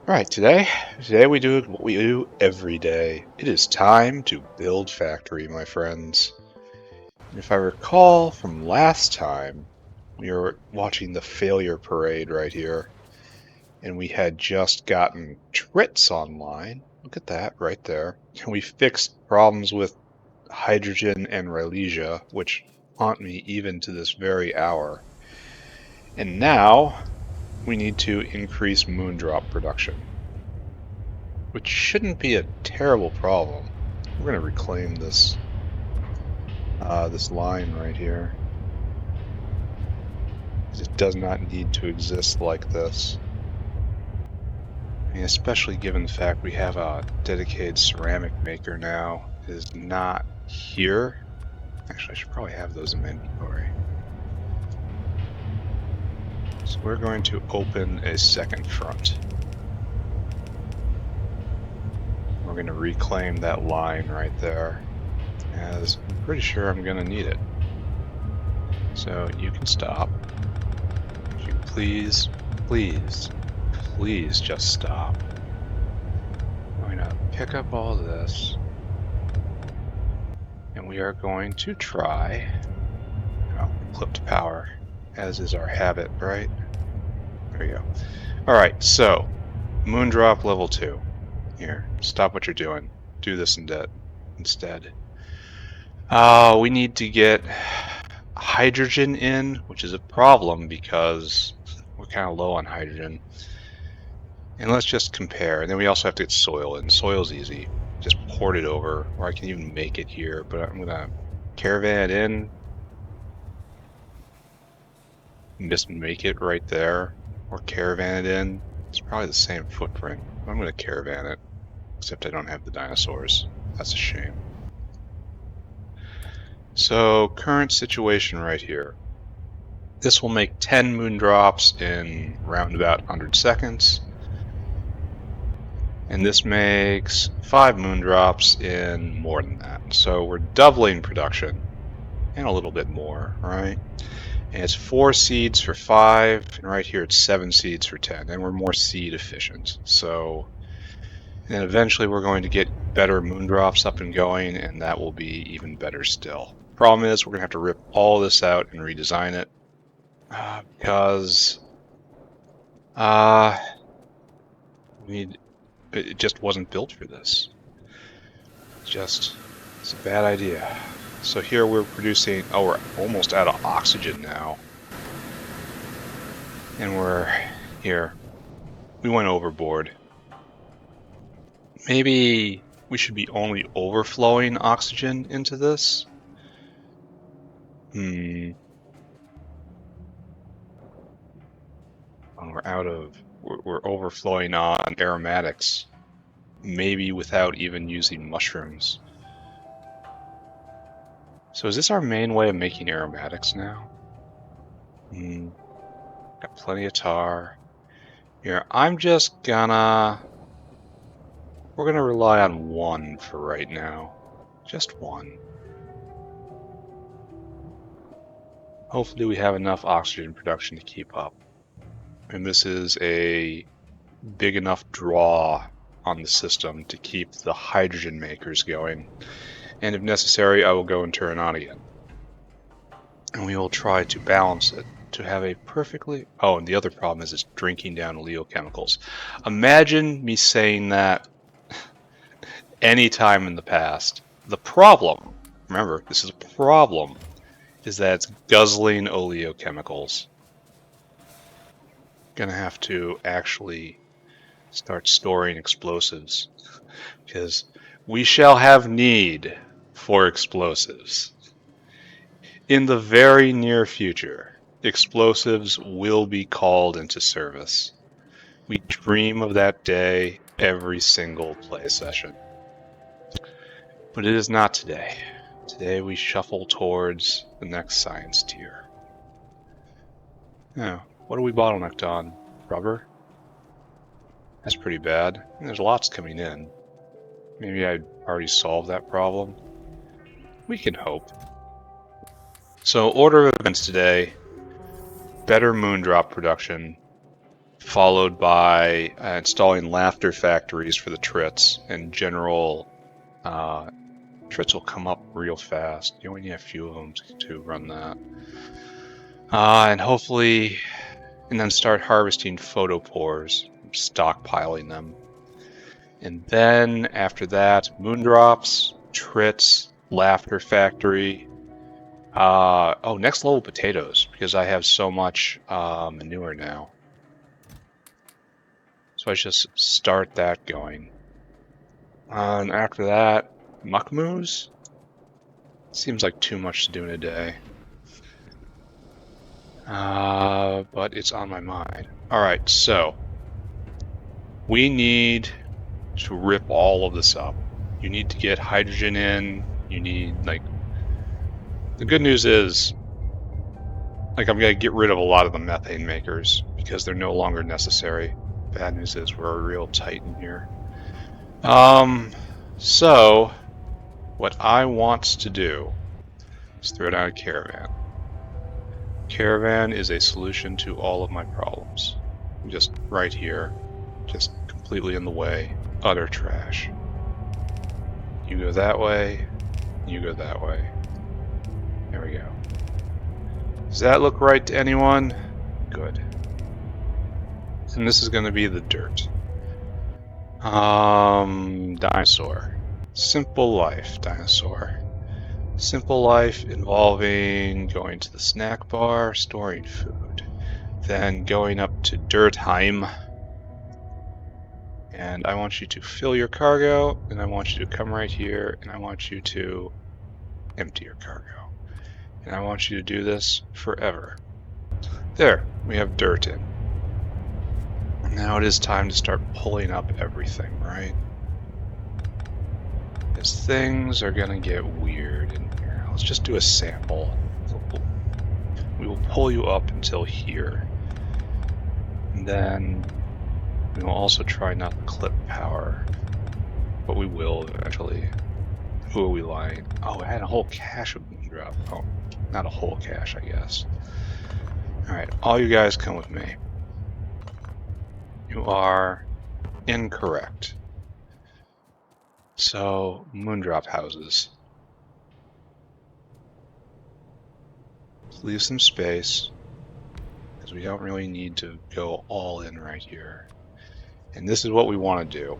Alright, today we do what we do every day. It is time to build factory, my friends. And if I recall from last time, we were watching the failure parade right here, and we had just gotten Trits online. Look at that right there. And we fixed problems with hydrogen and Rhylesia, which haunt me even to this very hour. And now we need to increase moondrop production, which shouldn't be a terrible problem. We're going to reclaim this this line right here. It does not need to exist like this. I mean, especially given the fact we have a dedicated ceramic maker now. It is not here. Actually, I should probably have those in my inventory. So we're going to open a second front. We're going to reclaim that line right there, as I'm pretty sure I'm going to need it. So you can stop. Would you please just stop. I'm going to pick up all this, and we are going to try clipped power, as is our habit, right? There you go. Alright, so moondrop level 2. Here, stop what you're doing. Do this instead. We need to get hydrogen in, which is a problem because we're kind of low on hydrogen. And let's just compare. And then we also have to get soil in. Soil's easy. Just port it over, or I can even make it here, but I'm gonna caravan it in. Just make it right there, or caravan it in. It's probably the same footprint. I'm gonna caravan it, except I don't have the dinosaurs. That's a shame. So, current situation right here. This will make 10 moondrops in round about 100 seconds. And this makes 5 moondrops in more than that. So we're doubling production, and a little bit more, right? And it's 4 seeds for 5, and right here it's 7 seeds for 10, and we're more seed efficient. So then eventually we're going to get better moondrops up and going, and that will be even better still. Problem is, we're going to have to rip all this out and redesign it, because it just wasn't built for this. It's a bad idea. So here we're producing, we're almost out of oxygen now. And we went overboard. Maybe we should be only overflowing oxygen into this? We're overflowing on aromatics. Maybe without even using mushrooms. So is this our main way of making aromatics now? Got plenty of tar. Here, we're gonna rely on 1 for right now. Just 1. Hopefully we have enough oxygen production to keep up. And this is a big enough draw on the system to keep the hydrogen makers going. And if necessary, I will go and turn it on again. And we will try to balance it to have a perfectly... Oh, and the other problem is it's drinking down oleochemicals. Imagine me saying that any time in the past. The problem, remember, this is a problem, is that it's guzzling oleochemicals. Gonna have to actually start storing explosives, because we shall have need for explosives. In the very near future, explosives will be called into service. We dream of that day every single play session. But it is not today. Today we shuffle towards the next science tier. Now, what are we bottlenecked on? Rubber? That's pretty bad. And there's lots coming in. Maybe I already solved that problem. We can hope. So, order of events today. Better moondrop production. followed by installing laughter factories for the Trits, and general Trits will come up real fast. You only need a few of them to run that. And hopefully, and then start harvesting photopores, stockpiling them. And then after that, moondrops, Trits, laughter factory. Oh, next level potatoes, because I have so much manure now. So I just start that going. And after that, muckmoos? Seems like too much to do in a day. But it's on my mind. Alright, so we need to rip all of this up. You need to get hydrogen in. You need, like, the good news is, like, I'm going to get rid of a lot of the methane makers because they're no longer necessary. Bad news is we're a real titan here. So what I want to do is throw down a caravan. Caravan is a solution to all of my problems. Just right here, just completely in the way, utter trash. You go that way, you go that way. There we go. Does that look right to anyone? Good. And this is going to be the dirt. Dinosaur. Simple life, dinosaur. Simple life involving going to the snack bar, storing food, then going up to Dirtheim. And I want you to fill your cargo, and I want you to come right here, and I want you to empty your cargo. And I want you to do this forever. There, we have dirt in. Now it is time to start pulling up everything, right? Because things are gonna get weird in here. Let's just do a sample. We will pull you up until here. And then we will also try not to clip power. But we will eventually. Who are we lying? Oh, I had a whole cache of moondrop. Oh, not a whole cache, I guess. Alright, all you guys come with me. You are incorrect. So, moondrop houses. Let's leave some space, because we don't really need to go all in right here. And this is what we want to do.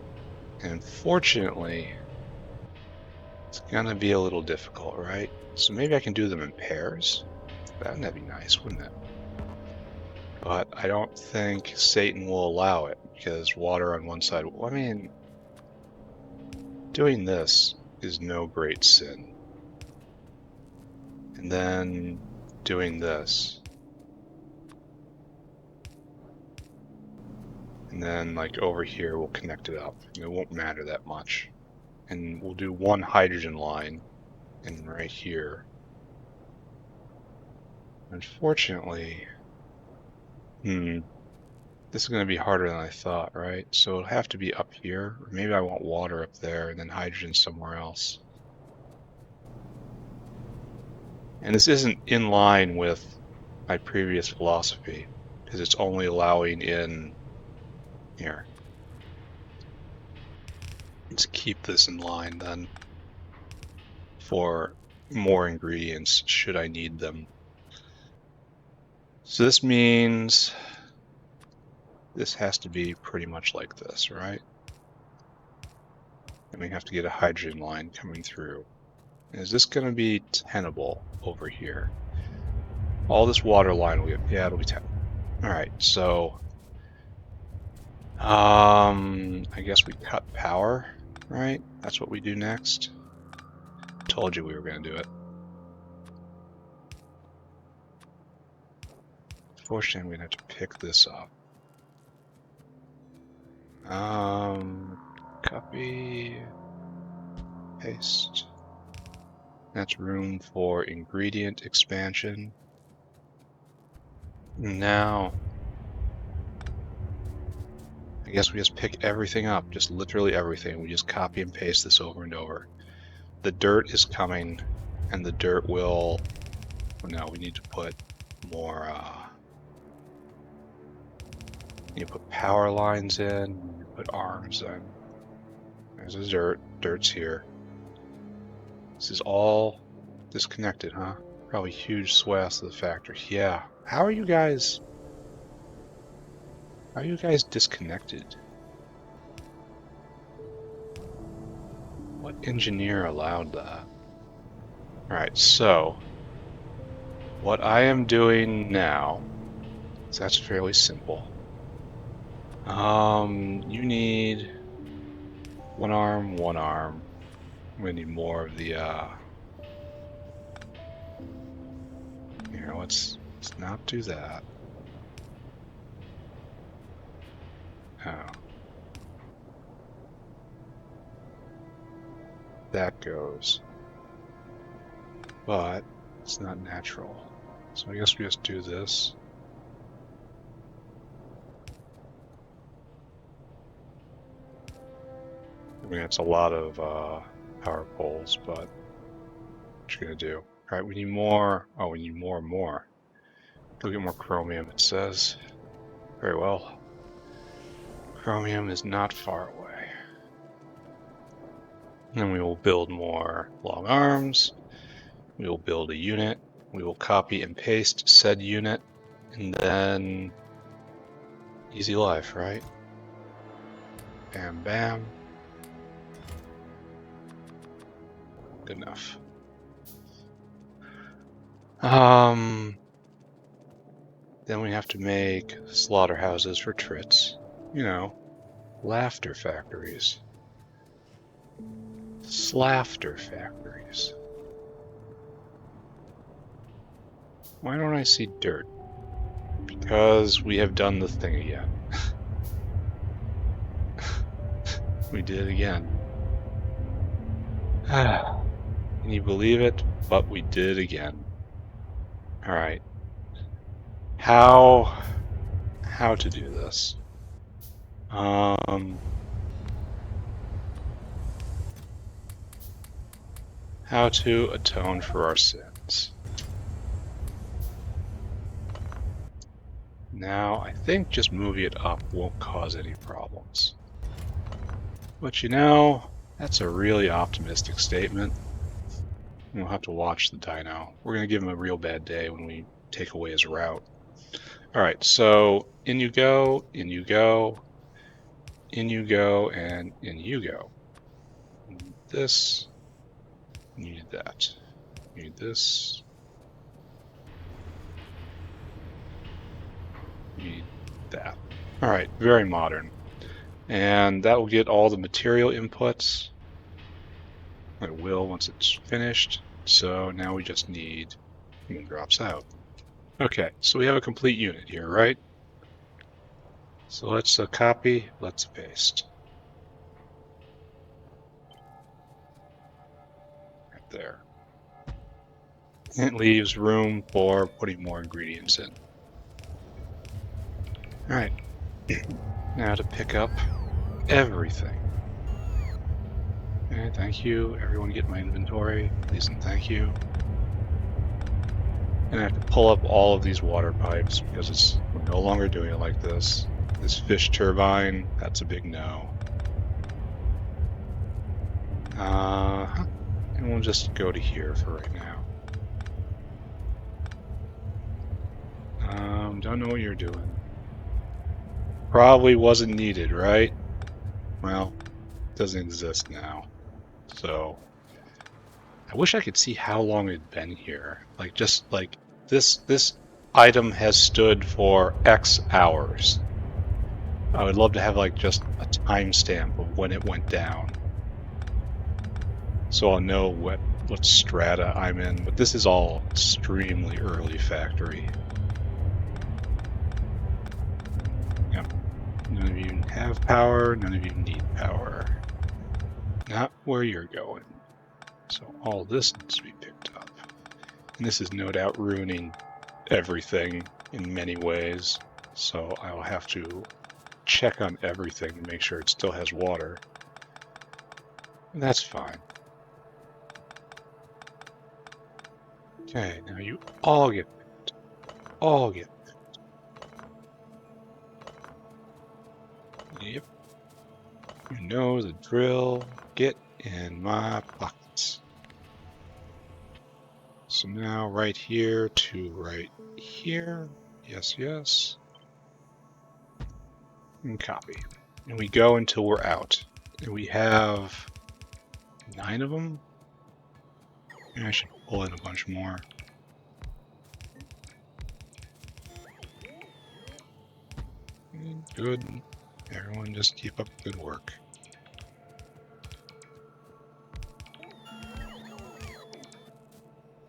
And fortunately, it's gonna be a little difficult, right? So maybe I can do them in pairs. That'd be nice, wouldn't it? But I don't think Satan will allow it, because water on one side, I mean, doing this is no great sin. And then doing this. And then, like, over here, we'll connect it up. It won't matter that much. And we'll do one hydrogen line, and right here. Unfortunately, this is going to be harder than I thought, right? So it'll have to be up here, or maybe I want water up there and then hydrogen somewhere else. And this isn't in line with my previous philosophy, because it's only allowing in here. Let's keep this in line then for more ingredients should I need them. So this means this has to be pretty much like this, right? And we have to get a hydrogen line coming through. Is this going to be tenable over here? All this water line will be, yeah, it'll be tenable. Alright, so I guess we cut power, right? That's what we do next. Told you we were going to do it. Fortunately, I'm going to have to pick this up. Copy, paste. That's room for ingredient expansion. Now, I guess we just pick everything up, just literally everything. We just copy and paste this over and over. The dirt is coming, and the dirt will, well, no, we need to put more, You put power lines in, you put arms in. There's the dirt. Dirt's here. This is all disconnected, huh? Probably huge swaths of the factory. Yeah. How are you guys disconnected? What engineer allowed that? Alright, so what I am doing now is that's fairly simple. You need one arm, one arm. We need more of the here, let's not do that. Oh. That goes. But it's not natural. So I guess we just do this. I mean, it's a lot of power poles, but what you gonna do? All right, we need more. Oh, we need more and more. Go get more chromium, it says. Very well. Chromium is not far away. And we will build more long arms. We will build a unit. We will copy and paste said unit. And then easy life, right? Bam, bam. Good enough. Then we have to make slaughterhouses for Trits. You know, laughter factories. Slafter factories. Why don't I see dirt? Because we have done the thing again. We did it again. Can you believe it? But we did it again. Alright. How to do this? How to atone for our sins. Now, I think just moving it up won't cause any problems. But you know, that's a really optimistic statement. We'll have to watch the dino. We're going to give him a real bad day when we take away his route. Alright, so in you go, in you go, in you go, and in you go. You need this, you need that. You need this. You need that. Alright, very modern. And that will get all the material inputs. It will once it's finished. So now we just need moondrops out. Okay, so we have a complete unit here, right? So let's copy, let's paste. Right there. It leaves room for putting more ingredients in. Alright, now to pick up everything. Okay, thank you. Everyone get my inventory, please and thank you. And I have to pull up all of these water pipes because we're no longer doing it like this. This fish turbine, that's a big no. And we'll just go to here for right now. Don't know what you're doing. Probably wasn't needed, right? Well, it doesn't exist now. So, I wish I could see how long it'd been here. Like, just like this item has stood for X hours. I would love to have like just a timestamp of when it went down. So I'll know what strata I'm in, but this is all extremely early factory. Yep. None of you have power, none of you need power. Not where you're going. So all this needs to be picked up. And this is no doubt ruining everything in many ways. So I'll have to check on everything to make sure it still has water. And that's fine. Okay, now you all get picked. All get picked. Yep. You know the drill. Get in my pockets. So now right here to right here. Yes, yes. And copy. And we go until we're out. And we have 9 of them. And I should pull in a bunch more. Good. Everyone just keep up good work.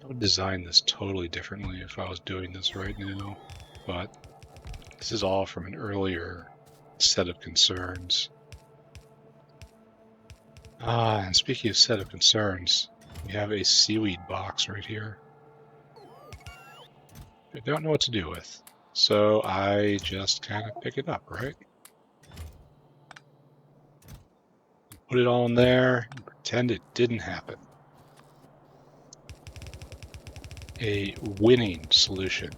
I would design this totally differently if I was doing this right now, but this is all from an earlier set of concerns. And speaking of set of concerns, we have a seaweed box right here. I don't know what to do with, so I just kind of pick it up, right? Put it all in there and pretend it didn't happen. A winning solution.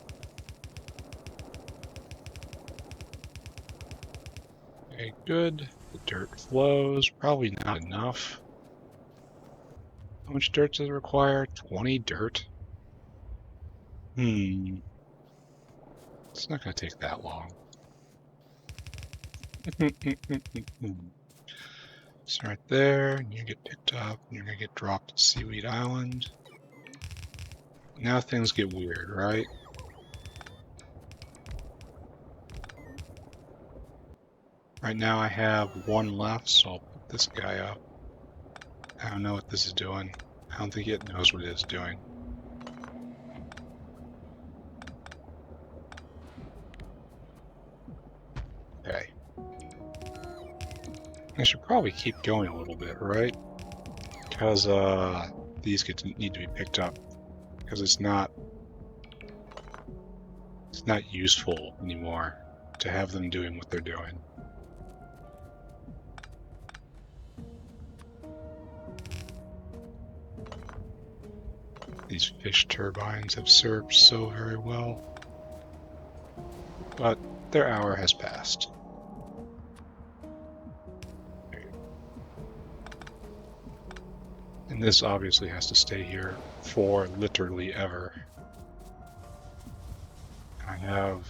Okay, good. The dirt flows. Probably not enough. How much dirt does it require? 20 dirt? It's not going to take that long. It's right there, and you get picked up, and you're going to get dropped at Seaweed Island. Now things get weird, right? Right now I have 1 left, so I'll pick this guy up. I don't know what this is doing. I don't think it knows what it is doing. Okay. I should probably keep going a little bit, right? Because these need to be picked up. Because it's not useful anymore to have them doing what they're doing. These fish turbines have served so very well, but their hour has passed. And this obviously has to stay here for literally ever. I have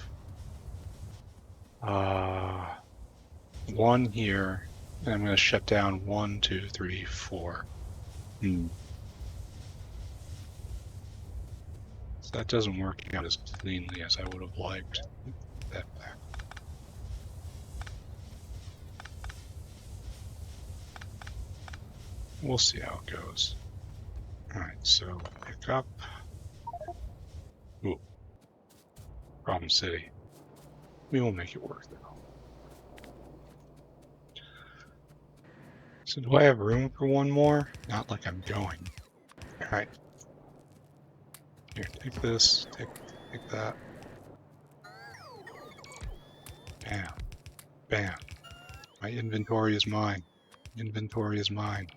1 here, and I'm going to shut down 1, 2, 3, 4. So that doesn't work out as cleanly as I would have liked. That back. We'll see how it goes. Alright, so pick up. Ooh. Problem City. We will make it work though. So do I have room for 1 more? Not like I'm going. Alright. Here, take this, take that. Bam. Bam. My inventory is mine. Inventory is mine.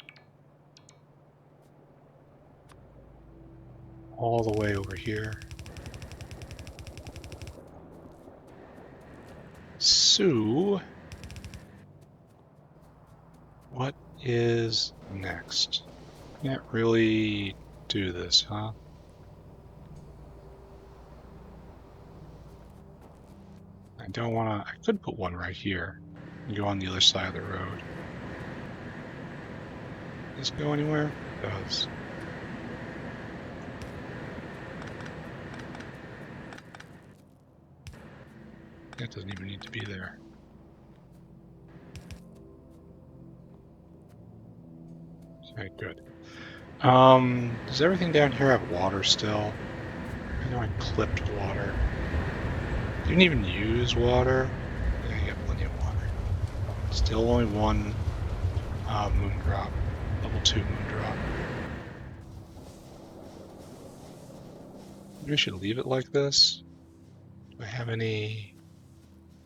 All the way over here. So, what is next? Can't really do this, huh? I don't want to. I could put 1 right here and go on the other side of the road. Does this go anywhere? It does. That doesn't even need to be there. Okay, good. Does everything down here have water still? I know I clipped water. Didn't even use water. Yeah, you got plenty of water. Still only 1 moondrop. Level 2 moondrop. Maybe I should leave it like this. Do I have any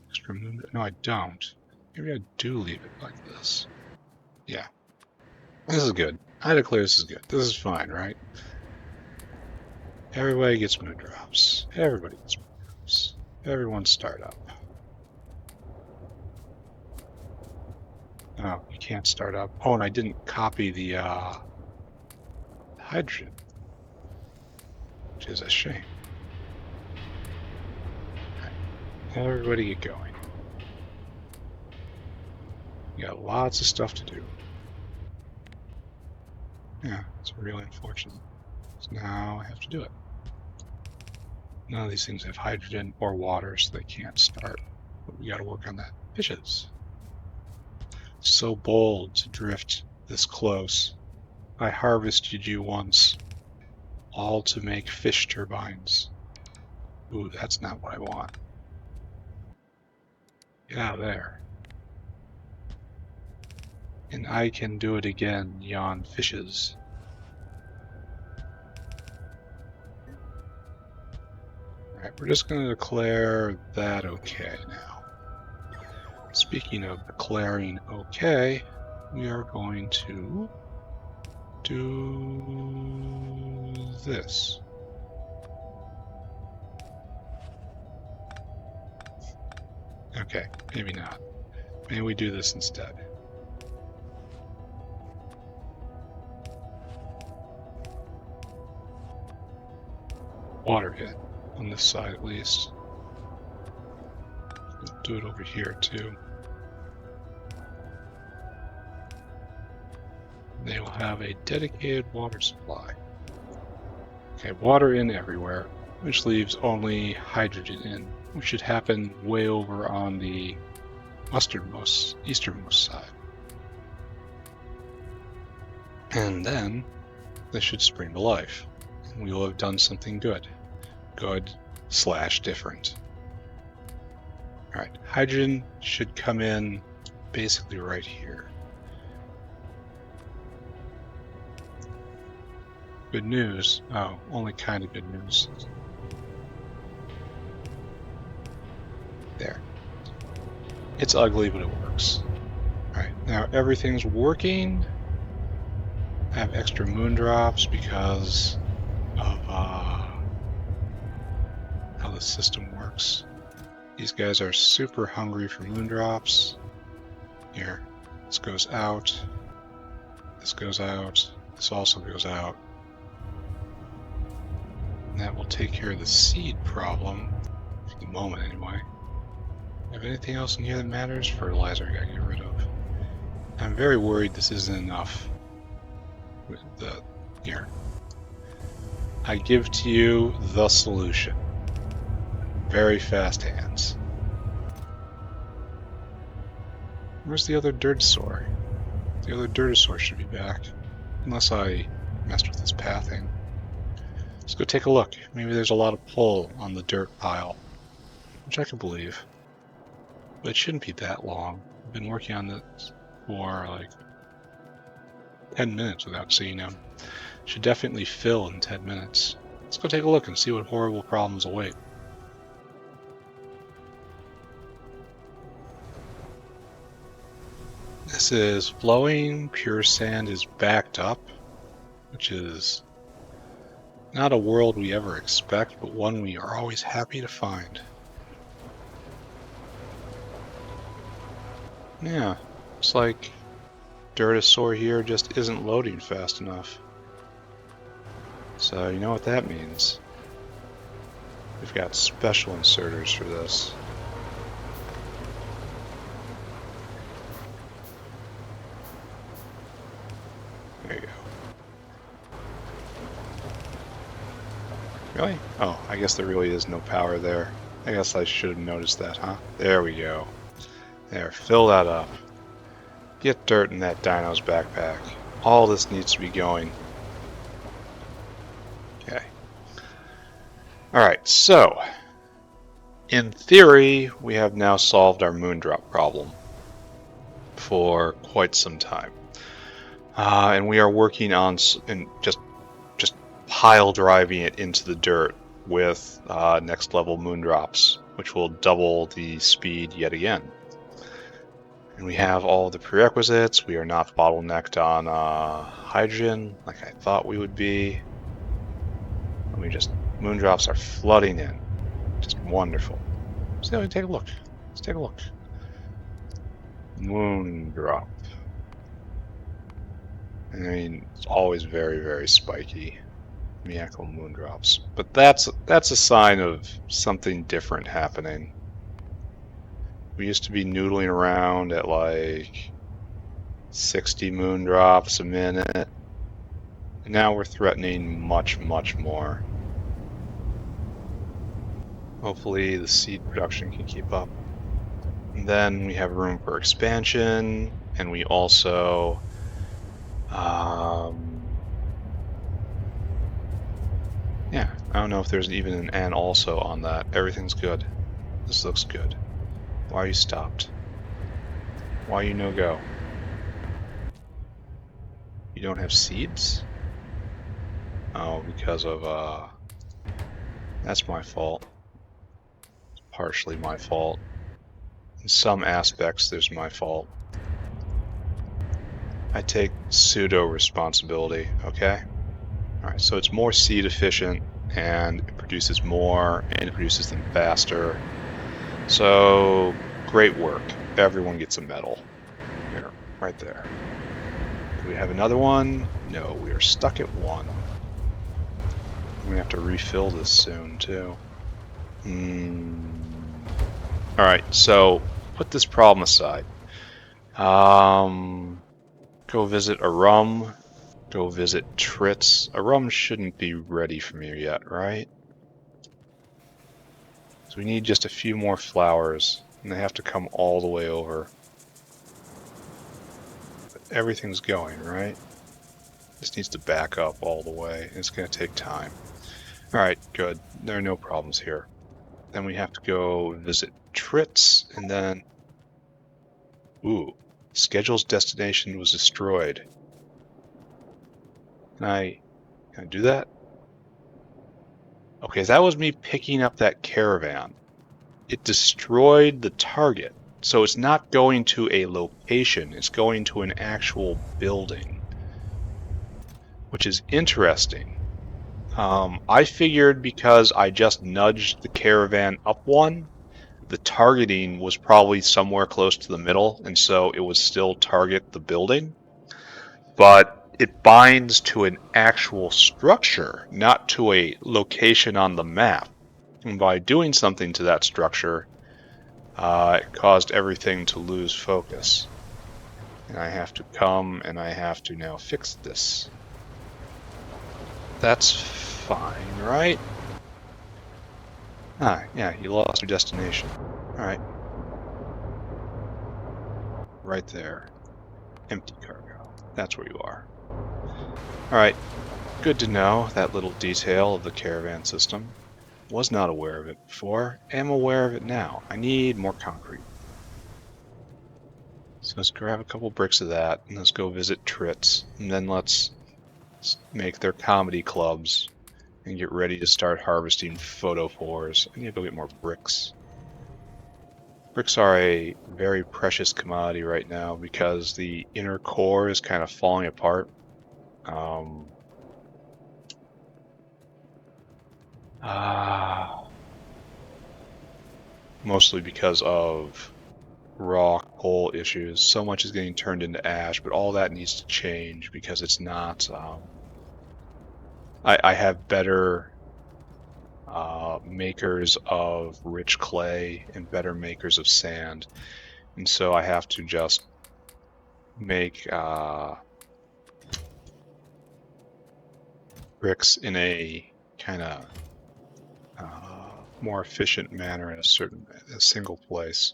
extra moondrop? No, I don't. Maybe I do leave it like this. Yeah. This is good. I declare this is good. This is fine, right? Everybody gets moondrops. Everybody gets moondrops. Everyone start up. Oh, you can't start up. Oh, and I didn't copy the hydrogen, which is a shame. Right. Everybody get going. You got lots of stuff to do. Yeah, it's really unfortunate. So now I have to do it. None of these things have hydrogen or water, so they can't start. But we got to work on that. Fishes. So bold to drift this close. I harvested you once, all to make fish turbines. Ooh, that's not what I want. Get out of there. And I can do it again, yon fishes. Alright, we're just going to declare that okay now. Speaking of declaring okay, we are going to do this. Okay, maybe not. Maybe we do this instead. Water hit on this side at least. We'll do it over here too. They will have a dedicated water supply. Okay, water in everywhere, which leaves only hydrogen in, which should happen way over on the easternmost side. And then this should spring to life, and we will have done something good. Good/different. Alright, hydrogen should come in basically right here. Good news. Oh, only kind of good news. There. It's ugly, but it works. Alright, now everything's working. I have extra moondrops because of how the system works. These guys are super hungry for moondrops. Here, this goes out. This goes out. This also goes out. And that will take care of the seed problem, for the moment anyway. Have anything else in here that matters? Fertilizer I gotta get rid of. I'm very worried this isn't enough. Here. I give to you the solution. Very fast hands. Where's the other Dirtosaur? The other Dirtosaur should be back. Unless I messed with this pathing. Let's go take a look. Maybe there's a lot of pull on the dirt pile. Which I can believe. But it shouldn't be that long. I've been working on this for like 10 minutes without seeing him. Should definitely fill in 10 minutes. Let's go take a look and see what horrible problems await. This is flowing, pure sand is backed up, which is not a world we ever expect, but one we are always happy to find. Yeah, it's like Dirtosaur here just isn't loading fast enough. So you know what that means. We've got special inserters for this. There you go. Really? Oh, I guess there really is no power there. I guess I should have noticed that, huh? There we go. There, fill that up. Get dirt in that dino's backpack. All this needs to be going. Okay. Alright, so in theory, we have now solved our moondrop problem for quite some time. And we are working on just pile driving it into the dirt with next level moondrops, which will double the speed yet again. And we have all the prerequisites. We are not bottlenecked on hydrogen like I thought we would be. Moondrops are flooding in. Just wonderful. So take a look. Let's take a look. Moondrop. I mean, it's always very, very spiky. Miyako moondrops. But that's a sign of something different happening. We used to be noodling around at like 60 moondrops a minute. And now we're threatening much, much more. Hopefully the seed production can keep up. And then we have room for expansion, and we also yeah, I don't know if there's even an and also on that. Everything's good. This looks good. Why are you stopped? Why are you no go? You don't have seeds? Oh, because of that's my fault. It's partially my fault. In some aspects there's my fault. I take pseudo responsibility, okay? Alright, so it's more seed efficient, and it produces more, and it produces them faster. So, great work. Everyone gets a medal. Here, right there. Do we have another one? No, we are stuck at one. I'm gonna have to refill this soon, too. Alright, so, put this problem aside. Go visit Arum. Go visit Trits. Arum shouldn't be ready for me yet, right? So we need just a few more flowers, and they have to come all the way over. But everything's going, right? This needs to back up all the way. It's going to take time. Alright, good. There are no problems here. Then we have to go visit Trits, and then... Ooh. Schedule's destination was destroyed. Can I do that? Okay, that was me picking up that caravan. It destroyed the target. So it's not going to a location, it's going to an actual building. Which is interesting. I figured because I just nudged the caravan up one, the targeting was probably somewhere close to the middle, and so it would still target the building. But it binds to an actual structure, not to a location on the map. And by doing something to that structure, it caused everything to lose focus. And I have to come and I have to now fix this. That's fine, right? Ah, yeah, you lost your destination. Alright. Right there. Empty cargo. That's where you are. Alright. Good to know that little detail of the caravan system. Was not aware of it before. Am aware of it now. I need more concrete. So let's grab a couple bricks of that, and let's go visit Trits, and then let's make their comedy clubs and get ready to start harvesting photophores. I need to go get more bricks. Bricks are a very precious commodity right now because the inner core is kind of falling apart. Mostly because of raw coal issues. So much is getting turned into ash, but all that needs to change because it's not... I have better makers of rich clay and better makers of sand, and so I have to just make bricks in a kind of more efficient manner in a single place.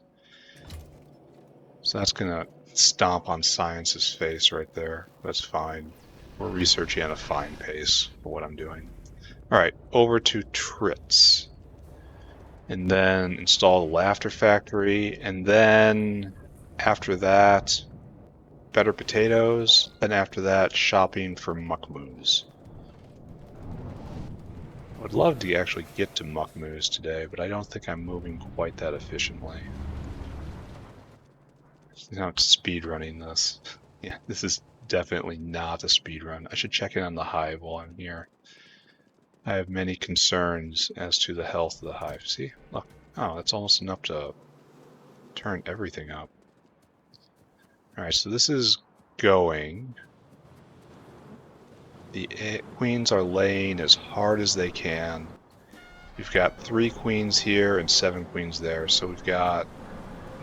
So that's gonna stomp on science's face right there. That's fine. We're researching at a fine pace for what I'm doing. Alright, over to Trits. And then install the Laughter Factory, and then after that, better potatoes, and after that, shopping for muckmoos. I would love to actually get to muckmoos today, but I don't think I'm moving quite that efficiently. Now it's speedrunning this. Yeah, this is definitely not a speedrun. I should check in on the hive while I'm here. I have many concerns as to the health of the hive. See? Look. Oh, that's almost enough to turn everything up. Alright, so this is going. The queens are laying as hard as they can. We've got 3 queens here and 7 queens there, so we've got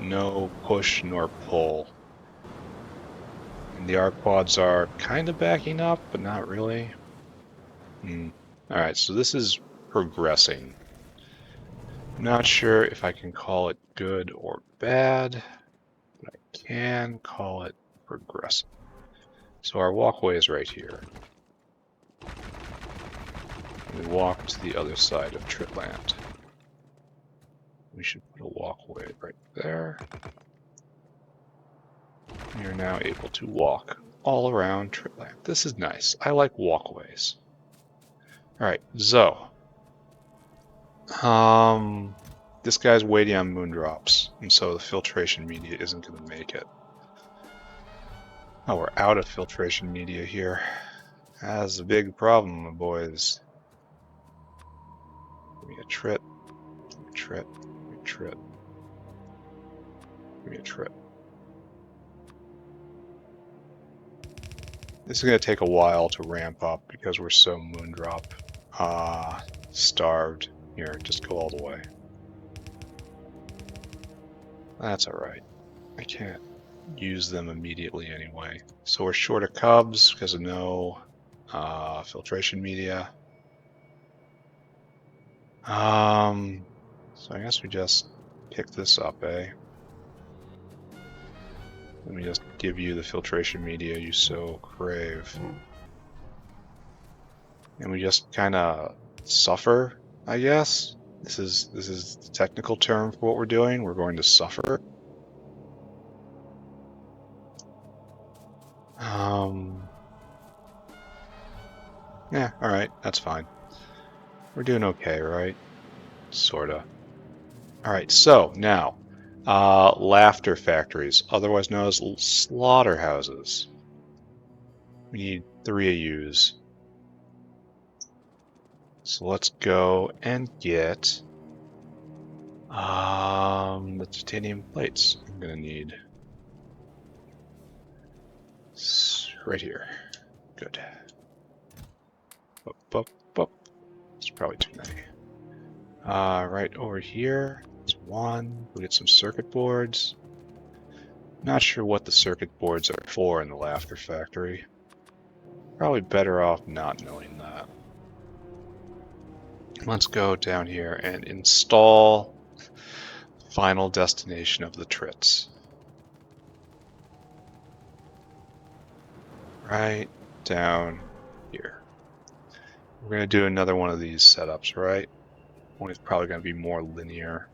no push nor pull. And the R-quads are kind of backing up, but not really. Alright, so this is progressing. I'm not sure if I can call it good or bad, but I can call it progressing. So our walkway is right here. We walk to the other side of Tritland. We should put a walkway right there. We are now able to walk all around Tritland. This is nice. I like walkways. Alright, so. This guy's waiting on moondrops, and so the filtration media isn't going to make it. Oh, we're out of filtration media here. That's a big problem, my boys. Give me a trit, trit, trit. Give me a trit. This is going to take a while to ramp up because we're so moondrop starved. Here, just go all the way. That's alright. I can't use them immediately anyway. So we're short of cubs because of no filtration media. So I guess we just pick this up, eh? Let me just give you the filtration media you so crave. And we just kind of suffer, I guess. This is the technical term for what we're doing. We're going to suffer. Yeah, alright, that's fine. We're doing okay, right? Sorta. Alright, so now, laughter factories, otherwise known as slaughterhouses. We need 3 of yous. So let's go and get the titanium plates. I'm gonna need right here. Good. It's probably too many. Right over here. There's 1. We'll get some circuit boards. Not sure what the circuit boards are for in the laughter factory. Probably better off not knowing that. Let's go down here and install final destination of the Trits. Right down here. We're going to do another one of these setups, right? One is probably going to be more linear.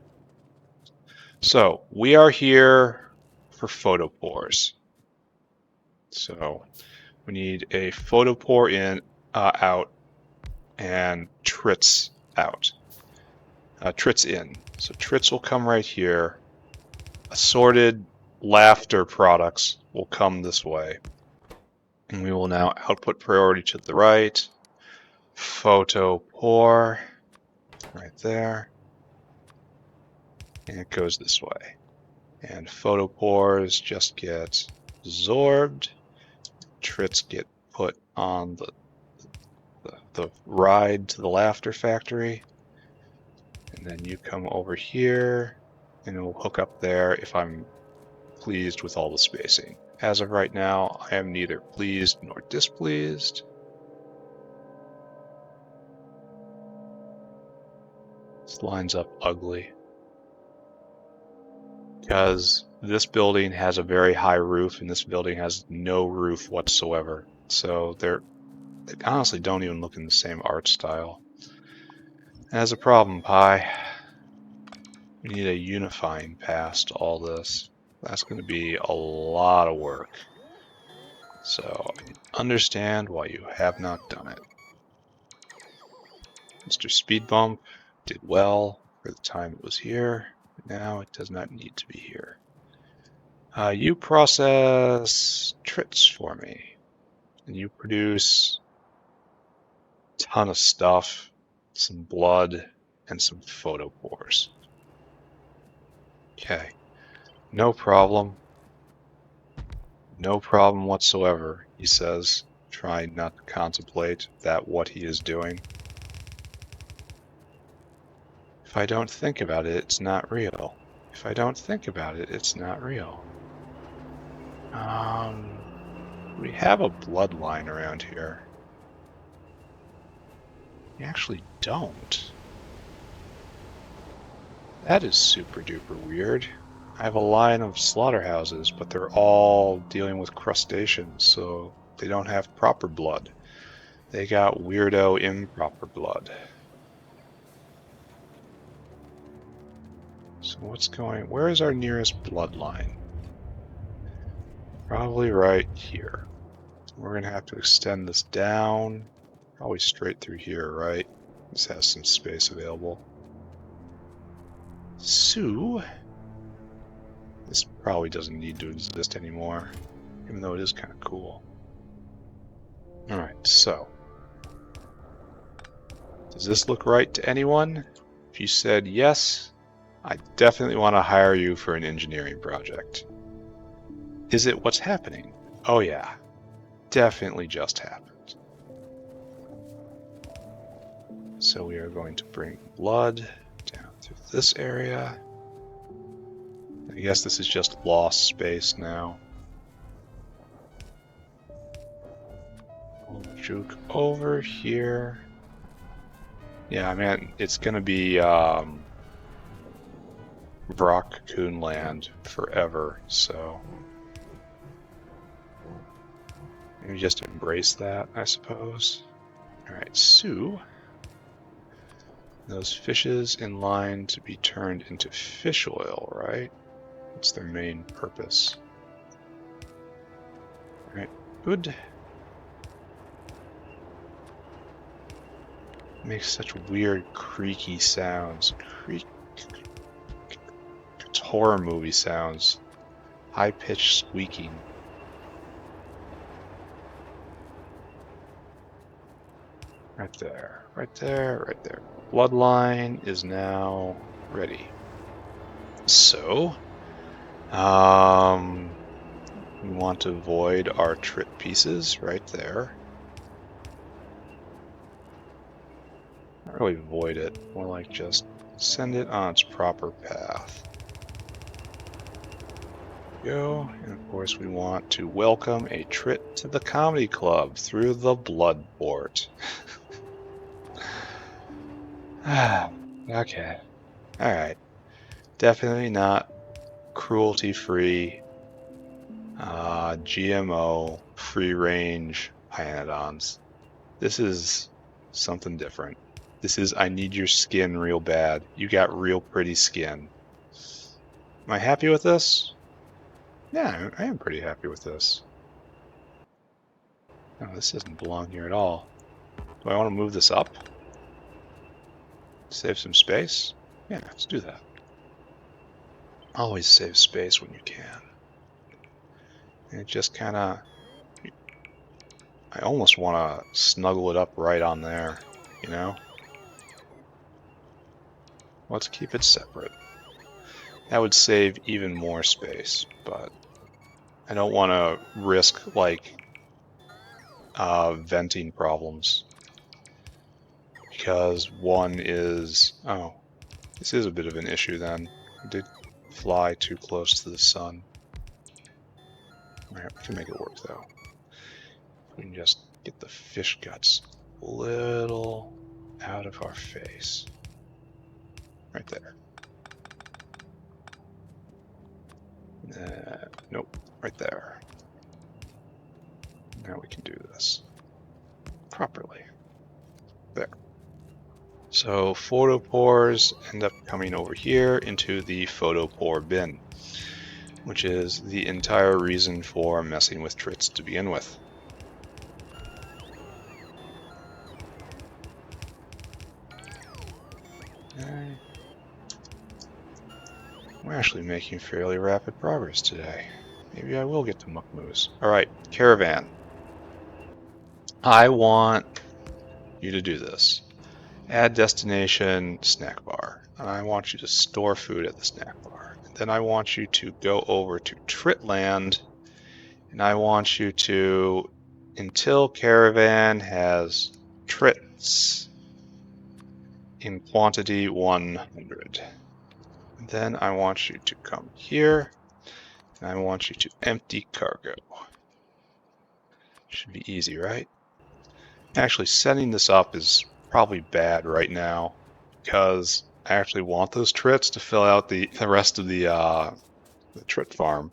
So we are here for photopores. So we need a photopore in, out, and Trits out. Trits in. So Trits will come right here. Assorted laughter products will come this way. And we will now output priority to the right. Photopore right there. And it goes this way. And photopores just get absorbed. Trits get put on the ride to the laughter factory. And then you come over here and it will hook up there if I'm pleased with all the spacing. As of right now, I am neither pleased nor displeased. This lines up ugly. Because this building has a very high roof and this building has no roof whatsoever. So they honestly don't even look in the same art style. That's a problem, Pi. We need a unifying pass to all this. That's going to be a lot of work. So I can understand why you have not done it. Mr. Speed Bump did well for the time it was here. Now it does not need to be here. You process Trits for me. And you produce a ton of stuff, some blood, and some photopores. Okay. No problem. No problem whatsoever, he says. try not to contemplate that what he is doing. If I don't think about it, it's not real. If I don't think about it, it's not real. We have a bloodline around here. We actually don't. That is super duper weird. I have a line of slaughterhouses, but they're all dealing with crustaceans, so they don't have proper blood. They got weirdo improper blood. So where is our nearest bloodline? Probably right here. We're gonna have to extend this down, probably straight through here, right? This has some space available. So, this probably doesn't need to exist anymore, even though it is kind of cool. Alright, so. Does this look right to anyone? If you said yes, I definitely want to hire you for an engineering project. Is it what's happening? Oh yeah, definitely just happened. So we are going to bring blood down through this area. I guess this is just lost space now. We'll juke over here. Yeah, I mean, it's going to be Brock Cocoon Land forever, so maybe just embrace that, I suppose. Alright, so those fishes in line to be turned into fish oil, right? That's their main purpose. Alright, good. Makes such weird creaky sounds. It's horror movie sounds. High-pitched squeaking. Right there, right there, right there. Bloodline is now ready. So, we want to void our trit pieces right there. Not really void it, more like just send it on its proper path. Go, and of course we want to welcome a Trit to the comedy club through the blood port. Okay. Alright. Definitely not cruelty-free, GMO, free-range Pyanodons. This is something different. This is, I need your skin real bad. You got real pretty skin. Am I happy with this? Yeah, I am pretty happy with this. No, this doesn't belong here at all. Do I want to move this up? Save some space? Yeah, let's do that. Always save space when you can. And it just kind of... I almost want to snuggle it up right on there, you know? Let's keep it separate. That would save even more space, but I don't want to risk, like, venting problems. Because one is... Oh, this is a bit of an issue then. I did fly too close to the sun. Alright, we can make it work though. We can just get the fish guts a little out of our face. Right there. Nope, right there. Now we can do this properly. There. So photopores end up coming over here into the photopore bin, which is the entire reason for messing with Trits to begin with. Okay. We're actually making fairly rapid progress today. Maybe I will get to Muckmoose. Alright, caravan. I want you to do this. Add destination snack bar. And I want you to store food at the snack bar. And then I want you to go over to Tritland, and I want you to until caravan has Trits in quantity 100. Then I want you to come here, and I want you to empty cargo. Should be easy, right? Actually, setting this up is probably bad right now, because I actually want those Trits to fill out the rest of the Trit farm.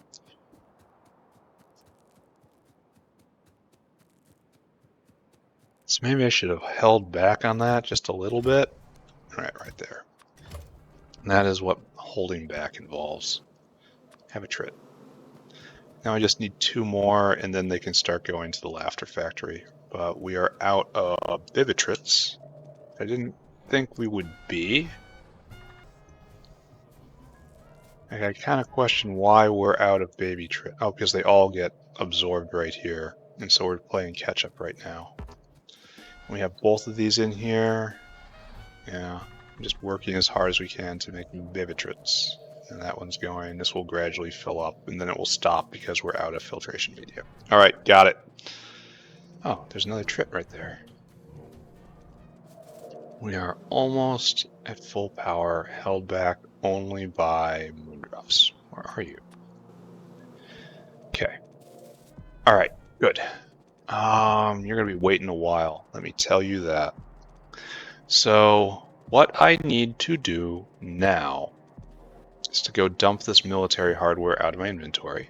So maybe I should have held back on that just a little bit. Right there. And that is what holding back involves. Have a Trit. Now I just need 2 more, and then they can start going to the Laughter Factory. But we are out of Vivitrits. I didn't think we would be. I kind of question why we're out of Baby Trit. Oh, because they all get absorbed right here. And so we're playing catch up right now. We have both of these in here. Yeah, I'm just working as hard as we can to make Vivitrits. And that one's going. This will gradually fill up, and then it will stop because we're out of filtration media. All right, got it. Oh, there's another Trit right there. We are almost at full power, held back only by moondrops. Where are you? Okay. All right, good. You're gonna be waiting a while. Let me tell you that. So what I need to do now is to go dump this military hardware out of my inventory.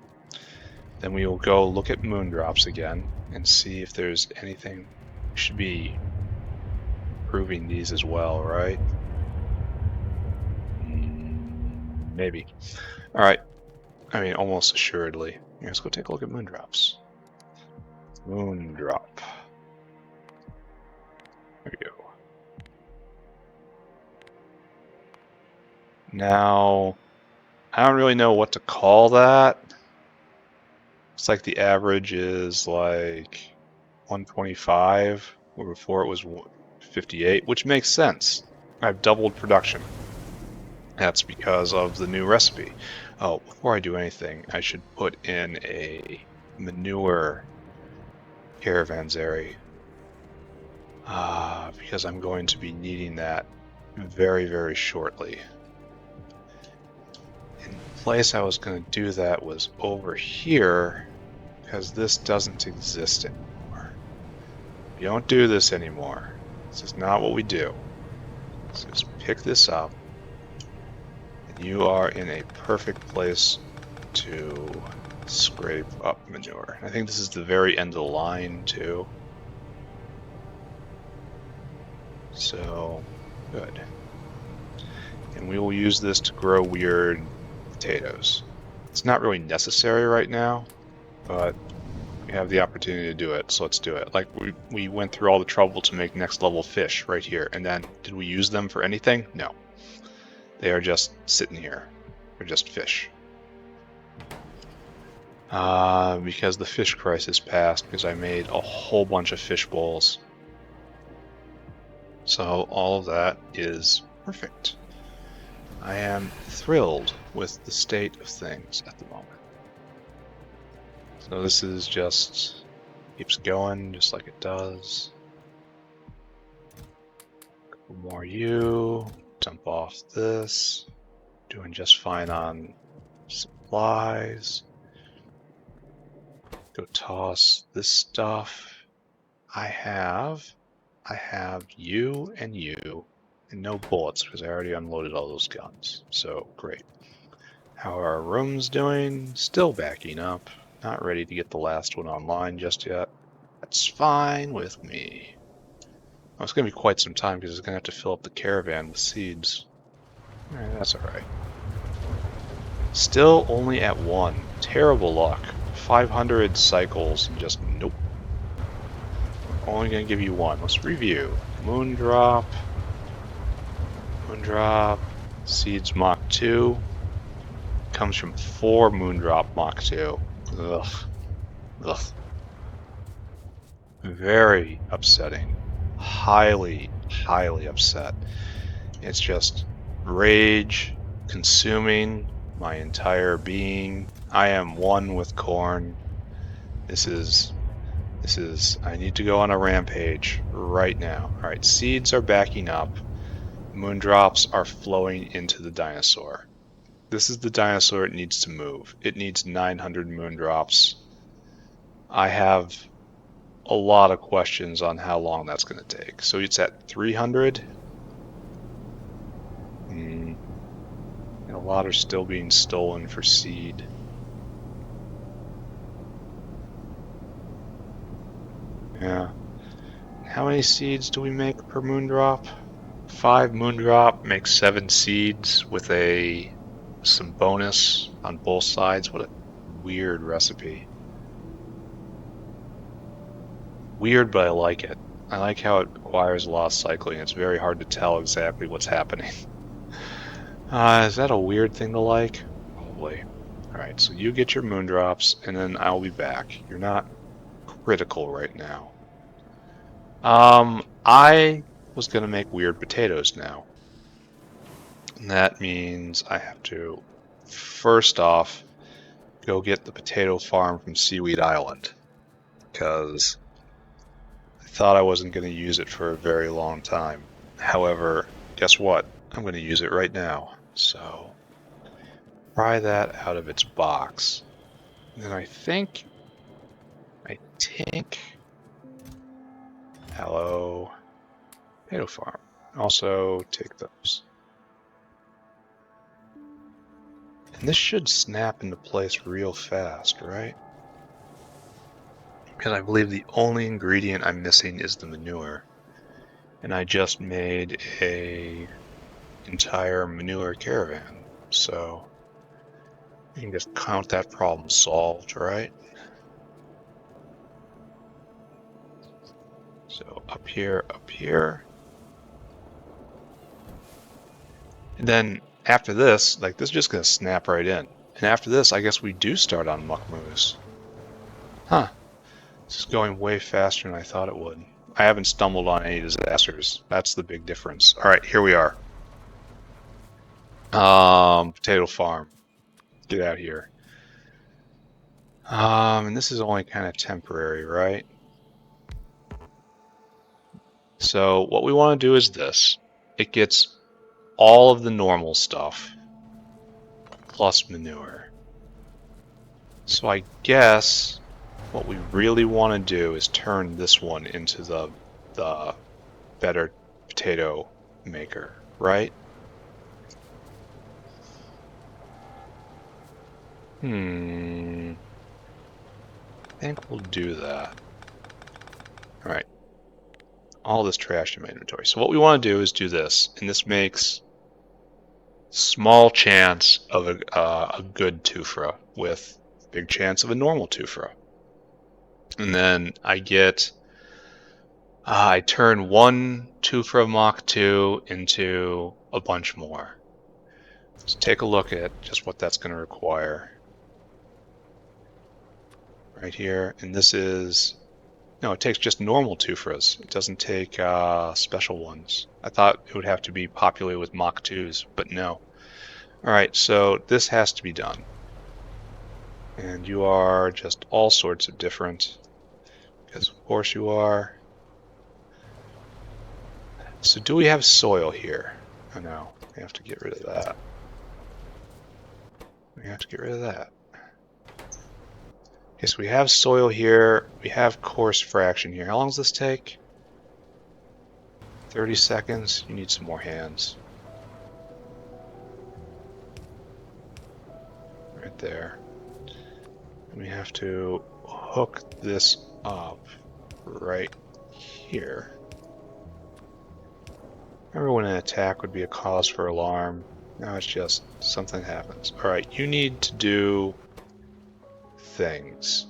Then we will go look at moondrops again and see if there's anything. We should be improving these as well, right? Maybe. All right. I mean, almost assuredly. Let's go take a look at moondrops. Moondrop. There we go. Now, I don't really know what to call that. Looks like the average is like 125, where before it was 58, which makes sense. I've doubled production. That's because of the new recipe. Oh, before I do anything, I should put in a manure caravanserai. Because I'm going to be needing that very, very shortly. And the place I was going to do that was over here, because this doesn't exist anymore. We don't do this anymore. This is not what we do. So just pick this up, and you are in a perfect place to scrape up manure. I think this is the very end of the line too. So, good. And we will use this to grow weird potatoes. It's not really necessary right now, but we have the opportunity to do it, so let's do it. Like, we went through all the trouble to make next level fish right here, and then did we use them for anything? No. They are just sitting here. They're just fish. Because the fish crisis passed, because I made a whole bunch of fish bowls. So all of that is perfect. I am thrilled with the state of things at the moment. So this is just keeps going just like it does. Couple more you, dump off this. Doing just fine on supplies. Go toss this stuff. I have you, and no bullets because I already unloaded all those guns. So great. How are our rooms doing? Still backing up. Not ready to get the last one online just yet. That's fine with me. Oh, it's going to be quite some time because it's going to have to fill up the caravan with seeds. That's alright. Still only at 1. Terrible luck. 500 cycles and just nope. Only going to give you 1. Let's review. Moondrop. Seeds Mach 2. Comes from 4 Moondrop Mach 2. Ugh. Very upsetting. Highly upset. It's just rage consuming my entire being. I am one with corn. This is I need to go on a rampage right now. Alright, seeds are backing up. Moondrops are flowing into the dinosaur. This is the dinosaur it needs to move. It needs 900 moondrops. I have a lot of questions on how long that's going to take. So it's at 300. And a lot are still being stolen for seed. Yeah. How many seeds do we make per moondrop? 5 moondrop makes 7 seeds with some bonus on both sides. What a weird recipe. Weird, but I like it. I like how it requires a lot of cycling. It's very hard to tell exactly what's happening. Is that a weird thing to like? Probably. Alright, so you get your moondrops, and then I'll be back. You're not critical right now. I was going to make weird potatoes now. And that means I have to, first off, go get the potato farm from Seaweed Island. Because I thought I wasn't going to use it for a very long time. However, guess what? I'm going to use it right now. So, pry that out of its box. And then I think... Hello. Potato farm. Also, take those. And this should snap into place real fast, right? Because I believe the only ingredient I'm missing is the manure. And I just made a entire manure caravan. So you can just count that problem solved, right? So up here. And then after this, like, this is just going to snap right in. And after this, I guess we do start on Muck Moose. Huh. This is going way faster than I thought it would. I haven't stumbled on any disasters. That's the big difference. Alright, here we are. Potato farm. Get out here. And this is only kind of temporary, right? So what we want to do is this. It gets all of the normal stuff plus manure. So I guess what we really want to do is turn this one into the better potato maker, right? I think we'll do that. Alright. All this trash in my inventory. So what we want to do is do this, and this makes small chance of a good Tufra with big chance of a normal Tufra. And then I get, I turn one Tufra Mach 2 into a bunch more. Let's take a look at just what that's going to require. Right here, and this is, no, it takes just normal Tufras. It doesn't take special ones. I thought it would have to be populated with Mach 2s, but no. Alright, so this has to be done. And you are just all sorts of different, because of course you are. So do we have soil here? Oh no, we have to get rid of that. Okay, so we have soil here, we have coarse fraction here. How long does this take? 30 seconds? You need some more hands. Right there. And we have to hook this up right here. Remember when an attack would be a cause for alarm? Now it's just something happens. Alright, you need to do things.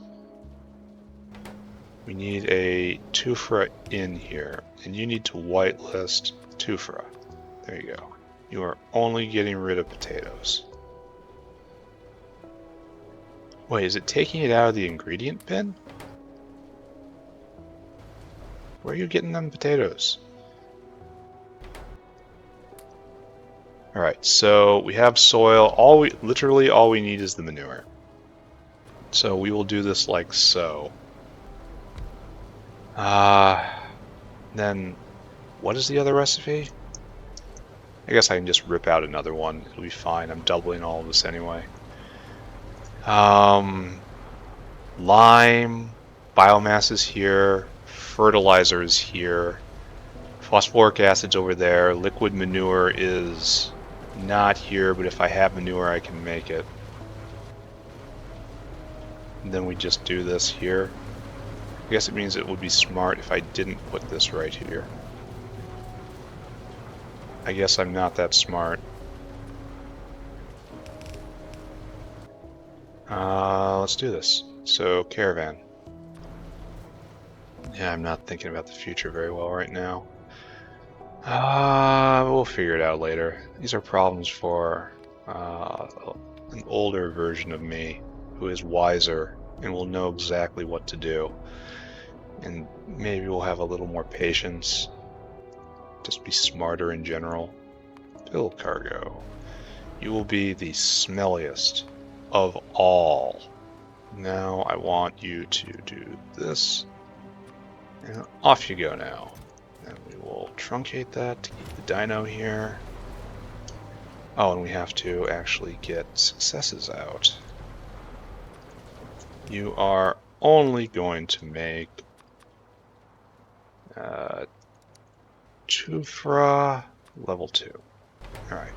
We need a Tufra in here, and you need to whitelist Tufra. There you go. You are only getting rid of potatoes. Wait, is it taking it out of the ingredient bin? Where are you getting them potatoes? Alright, so we have soil. Literally all we need is the manure. So we will do this like so. Then what is the other recipe? I guess I can just rip out another one. It'll be fine. I'm doubling all of this anyway. Lime, biomass is here, fertilizer is here, phosphoric acid's over there, liquid manure is not here, but if I have manure I can make it. And then we just do this here. I guess it means it would be smart if I didn't put this right here. I guess I'm not that smart. Let's do this. So, caravan. Yeah, I'm not thinking about the future very well right now. We'll figure it out later. These are problems for an older version of me who is wiser and will know exactly what to do. And maybe we'll have a little more patience. Just be smarter in general. Build cargo. You will be the smelliest of all. Now I want you to do this. And off you go now. And we will truncate that to keep the dino here. Oh, and we have to actually get successes out. You are only going to make Tufra level 2. Alright.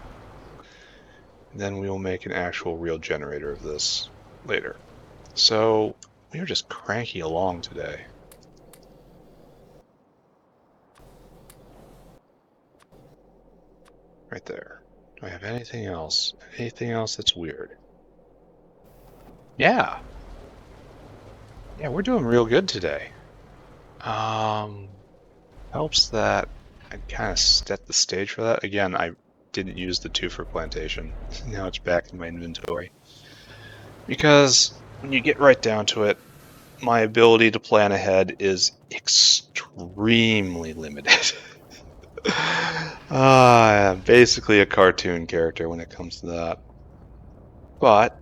Then we will make an actual real generator of this later. So, we are just cranky along today. Right there. Do I have anything else? Anything else that's weird? Yeah. Yeah, we're doing real good today. Helps that I kind of set the stage for that. Again, I didn't use the 2 for plantation. Now it's back in my inventory. Because when you get right down to it, my ability to plan ahead is extremely limited. Basically a cartoon character when it comes to that. But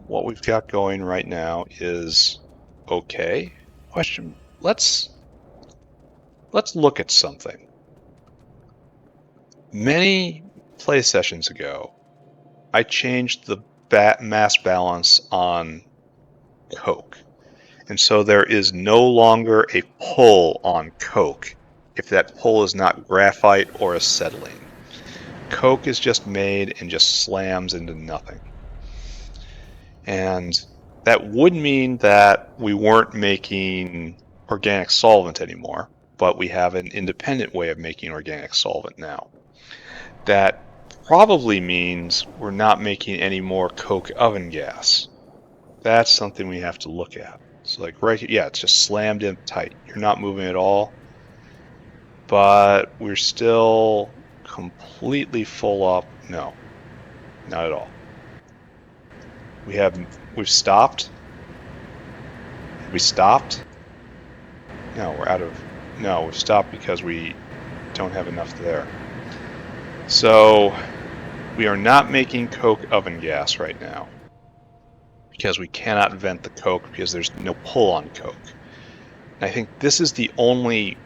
what we've got going right now is okay. Let's look at something. Many play sessions ago, I changed the mass balance on coke. And so there is no longer a pull on coke if that pull is not graphite or acetylene. Coke is just made and just slams into nothing. And that would mean that we weren't making organic solvent anymore, but we have an independent way of making organic solvent now. That probably means we're not making any more coke oven gas. That's something we have to look at. So like right here, yeah, it's just slammed in tight. You're not moving at all, but we're still completely full up. No, not at all. We've stopped. Have we stopped? No, we've stopped because we don't have enough there. So we are not making coke oven gas right now because we cannot vent the coke because there's no pull on coke. And I think this is the only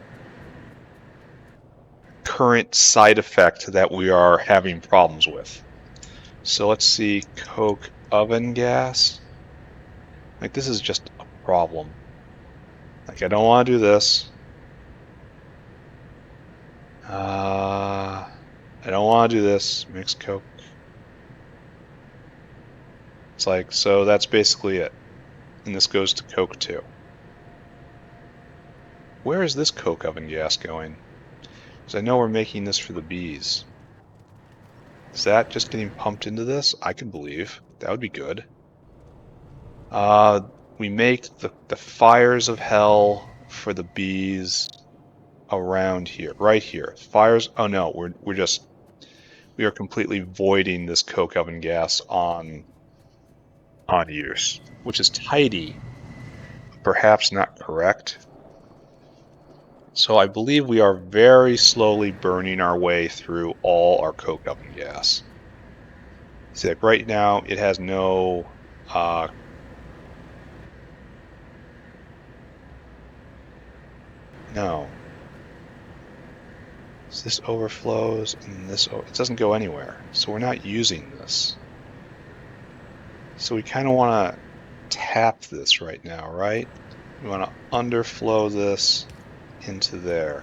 current side effect that we are having problems with. So let's see, coke oven gas. Like this is just a problem. Like I don't want to do this. I don't want to do this. Mix coke. It's like, so that's basically it. And this goes to coke too. Where is this coke oven gas going? Because I know we're making this for the bees. Is that just getting pumped into this? I could believe. That would be good. We make the fires of hell for the bees around here, right here. Fires, oh no, we are completely voiding this coke oven gas on use, which is tidy, perhaps not correct. So I believe we are very slowly burning our way through all our coke oven gas. See, like right now, it has no No. So this overflows, and this it doesn't go anywhere. So we're not using this. So we kind of want to tap this right now, right? We want to underflow this into there.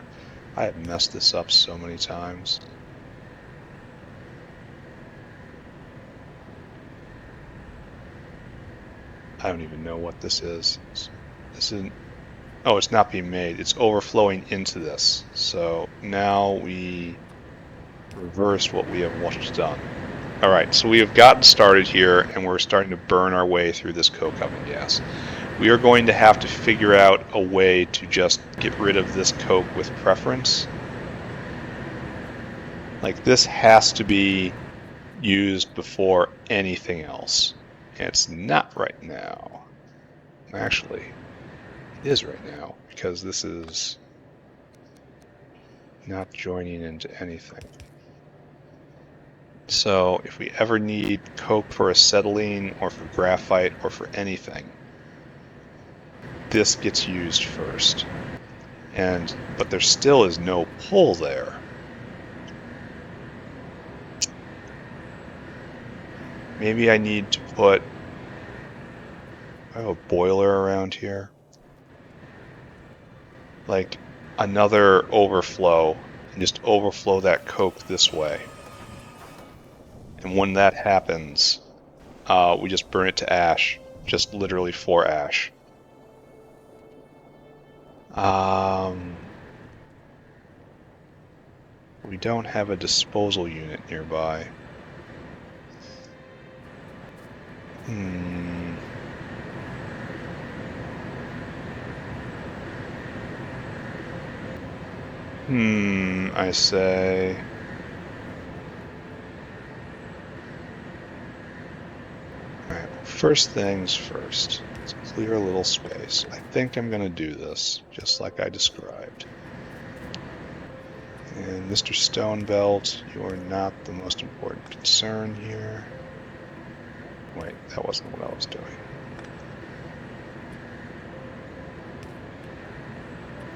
I have messed this up so many times. I don't even know what this is. This isn't. Oh, it's not being made. It's overflowing into this. So now we reversed what we have just done. All right, so we have gotten started here, and we're starting to burn our way through this coke oven gas. We are going to have to figure out a way to just get rid of this coke with preference. Like, this has to be used before anything else. And it's not right now. Actually, it is right now, because this is not joining into anything. So if we ever need coke for acetylene or for graphite or for anything, this gets used first. But there still is no pull there. Maybe I need to put a boiler around here. Like another overflow, and just overflow that coke this way. And when that happens, we just burn it to ash, just literally for ash. We don't have a disposal unit nearby. I say. Alright, first things first. Let's clear a little space. I think I'm going to do this, just like I described. And Mr. Stonebelt, you are not the most important concern here. Wait, that wasn't what I was doing.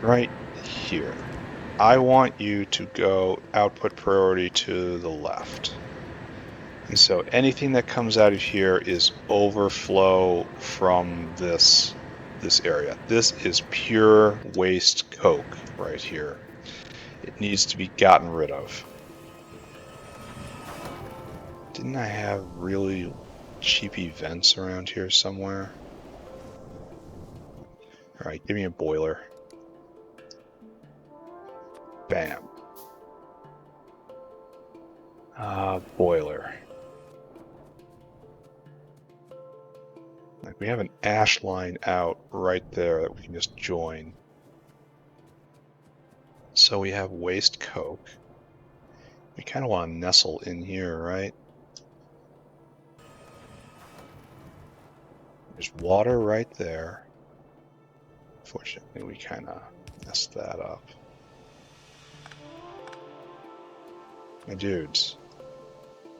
Right here. I want you to go output priority to the left. And so anything that comes out of here is overflow from this area. This is pure waste coke right here. It needs to be gotten rid of. Didn't I have really cheapy vents around here somewhere? Alright, give me a boiler. Bam. Boiler. Like, we have an ash line out right there that we can just join. So we have waste coke. We kind of want to nestle in here, right? There's water right there. Fortunately, we kind of messed that up. My dudes,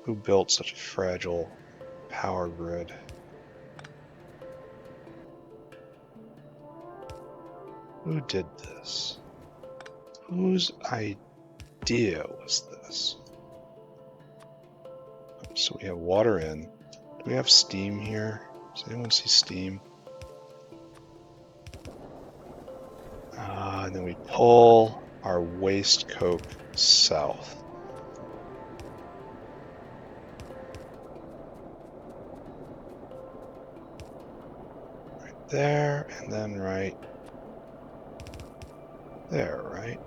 who built such a fragile power grid? Who did this? Whose idea was this? So we have water in. Do we have steam here? Does anyone see steam? And then we pull our waste coke south. Right there, and then right there, right?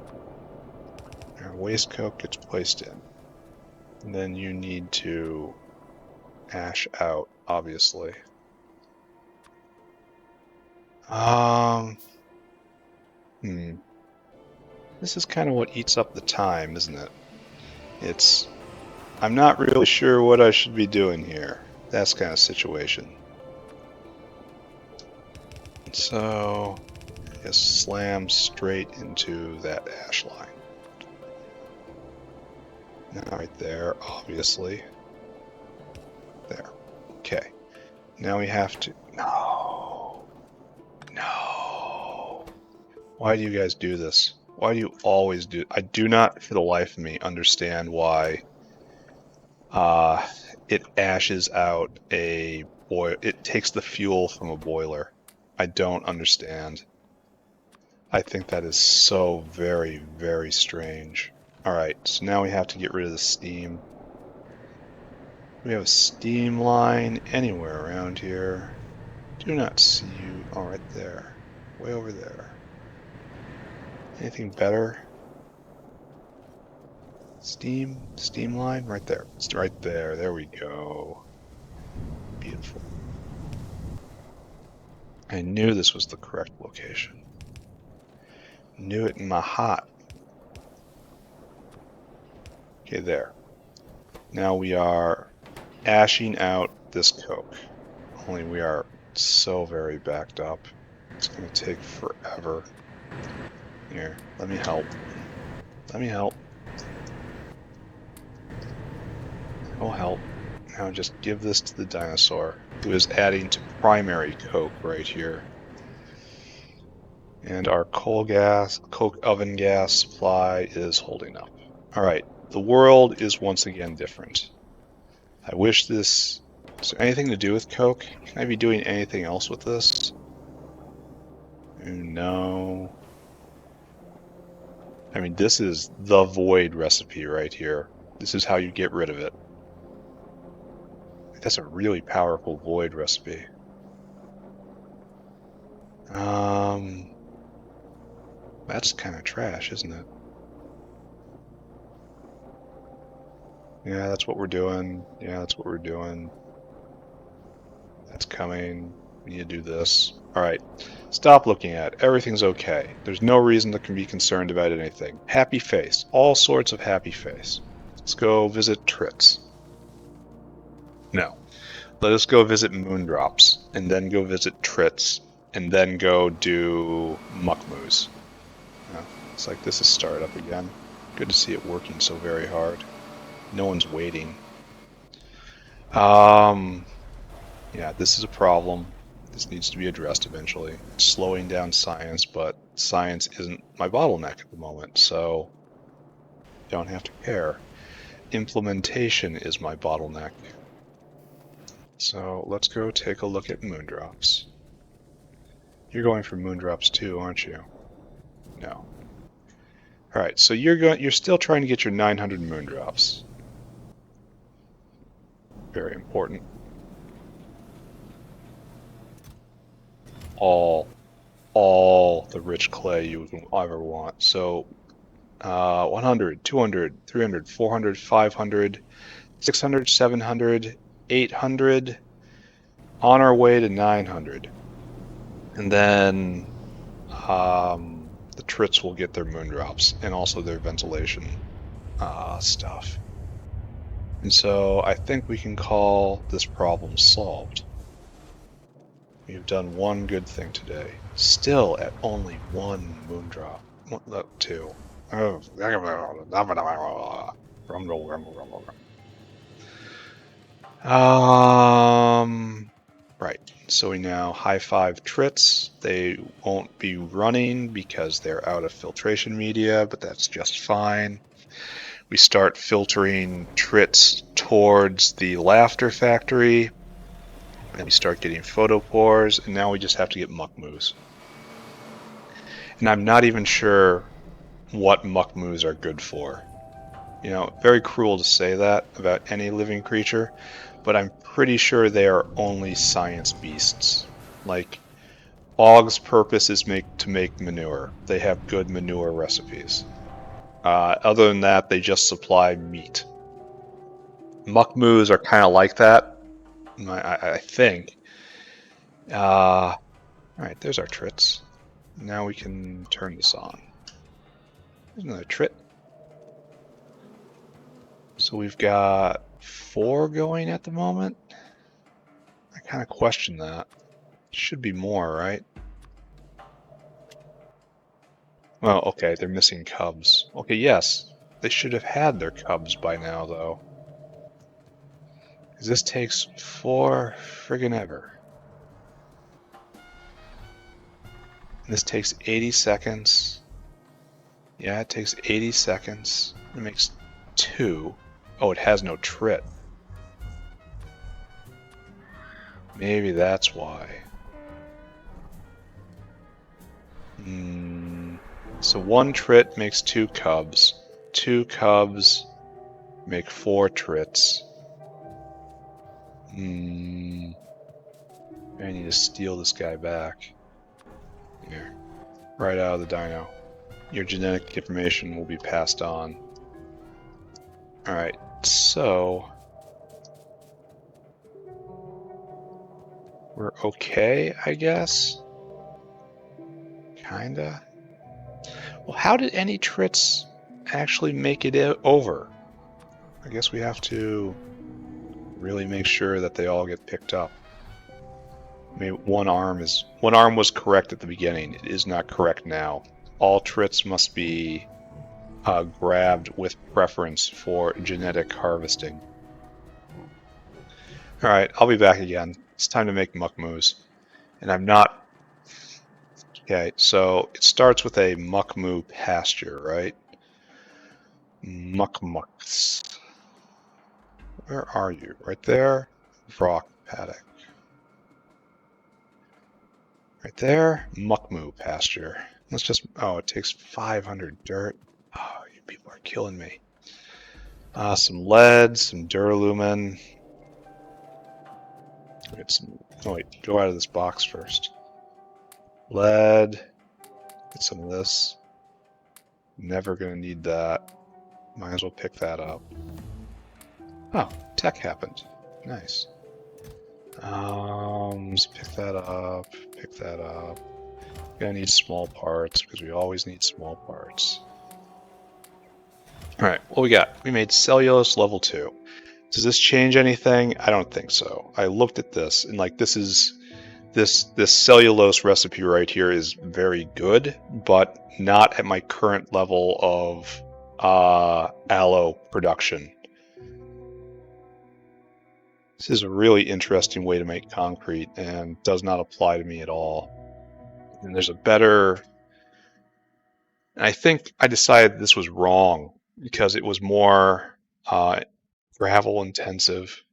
Our waste coke gets placed in. And then you need to ash out, obviously. This is kind of what eats up the time, isn't it? I'm not really sure what I should be doing here. That's kind of situation. So, just slam straight into that ash line. Now right there, obviously. There. Okay. Now we have to... No. Why do you guys do this? Why do you always do? I do not, for the life of me, understand why it ashes out a boil. It takes the fuel from a boiler. I don't understand. I think that is so very, very strange. All right, so now we have to get rid of the steam. Do we have a steam line anywhere around here? Do not see you. Oh, right there. Way over there. Anything better? Steam line? Right there. It's right there. There we go. Beautiful. I knew this was the correct location. Knew it in my heart. Okay, there. Now we are ashing out this coke. Only we are so very backed up. It's going to take forever. Here, let me help. Let me help. Oh, help. Now just give this to the dinosaur, who is adding to primary coke right here. And our coke oven gas supply is holding up. All right, the world is once again different. I wish this... Is there anything to do with coke? Can I be doing anything else with this? No. I mean, this is the void recipe right here. This is how you get rid of it. That's a really powerful void recipe. That's kind of trash, isn't it? Yeah, that's what we're doing. Yeah, that's what we're doing. That's coming. We need to do this. All right, stop looking at it. Everything's okay. There's no reason to be concerned about anything. Happy face. All sorts of happy face. Let's go visit Trits. No. Let us go visit Moondrops, and then go visit Trits, and then go do Muckmoos. It's like this is started up again. Good to see it working so very hard. No one's waiting. Yeah, this is a problem. This needs to be addressed eventually. It's slowing down science, but science isn't my bottleneck at the moment, so don't have to care. Implementation is my bottleneck. So let's go take a look at moondrops. You're going for moondrops too, aren't you? No. All right, so you're still trying to get your 900 moondrops. Very important. All the rich clay you can ever want. So 100, 200, 300, 400, 500, 600, 700, 800, on our way to 900. And then the Trits will get their moondrops and also their ventilation stuff. And so I think we can call this problem solved. We've done one good thing today. Still at only one moondrop. Two. Oh. Right. So we now high five Trits. They won't be running because they're out of filtration media, but that's just fine. We start filtering Trits towards the laughter factory. And we start getting photopores, and now we just have to get muckmoos. And I'm not even sure what muckmoos are good for. You know, very cruel to say that about any living creature, but I'm pretty sure they are only science beasts. Like, Og's purpose is to make manure. They have good manure recipes. Other than that, they just supply meat. Muckmoos are kind of like that, I think. Alright, there's our Trits. Now we can turn this on. There's another Trit. So we've got 4 going at the moment. I kind of question that. Should be more, right? Well, okay, they're missing cubs. Okay, yes. They should have had their cubs by now, though. Because this takes 4 friggin' ever. This takes 80 seconds. Yeah, it takes 80 seconds. It makes 2. Oh, it has no trit. Maybe that's why. So 1 trit makes 2 cubs. 2 cubs make 4 trits. I need to steal this guy back. Here. Right out of the dino. Your genetic information will be passed on. Alright, so we're okay, I guess? Kinda. Well, how did any trits actually make it over? I guess we have to really make sure that they all get picked up. Maybe one arm was correct at the beginning. It is not correct now. All trits must be grabbed with preference for genetic harvesting. Alright, I'll be back again. It's time to make muck moos. And I'm not... Okay, so it starts with a muck moo pasture, right? Muck mucks. Where are you? Right there? Rock paddock. Right there? Muck moo pasture. Let's just... Oh, it takes 500 dirt. Oh, you people are killing me. Some lead, some duralumin. Get some... Oh wait, go out of this box first. Lead. Get some of this. Never gonna need that. Might as well pick that up. Oh, tech happened. Nice. Let's pick that up. Pick that up. Gonna need small parts because we always need small parts. Alright, what we got? We made cellulose level 2. Does this change anything? I don't think so. I looked at this and like this cellulose recipe right here is very good, but not at my current level of aloe production. This is a really interesting way to make concrete and does not apply to me at all. And there's a better... I think I decided this was wrong because it was more gravel intensive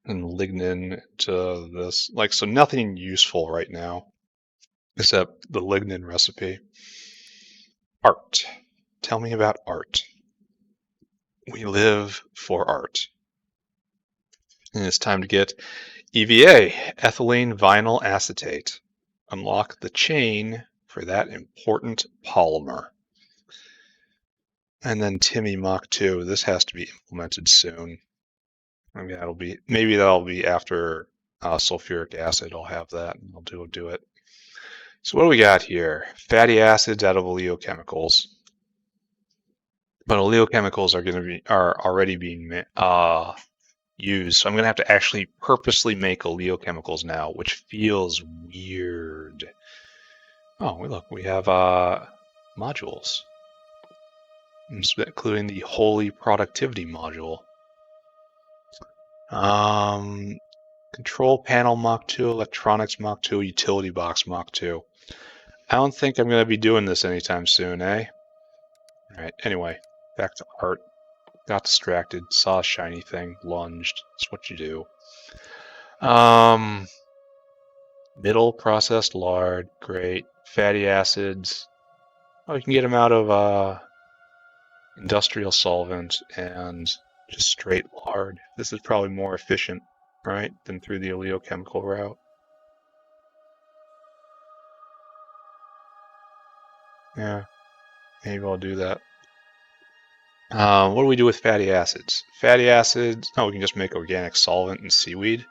and lignin to this. Like, so nothing useful right now except the lignin recipe. Art. Tell me about art. We live for art. And it's time to get EVA, ethylene vinyl acetate. Unlock the chain for that important polymer. And then Timmy Mach 2. This has to be implemented soon. Maybe that'll be after sulfuric acid. I'll have that and I'll do it. So what do we got here? Fatty acids out of oleochemicals. But oleochemicals are already being used. So I'm gonna have to actually purposely make oleochemicals now, which feels weird. Oh, look, we have modules, including the Holy Productivity module. Control panel Mach 2, electronics Mach 2, utility box Mach 2. I don't think I'm going to be doing this anytime soon, eh? Alright, anyway, back to art. Got distracted, saw a shiny thing, lunged. That's what you do. Middle processed lard, great. Fatty acids. Oh, you can get them out of industrial solvent and just straight lard. This is probably more efficient, right, than through the oleochemical route. Yeah, maybe I'll do that. What do we do with fatty acids? Fatty acids, oh, we can just make organic solvent and seaweed.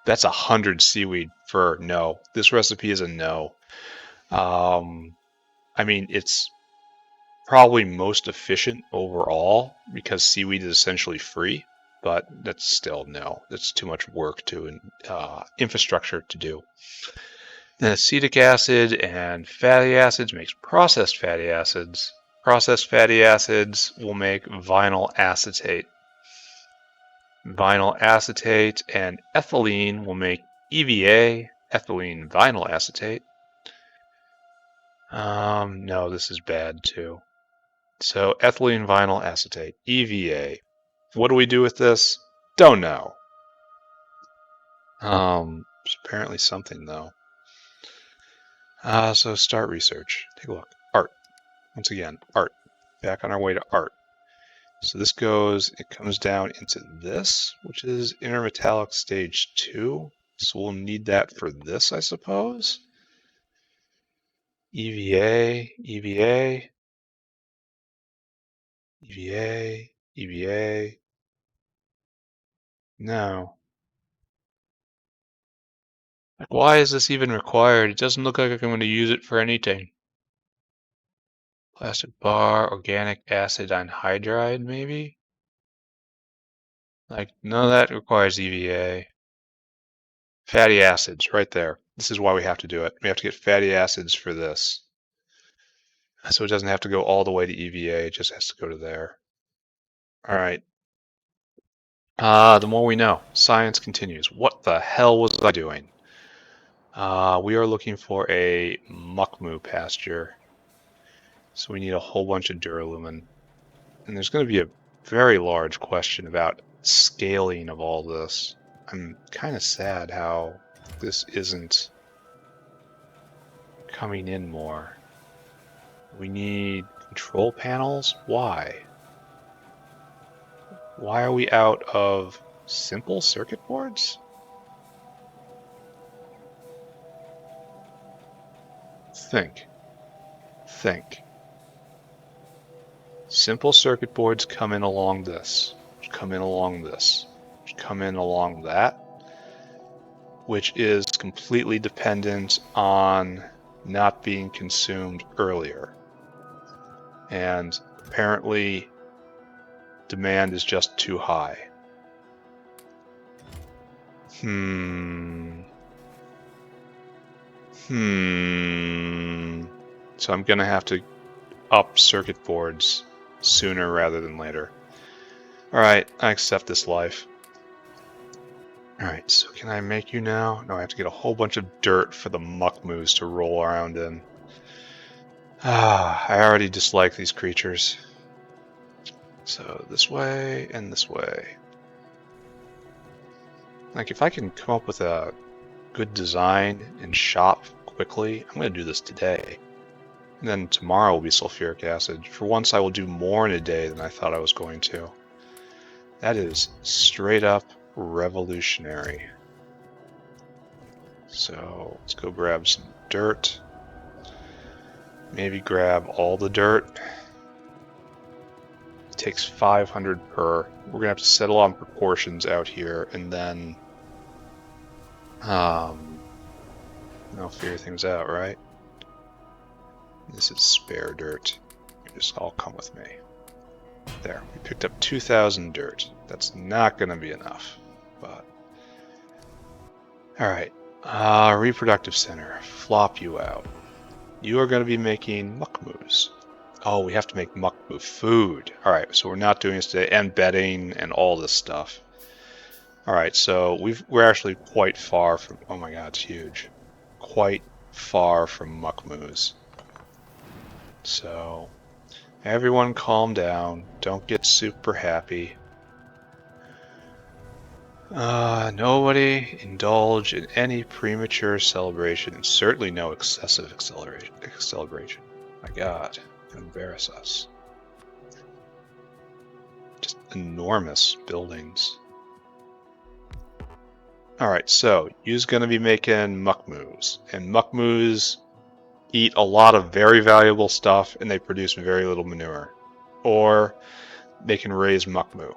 That's 100 seaweed for no. This recipe is a no. I mean, it's probably most efficient overall because seaweed is essentially free, but that's still no. That's too much work to infrastructure to do. Then acetic acid and fatty acids makes processed fatty acids. Processed fatty acids will make vinyl acetate. Vinyl acetate and ethylene will make EVA, ethylene vinyl acetate. No, this is bad too. So ethylene vinyl acetate, EVA. What do we do with this? Don't know. It's apparently something though. So start research. Take a look. Art. Once again, art. Back on our way to art. So this goes, it comes down into this, which is intermetallic stage 2. So we'll need that for this, I suppose. EVA, EVA, EVA, EVA. No. Like, why is this even required? It doesn't look like I'm going to use it for anything. Plastic bar, organic acid anhydride, maybe? Like, none of that requires EVA. Fatty acids, right there. This is why we have to do it. We have to get fatty acids for this. So it doesn't have to go all the way to EVA, it just has to go to there. All right. The more we know. Science continues. What the hell was I doing? We are looking for a muckmoo pasture. So we need a whole bunch of duralumin. And there's going to be a very large question about scaling of all this. I'm kind of sad how this isn't coming in more. We need control panels? Why? Why are we out of simple circuit boards? Think. Simple circuit boards come in along this, come in along this, come in along that, which is completely dependent on not being consumed earlier. And apparently demand is just too high. So I'm gonna have to up circuit boards sooner rather than later. Alright, I accept this life. Alright, so can I make you now? No, I have to get a whole bunch of dirt for the muckmoos to roll around in. I already dislike these creatures. So this way and this way. Like, if I can come up with a good design and shop quickly, I'm going to do this today. And then tomorrow will be sulfuric acid. For once, I will do more in a day than I thought I was going to. That is straight up revolutionary. So let's go grab some dirt. Maybe grab all the dirt. It takes 500 per. We're going to have to settle on proportions out here, and then I'll figure things out, right? This is spare dirt. You just all come with me. There, we picked up 2,000 dirt. That's not going to be enough, but... Alright, reproductive center, flop you out. You are going to be making muckmoos. Oh, we have to make muckmoo food. Alright, so we're not doing this today, and bedding and all this stuff. Alright, so we're actually quite far from... Oh my god, it's huge. Quite far from muckmoos. So, everyone calm down. Don't get super happy. Nobody indulge in any premature celebration, and certainly no excessive celebration. My god, embarrass us. Just enormous buildings. Alright, so, you's gonna be making muckmoos, and muckmoos eat a lot of very valuable stuff, and they produce very little manure. Or, they can raise muckmoo.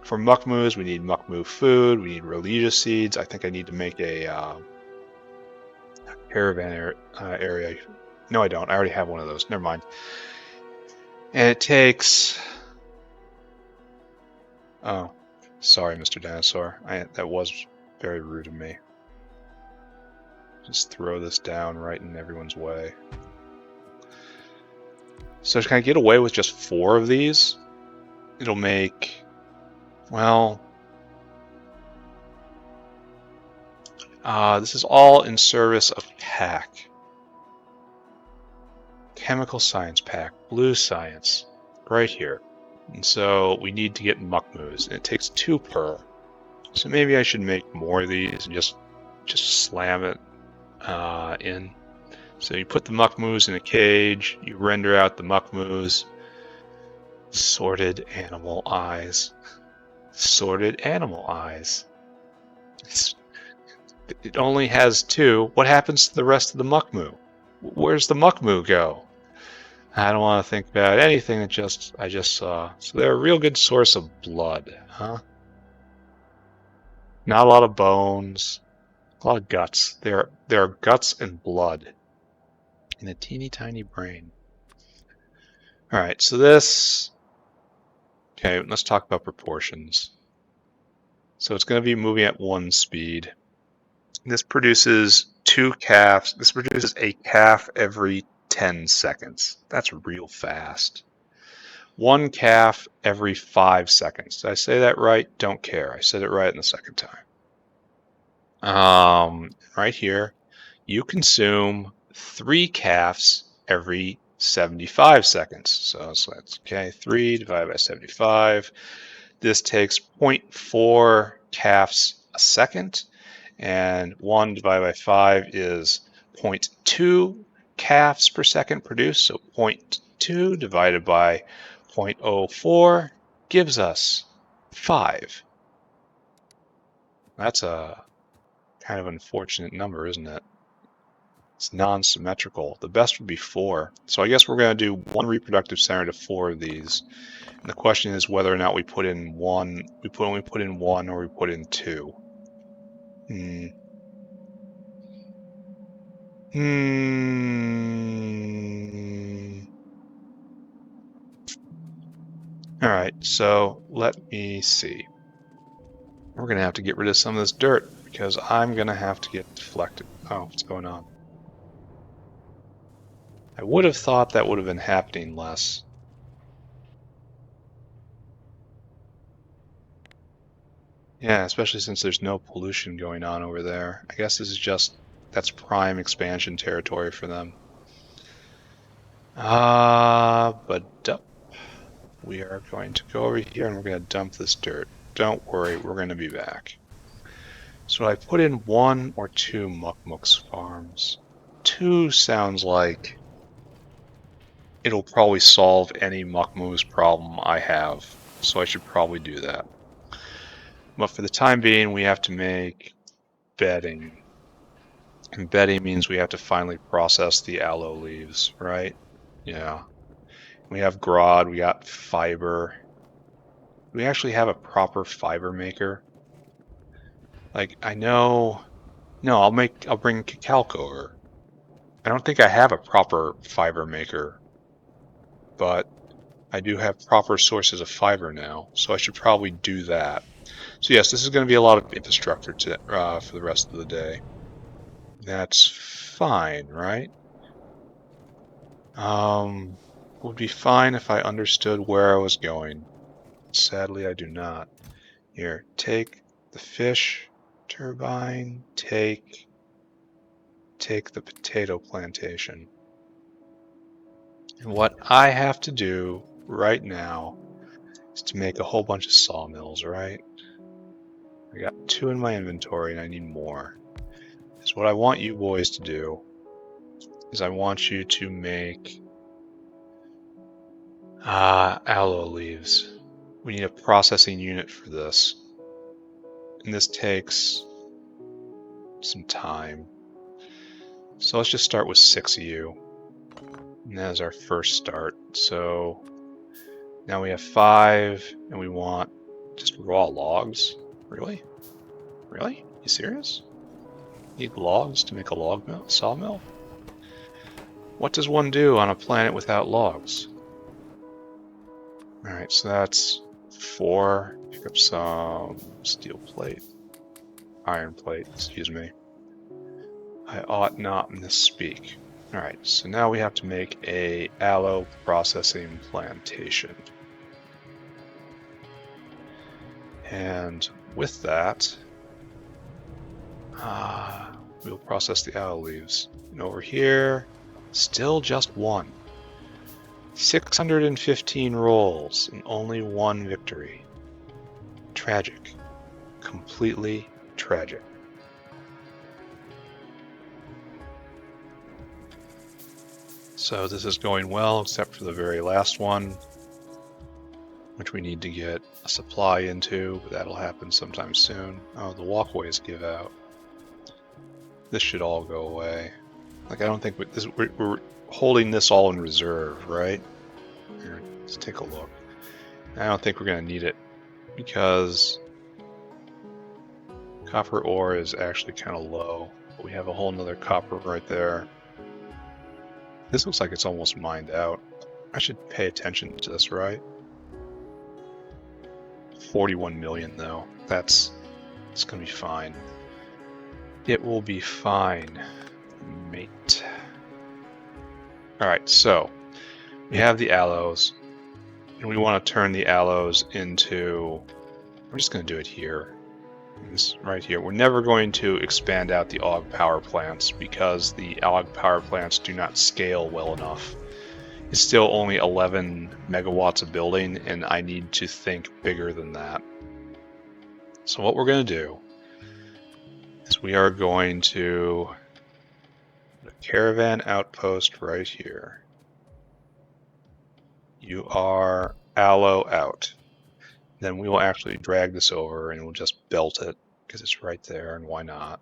For muckmoos, we need muckmoo food, we need Rholesia seeds. I think I need to make a caravan area. No, I don't. I already have one of those. Never mind. And it takes... Oh, sorry, Mr. Dinosaur. That was very rude of me. Just throw this down right in everyone's way. So can I get away with just 4 of these? It'll make... Well... this is all in service of pack. chemical science pack, blue science, right here. And so we need to get muckmoos, and it takes 2 per. So maybe I should make more of these and just slam it in. So you put the muckmoos in a cage, you render out the muckmoos. Sorted animal eyes. Sorted animal eyes. It only has 2. What happens to the rest of the muckmoo? Where's the muckmoo go? I don't want to think about anything that I just saw. So they're a real good source of blood, huh? Not a lot of bones, a lot of guts. There are guts and blood in a teeny tiny brain. All right, so this. Okay, let's talk about proportions. So it's going to be moving at 1 speed. This produces 2 calves. This produces a calf every 10 seconds. That's real fast. 1 calf every 5 seconds. Did I say that right? Don't care. I said it right in the second time. Right here, you consume 3 calves every 75 seconds. So that's okay. 3 divided by 75. This takes 0.4 calves a second, and 1 divided by 5 is 0.2 calves per second produced. So 0.2 divided by 0.04 gives us 5. That's a kind of unfortunate number, isn't it? It's non-symmetrical. The best would be 4. So I guess we're going to do 1 reproductive center to 4 of these. And the question is whether or not we put in 1. We only put in 1 or we put in 2. All right, so let me see. We're going to have to get rid of some of this dirt because I'm going to have to get deflected. Oh, what's going on? I would have thought that would have been happening less. Yeah, especially since there's no pollution going on over there. I guess this is that's prime expansion territory for them. But we are going to go over here and we're going to dump this dirt. Don't worry, we're going to be back. So I put in 1 or 2 muckmooks farms. 2 sounds like it'll probably solve any muckmoos problem I have, so I should probably do that. But for the time being, we have to make bedding. And bedding means we have to finally process the aloe leaves, right? Yeah. We have grod, we got fiber. Do we actually have a proper fiber maker? Like, I know... No, I'll bring calc over. I don't think I have a proper fiber maker, but I do have proper sources of fiber now, so I should probably do that. So yes, this is going to be a lot of infrastructure for the rest of the day. That's fine, right? Would be fine if I understood where I was going. Sadly, I do not. Here, take the fish turbine, take the potato plantation. And what I have to do right now is to make a whole bunch of sawmills, right? I got 2 in my inventory and I need more. So what I want you boys to do is I want you to make aloe leaves. We need a processing unit for this. And this takes some time. So let's just start with 6 of you. And that is our first start. So now we have 5 and we want just raw logs. Really? Really? You serious? Need logs to make a sawmill? What does one do on a planet without logs? Alright, so that's 4. Pick up some steel plate. Iron plate, excuse me. I ought not misspeak. Alright, so now we have to make a aloe processing plantation. And with that, we'll process the aloe leaves. And over here, still just 1. 615 rolls and only one victory. Tragic. Completely tragic. So this is going well, except for the very last one, which we need to get a supply into, but that'll happen sometime soon. Oh, the walkways give out. This should all go away. Like, I don't think we're holding this all in reserve, right? Here, let's take a look. I don't think we're going to need it because copper ore is actually kind of low. But we have a whole nother copper right there. This looks like it's almost mined out. I should pay attention to this, right? 41 million though. It's gonna be fine. It will be fine, mate. Alright, so we have the aloes, and we want to turn the aloes into, we're just gonna do it here. This right here. We're never going to expand out the AUG power plants because the AUG power plants do not scale well enough. It's still only 11 megawatts a building, and I need to think bigger than that. So what we're going to do is we are going to put a caravan outpost right here. You are aloe out. Then we will actually drag this over and we'll just belt it because it's right there, and why not?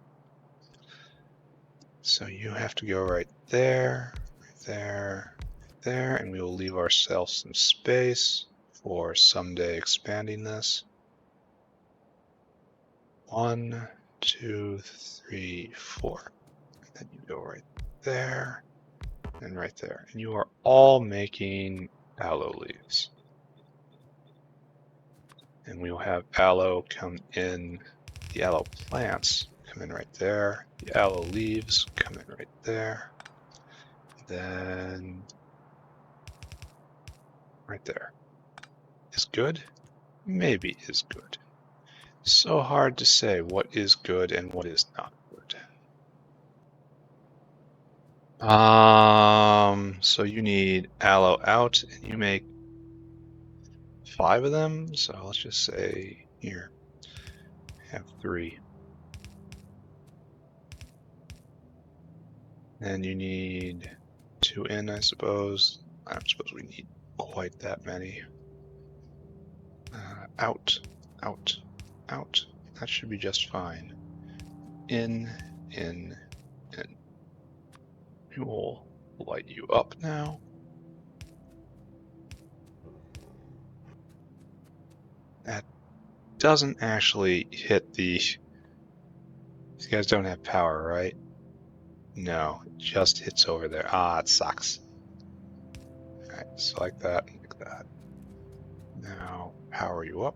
So you have to go right there, right there, there, and we will leave ourselves some space for someday expanding this. 1, 2, 3, 4. And then you go right there and right there. And you are all making aloe leaves. And we will have aloe come in, the aloe plants come in right there, the aloe leaves come in right there, then right there. Is good? Maybe is good. So hard to say what is good and what is not good. So you need aloe out, and you make 5 of them, so let's just say here, have 3. And you need 2 in, I suppose. I don't suppose we need quite that many. Out, out, out. That should be just fine. In, in, in. We will light you up now. That doesn't actually hit the... These guys don't have power, right? No, it just hits over there. Ah, it sucks. Alright, so like that, like that. Now, power you up.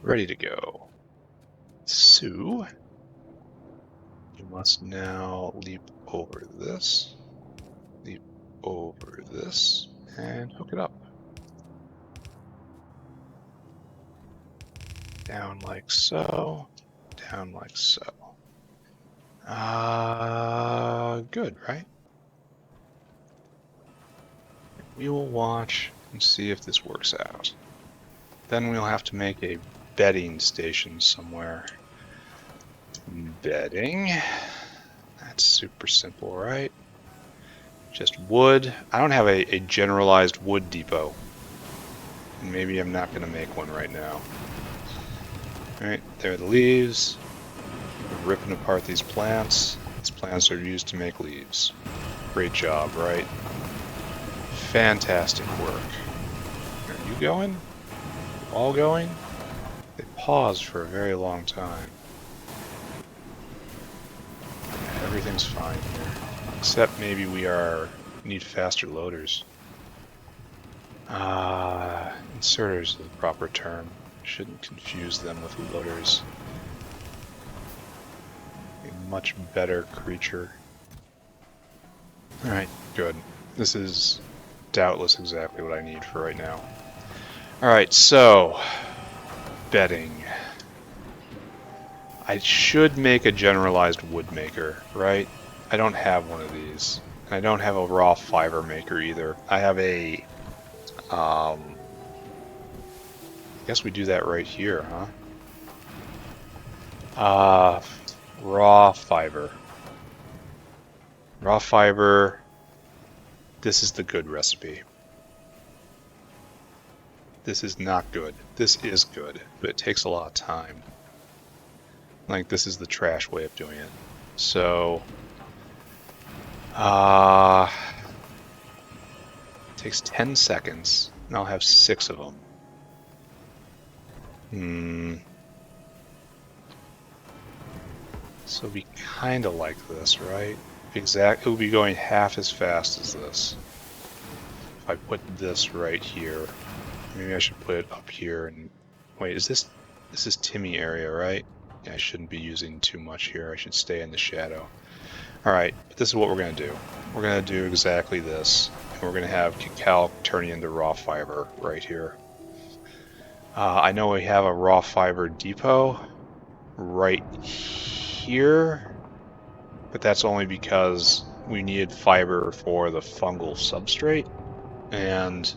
Ready to go. So, you must now leap over this, leap over this, and hook it up. Down like so, down like so. Good, right? We will watch and see if this works out. Then we'll have to make a bedding station somewhere. Bedding. That's super simple, right? Just wood. I don't have a generalized wood depot. Maybe I'm not going to make one right now. Alright, there are the leaves. We're ripping apart these plants. These plants are used to make leaves. Great job, right? Fantastic work. Are you going? All going? They paused for a very long time. Yeah, everything's fine here. Except maybe we need faster loaders. Inserters is the proper term. Shouldn't confuse them with loaders. A much better creature. Alright, good. This is doubtless exactly what I need for right now. Alright, so bedding. I should make a generalized wood maker, right? I don't have one of these. I don't have a raw fiber maker either. I have a, I guess we do that right here, huh? Raw fiber. Raw fiber. This is the good recipe. This is not good. This is good, but it takes a lot of time. Like, this is the trash way of doing it. So, it takes 10 seconds, and I'll have 6 of them. So it'd be kind of like this, right? It would be going half as fast as this. If I put this right here, maybe I should put it up here and wait, this is Timmy area, right? Yeah, I shouldn't be using too much here. I should stay in the shadow. Alright, but this is what we're going to do. We're going to do exactly this. And we're going to have cacao turning into raw fiber right here. I know we have a raw fiber depot right here, but that's only because we needed fiber for the fungal substrate. And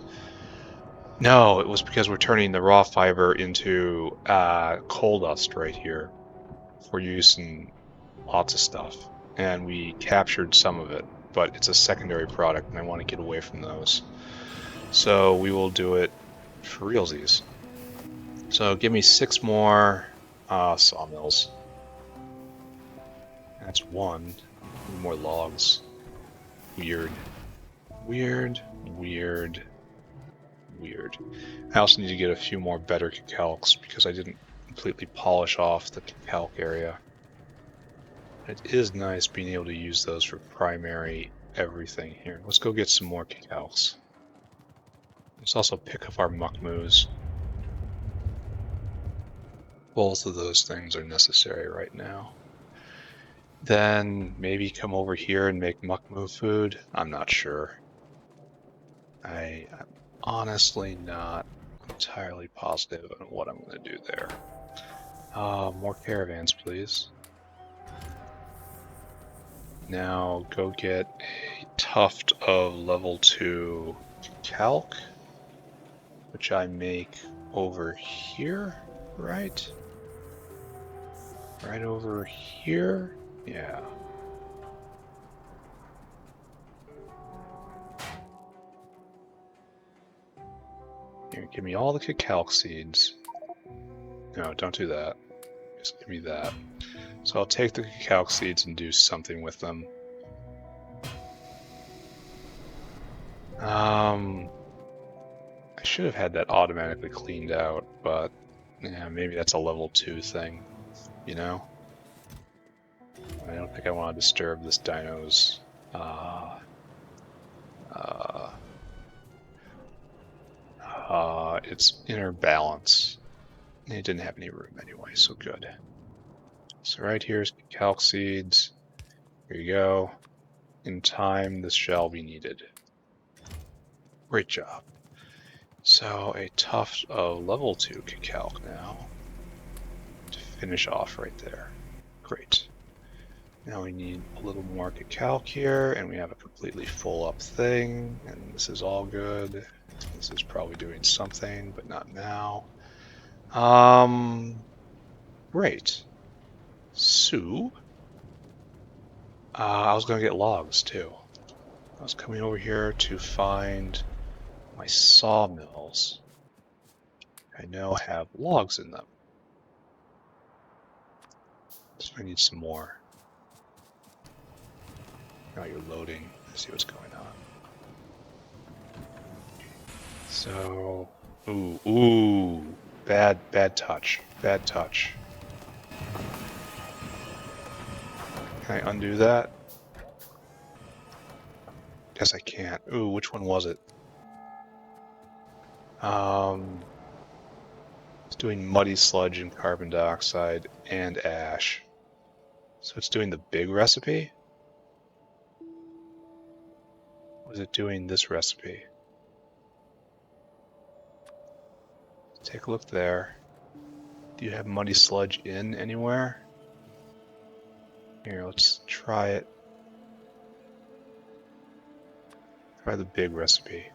no, it was because we're turning the raw fiber into coal dust right here for use in lots of stuff. And we captured some of it, but it's a secondary product and I want to get away from those. So we will do it for realsies. So give me 6 more sawmills. That's 1. More logs. Weird. Weird. Weird. Weird. I also need to get a few more better calcs because I didn't completely polish off the calc area. It is nice being able to use those for primary everything here. Let's go get some more calcs. Let's also pick up our muck moos. Both of those things are necessary right now. Then maybe come over here and make muck moo food. I'm not sure. I'm honestly not entirely positive on what I'm going to do there. More caravans, please. Now go get a tuft of level 2 calc, which I make over here, right? Right over here? Yeah. Here, give me all the cacao seeds. No, don't do that. Just give me that. So I'll take the cacao seeds and do something with them. I should have had that automatically cleaned out, but yeah, maybe that's a level 2 thing, you know? I don't think I want to disturb this dino's its inner balance. It didn't have any room anyway, so good. So right here's calc seeds. Here you go. In time, this shall be needed. Great job. So a tuft of level 2 calc now to finish off right there. Great. Now we need a little more calc here, and we have a completely full up thing, and this is all good. This is probably doing something, but not now. Great. So, I was going to get logs too. I was coming over here to find my sawmills. I now have logs in them. So I need some more. Now you're loading. Let's see what's going on. So, ooh, bad touch, bad touch. Can I undo that? Guess I can't. Ooh, which one was it? It's doing muddy sludge and carbon dioxide and ash. So it's doing the big recipe? Was it doing this recipe? Take a look there. Do you have muddy sludge in anywhere? Here, let's try it. Try the big recipe.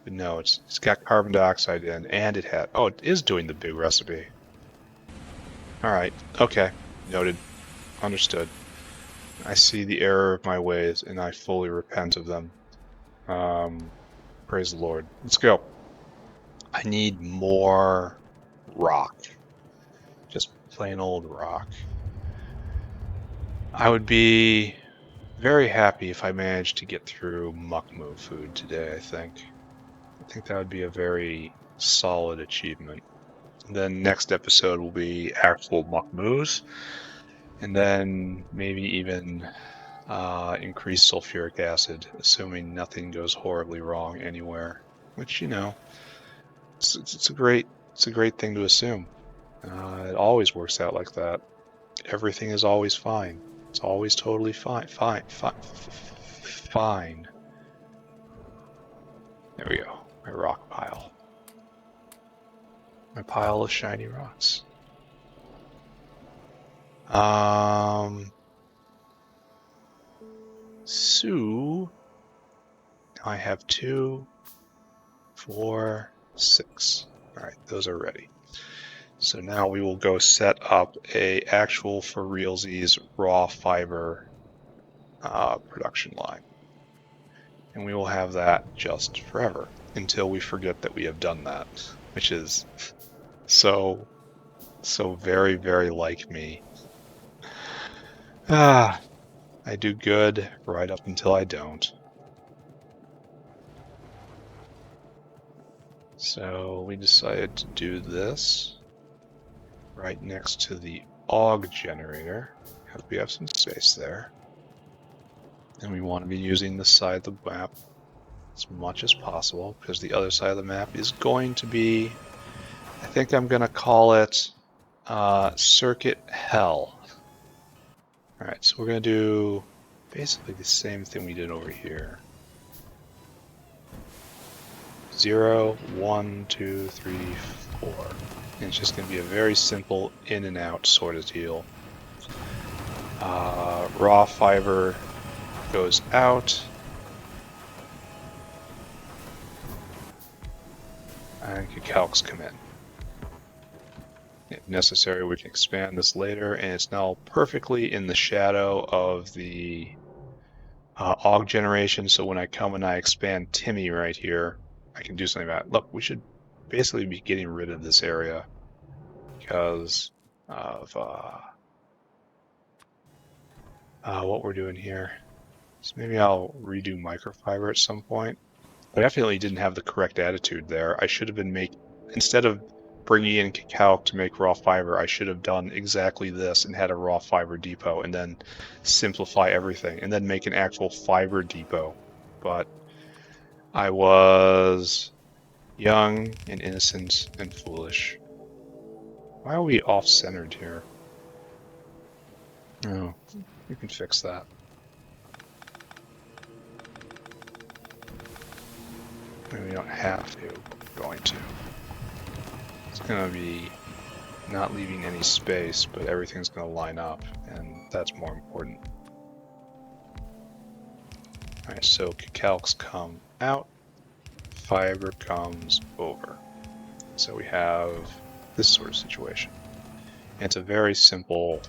But no, it's got carbon dioxide in, and it had... Oh, it is doing the big recipe. Alright, okay. Noted. Understood. I see the error of my ways, and I fully repent of them. Praise the Lord. Let's go. I need more rock. Just plain old rock. I would be very happy if I managed to get through Muckmoo food today, I think. I think that would be a very solid achievement. And then next episode will be actual Muckmoos, and then maybe even increased sulfuric acid, assuming nothing goes horribly wrong anywhere. Which, you know, it's a great thing to assume. It always works out like that. Everything is always fine. It's always totally fine. Fine. There we go. My rock pile. My pile of shiny rocks. So I have 2, 4, 6. All right, those are ready. So now we will go set up a actual for realsies raw fiber production line. And we will have that just forever until we forget that we have done that, which is so very, very like me. I do good right up until I don't. So we decided to do this right next to the AUG generator, because we have some space there. And we want to be using this side of the map as much as possible, because the other side of the map is going to be, I think I'm going to call it Circuit Hell. Alright, so we're going to do basically the same thing we did over here. 0, 1, 2, 3, 4. And it's just going to be a very simple in and out sort of deal. Raw fiber goes out. And calcs come in. If necessary, we can expand this later, and it's now perfectly in the shadow of the AUG generation, so when I come and I expand Timmy right here, I can do something about it. Look, we should basically be getting rid of this area because of what we're doing here. So maybe I'll redo microfiber at some point. I definitely didn't have the correct attitude there. I should have been instead of bringing in calc to make raw fiber, I should have done exactly this and had a raw fiber depot and then simplify everything and then make an actual fiber depot. But I was young and innocent and foolish. Why are we off-centered here? Oh, you can fix that. Maybe we don't have to, but we're going to. It's going to be not leaving any space, but everything's going to line up, and that's more important. Alright, so calcs come out, fiber comes over. So we have this sort of situation. And it's a very simple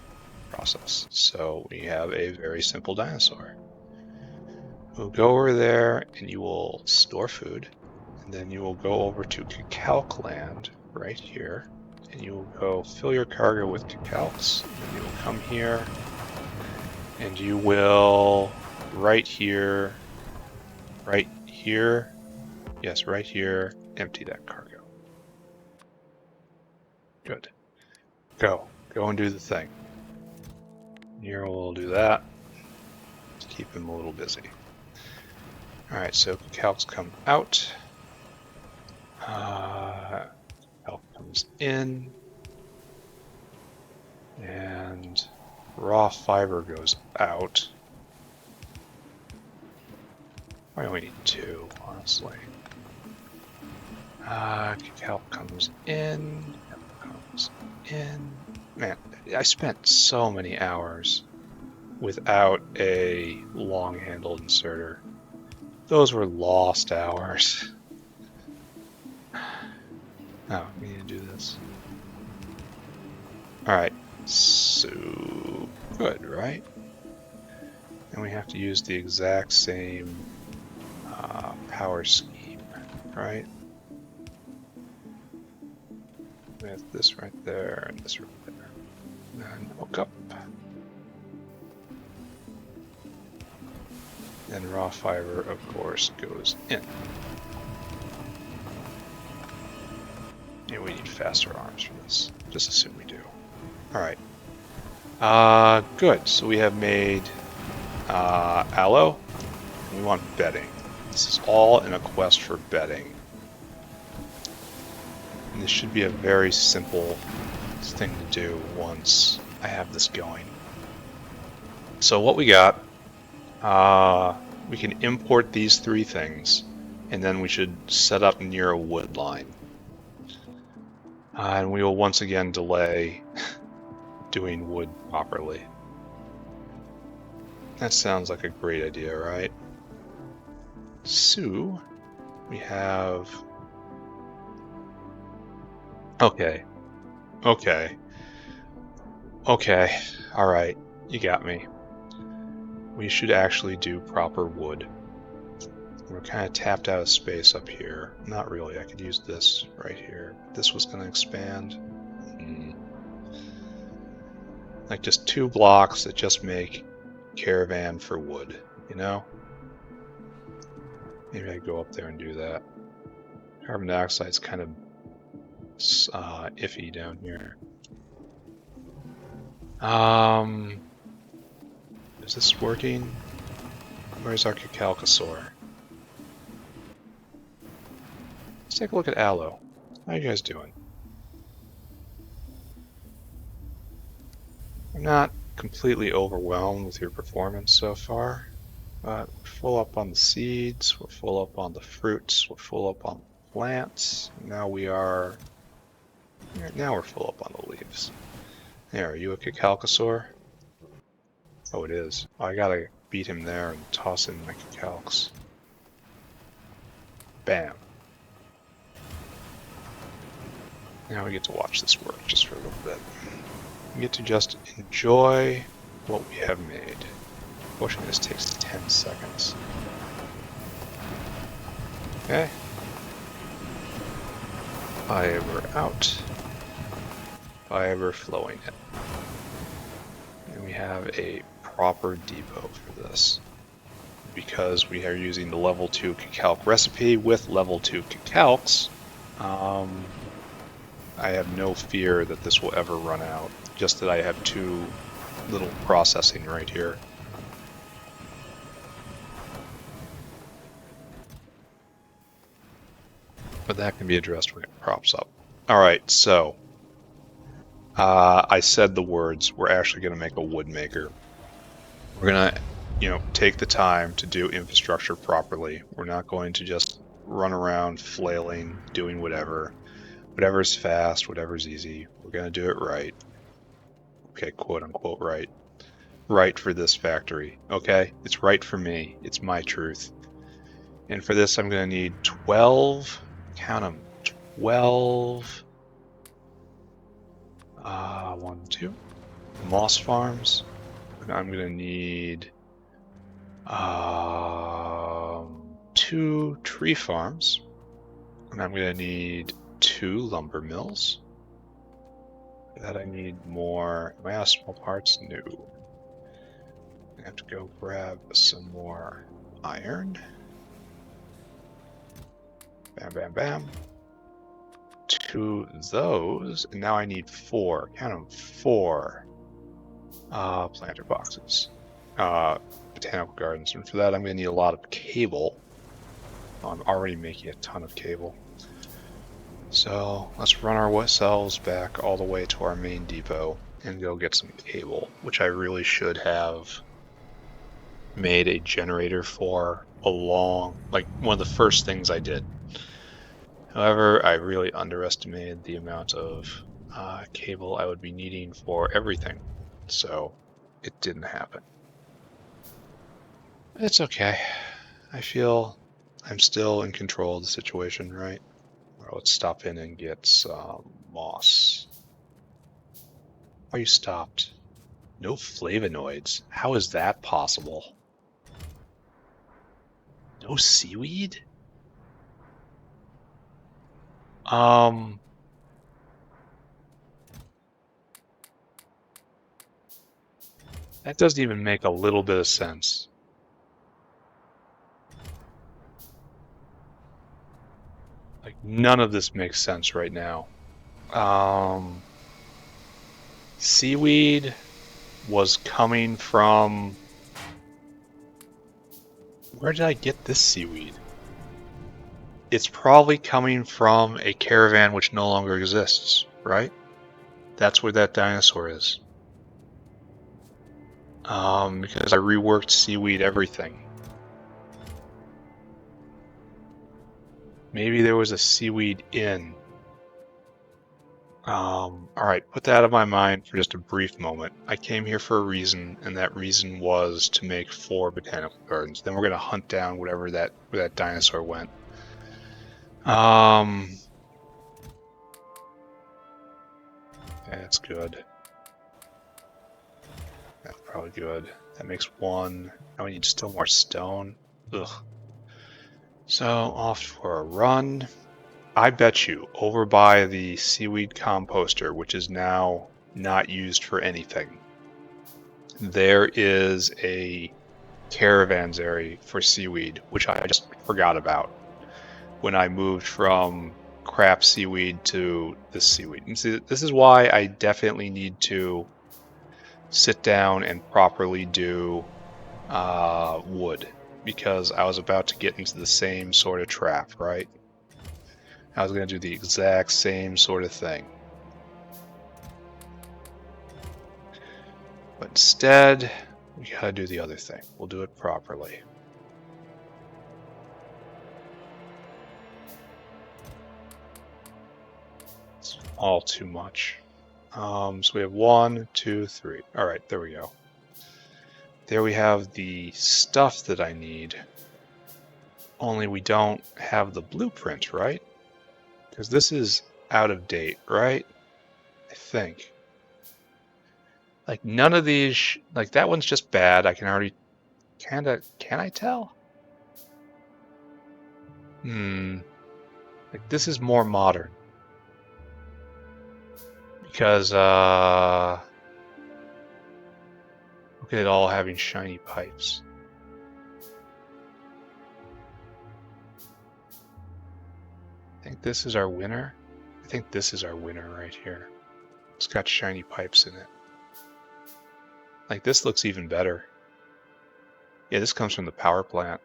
process. So we have a very simple dinosaur. We'll go over there and you will store food, and then you will go over to calc land right here, and you will go fill your cargo with calcs, and you will come here, and you will right here, yes, right here, empty that cargo. Good. Go and do the thing. Here we'll do that. Keep him a little busy. Alright, so calcs come out. Calc comes in. And raw fiber goes out. I only need 2, honestly. Calc comes in. Calc comes in. Man, I spent so many hours without a long-handled inserter. Those were lost hours. Oh, we need to do this. Alright, so good, right? And we have to use the exact same power scheme, right? We have this right there and this right there. And hook up. And raw fiber, of course, goes in. And we need faster arms for this. Just assume we do. Alright. Good. So we have made aloe. And we want bedding. This is all in a quest for bedding. And this should be a very simple thing to do once I have this going. So what we got, we can import these three things, and then we should set up near a wood line. And we will once again delay doing wood properly. That sounds like a great idea, right? So, we have... Okay, alright, you got me. We should actually do proper wood. We're kind of tapped out of space up here. Not really, I could use this right here. This was going to expand. Like just 2 blocks that just make caravan for wood, you know? Maybe I go up there and do that. Carbon dioxide's kind of iffy down here. Is this working? Where's our Cacalcasaur? Let's take a look at aloe. How you guys doing? I'm not completely overwhelmed with your performance so far, but we're full up on the seeds, we're full up on the fruits, we're full up on the plants. Now we're full up on the leaves. There, are you a Cacalcasaur? Oh, it is. Oh, I gotta beat him there and toss in my Cacalcs. Bam. Now we get to watch this work just for a little bit. We get to just enjoy what we have made. Unfortunately, this takes 10 seconds. Okay. Fiber out. Fiber flowing in. And we have a proper depot for this. Because we are using the level 2 Cacalc recipe with level 2 Cacalcs, I have no fear that this will ever run out. Just that I have 2 little processing right here. But that can be addressed when it props up. Alright, so I said the words, we're actually going to make a wood maker. We're going to, take the time to do infrastructure properly. We're not going to just run around flailing, doing whatever's fast, whatever's easy. We're going to do it right. Okay, quote unquote right. Right for this factory, okay? It's right for me. It's my truth. And for this, I'm going to need 12, count them, 12, 1, 2, moss farms. I'm going to need 2 tree farms. And I'm going to need 2 lumber mills. For that I need more. Am I out of small parts? No. I have to go grab some more iron. Bam, bam, bam. 2 those, and now I need 4. Count them, 4 planter boxes. Botanical gardens, and for that I'm going to need a lot of cable. I'm already making a ton of cable. So let's run ourselves back all the way to our main depot and go get some cable, which I really should have made a generator for one of the first things I did. However, I really underestimated the amount of cable I would be needing for everything, so it didn't happen. It's okay. I feel I'm still in control of the situation, right? Well, let's stop in and get some moss. Why are you stopped? No flavonoids. How is that possible? No seaweed? Um, that doesn't even make a little bit of sense. Like, none of this makes sense right now. Seaweed was coming from... Where did I get this seaweed? It's probably coming from a caravan which no longer exists, right? That's where that dinosaur is. Because I reworked seaweed everything. Maybe there was a seaweed inn. Alright, put that out of my mind for just a brief moment. I came here for a reason, and that reason was to make 4 botanical gardens. Then we're gonna hunt down where that dinosaur went. That's good. That's probably good. That makes 1. Now we need still more stone. Ugh. So, off for a run. I bet you, over by the seaweed composter, which is now not used for anything, there is a caravanserai for seaweed, which I just forgot about when I moved from crap seaweed to this seaweed. And see, this is why I definitely need to sit down and properly do wood, because I was about to get into the same sort of trap, right? I was going to do the exact same sort of thing. But instead, we gotta do the other thing. We'll do it properly. It's all too much. So we have 1, 2, 3. All right, there we go. There we have the stuff that I need. Only we don't have the blueprint, right? Because this is out of date, right? I think. Like, none of these... Like, that one's just bad. I can already... Can I tell? Like, this is more modern. Because, look at it all having shiny pipes. I think this is our winner. I think this is our winner right here. It's got shiny pipes in it. Like, this looks even better. Yeah, this comes from the power plant.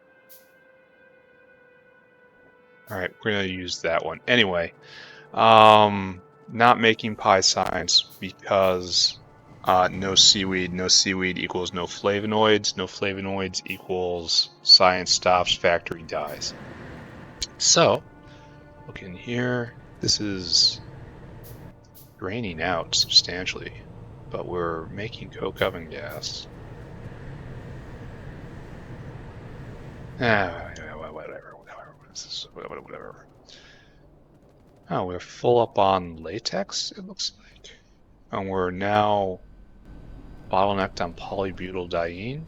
Alright, we're gonna use that one. Anyway, not making pi signs because no seaweed equals no flavonoids equals science stops, factory dies. So, look in here, this is draining out substantially, but we're making coke oven gas. Whatever. Oh, we're full up on latex, it looks like. And we're now bottlenecked on polybutyldiene.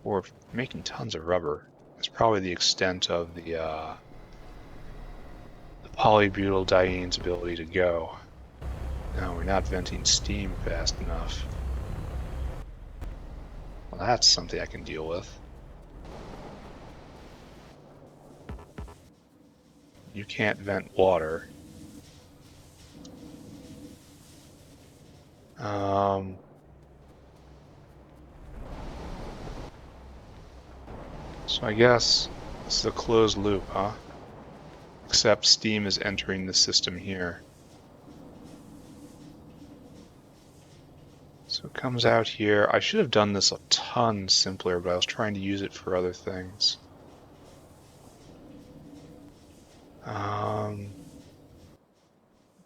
We're making tons of rubber. That's probably the extent of the polybutyldienne's ability to go. No, we're not venting steam fast enough. Well, that's something I can deal with. You can't vent water. So I guess this is a closed loop, huh? Except steam is entering the system here. So it comes out here. I should have done this a ton simpler, but I was trying to use it for other things.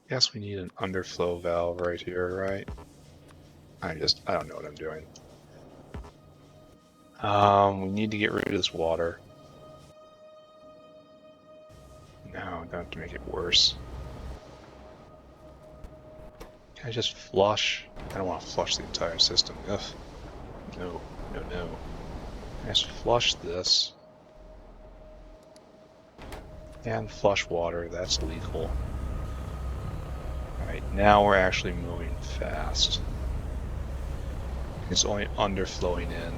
Guess we need an underflow valve right here, right? I don't know what I'm doing. We need to get rid of this water. No, don't make it worse. Can I just flush? I don't want to flush the entire system. Ugh. No, no, no. I just flush this. And flush water, that's legal. Alright, now we're actually moving fast. It's only underflowing in.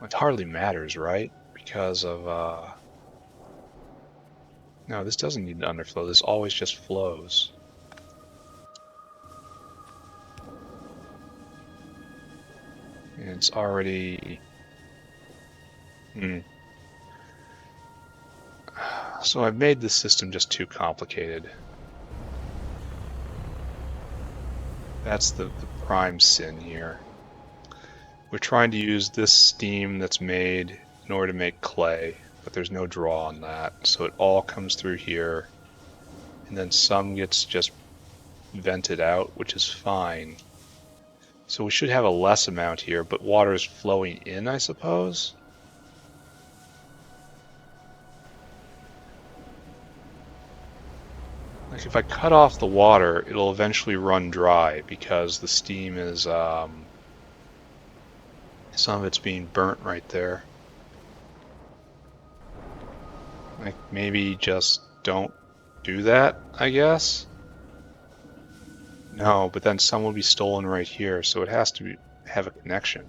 It hardly matters, right? Because of, no, this doesn't need to underflow. This always just flows. And it's already... So I've made the system just too complicated. That's the prime sin here. We're trying to use this steam that's made in order to make clay, but there's no draw on that. So it all comes through here, and then some gets just vented out, which is fine. So we should have a less amount here, but water is flowing in, I suppose? Like if I cut off the water, it'll eventually run dry because the steam is, some of it's being burnt right there. Like maybe just don't do that, I guess? No, but then some will be stolen right here, so it has to have a connection.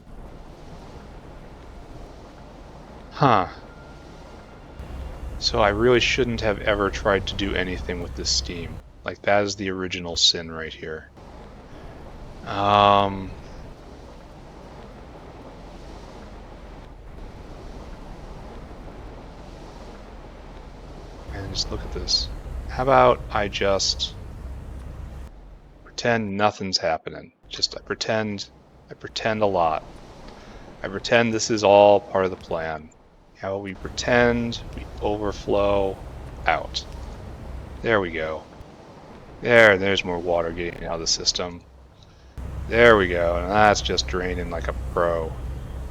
Huh. So I really shouldn't have ever tried to do anything with this steam. Like that is the original sin right here. And just look at this. How about I just pretend nothing's happening? I pretend a lot. I pretend this is all part of the plan. How about we pretend we overflow out? There we go. There's more water getting out of the system. There we go, and that's just draining like a pro.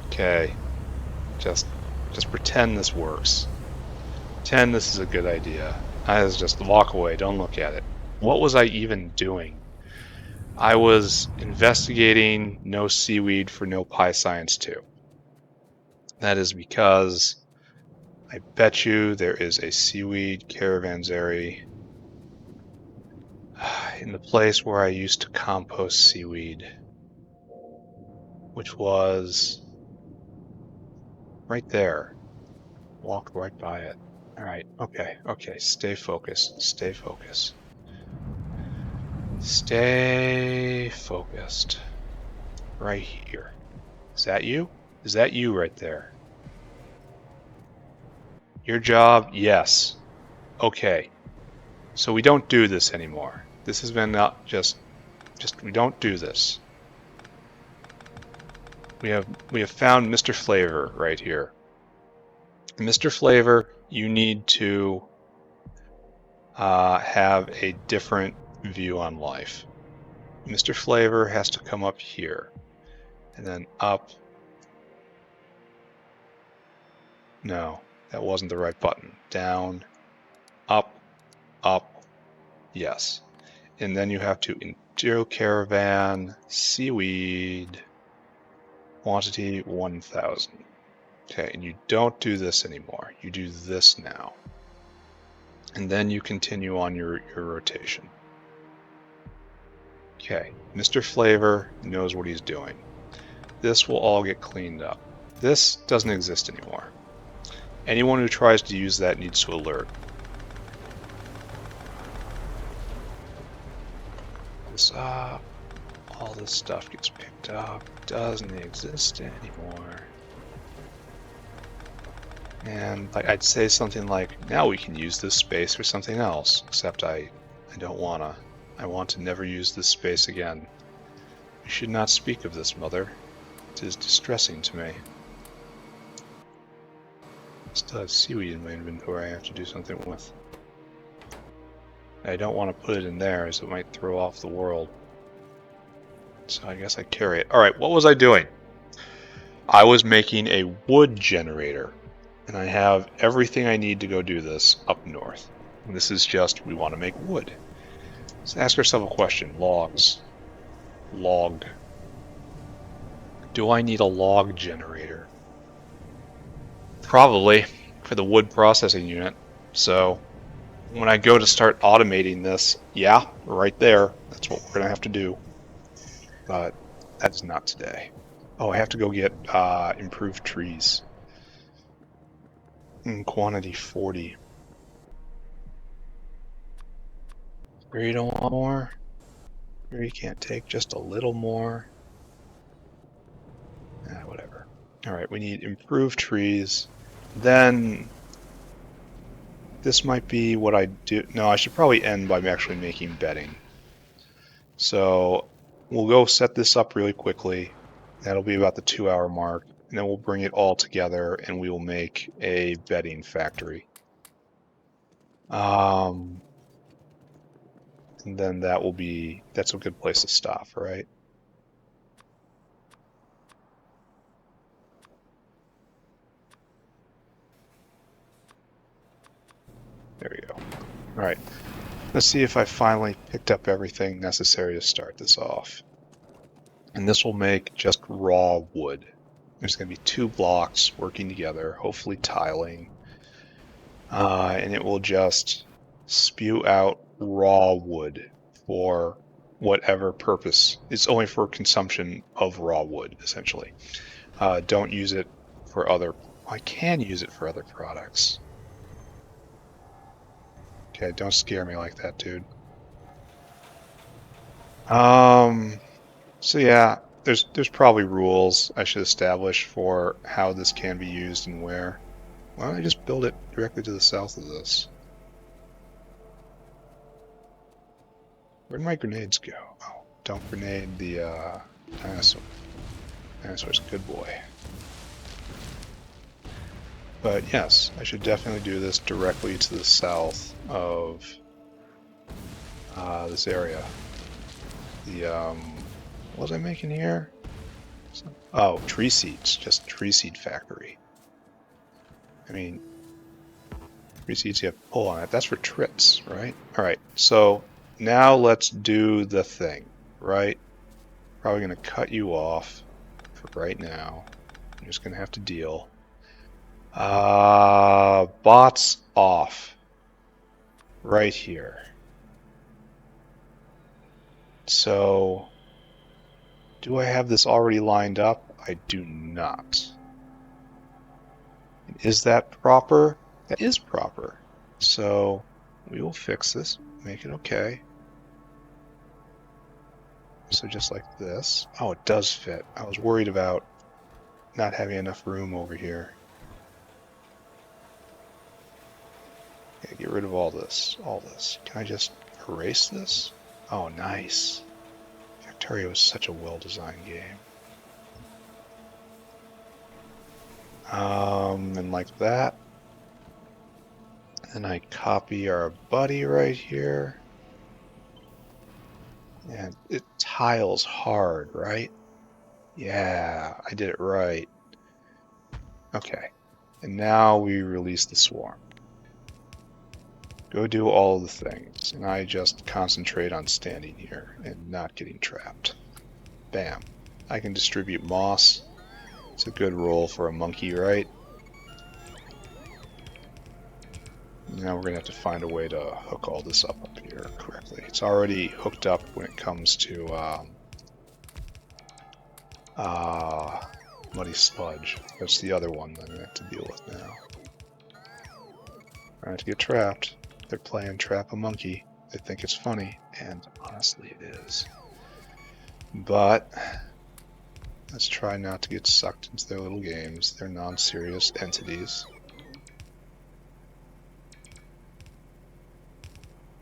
Okay. Just pretend this works. Pretend this is a good idea. I just walk away, don't look at it. What was I even doing? I was investigating no seaweed for no Pi Science 2. That is because I bet you there is a seaweed caravanserai in the place where I used to compost seaweed, which was right there. Walked right by it. Alright, okay, stay focused, stay focused. Stay focused. Right here. Is that you? Is that you right there? Your job? Yes. Okay. So we don't do this anymore. This has been not just we don't do this. We have found Mr. Flavor right here. Mr. Flavor, you need to have a different view on life. Mr. Flavor has to come up here, and then up. No, that wasn't the right button. Down, up, up, yes. And then you have to Interior Caravan, Seaweed, quantity 1000. Okay, and you don't do this anymore. You do this now. And then you continue on your rotation. Okay, Mr. Flavor knows what he's doing. This will all get cleaned up. This doesn't exist anymore. Anyone who tries to use that needs to alert. This up. All this stuff gets picked up. Doesn't exist anymore. And like I'd say something like, now we can use this space for something else, except I don't wanna. I want to never use this space again. You should not speak of this, Mother. It is distressing to me. I still have seaweed in my inventory I have to do something with. I don't want to put it in there as it might throw off the world. So I guess I carry it. Alright, what was I doing? I was making a wood generator, and I have everything I need to go do this up north. And this is just, we want to make wood. Let's ask ourselves a question. Logs. Log. Do I need a log generator? Probably, for the wood processing unit. So when I go to start automating this, yeah, right there, that's what we're going to have to do. But that's not today. Oh, I have to go get improved trees. In quantity 40. Here you don't want more. Here you can't take just a little more. Whatever. Alright, we need improved trees. Then this might be what I do. No, I should probably end by actually making bedding. So we'll go set this up really quickly. That'll be about the 2-hour mark. And then we'll bring it all together and we will make a bedding factory. And then that's a good place to stop, right? There we go. All right, let's see if I finally picked up everything necessary to start this off. And this will make just raw wood. There's going to be 2 blocks working together, hopefully tiling. And it will just spew out raw wood for whatever purpose. It's only for consumption of raw wood, essentially. Don't use it for other... I can use it for other products. Okay, don't scare me like that, dude. So yeah, there's probably rules I should establish for how this can be used and where. Why don't I just build it directly to the south of this? Where'd my grenades go? Oh, don't grenade the dinosaur. Dinosaur's a good boy. But yes, I should definitely do this directly to the south of this area. What was I making here? Oh, tree seeds. Just tree seed factory. I mean, tree seeds you have to pull on it. That's for Trits, right? Alright, so now let's do the thing, right? Probably going to cut you off for right now. I'm just going to have to deal. Bots off. Right here. So, do I have this already lined up? I do not. Is that proper? That is proper. So, we will fix this, make it okay. So just like this. Oh, it does fit. I was worried about not having enough room over here. Okay, get rid of all this. Can I just erase this? Oh, nice. Factorio is such a well-designed game. And like that. And I copy our buddy right here. And it tiles hard, right? Yeah, I did it right. Okay. And now we release the swarm. Go do all the things, and I just concentrate on standing here and not getting trapped. Bam. I can distribute moss. It's a good role for a monkey, right? Now we're going to have to find a way to hook all this up here correctly. It's already hooked up when it comes to muddy sludge. That's the other one that I'm going to have to deal with now. I have to get trapped. They're playing Trap a Monkey. They think it's funny, and honestly it is. But let's try not to get sucked into their little games. They're non-serious entities.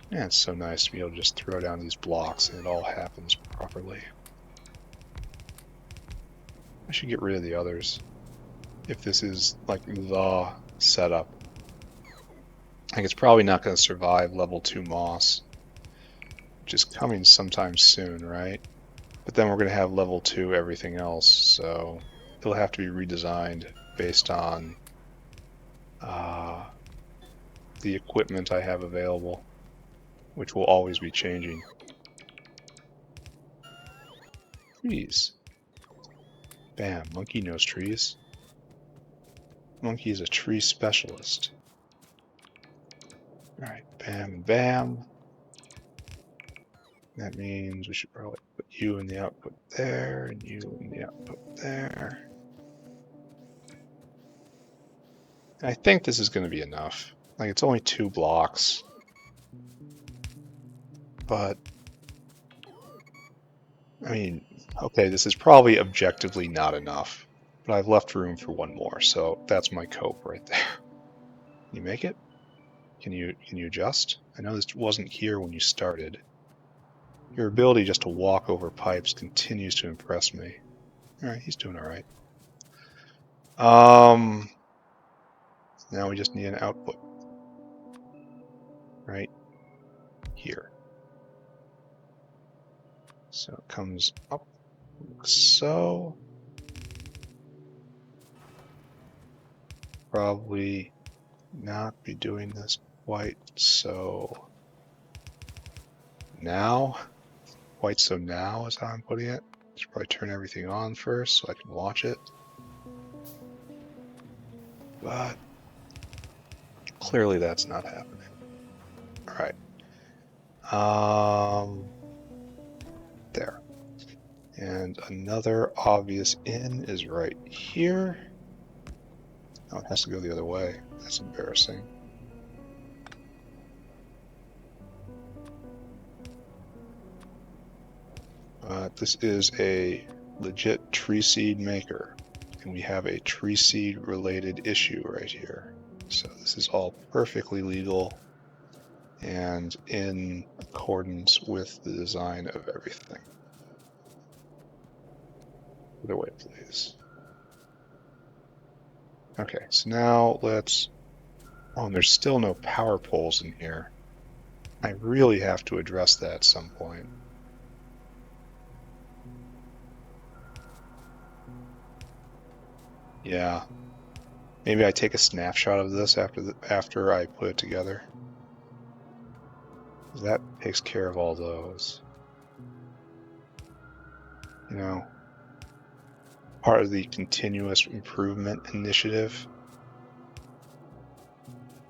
Yeah, it's so nice to be able to just throw down these blocks and it all happens properly. I should get rid of the others. If this is like the setup. I think it's probably not going to survive level 2 moss, which is coming sometime soon, right? But then we're going to have level 2 everything else, so it'll have to be redesigned based on the equipment I have available, which will always be changing. Trees. Bam, monkey knows trees. Monkey is a tree specialist. Alright, bam and bam. That means we should probably put you in the output there, and you in the output there. And I think this is going to be enough. Like, it's only 2 blocks. But, I mean, okay, this is probably objectively not enough. But I've left room for 1 more, so that's my cope right there. Can you make it? Can you adjust? I know this wasn't here when you started. Your ability just to walk over pipes continues to impress me. Alright, he's doing alright. Now we just need an output. Right here. So it comes up like so. Probably not be doing this quite so now. Quite so now is how I'm putting it. Should probably turn everything on first so I can watch it. But clearly that's not happening. Alright. There. And another obvious in is right here. Oh, it has to go the other way. That's embarrassing. This is a legit tree seed maker, and we have a tree seed related issue right here. So this is all perfectly legal and in accordance with the design of everything. Other way, please. Okay, so now let's... Oh, and there's still no power poles in here. I really have to address that at some point. Yeah. Maybe I take a snapshot of this after I put it together. That takes care of all those. You know, part of the continuous improvement initiative.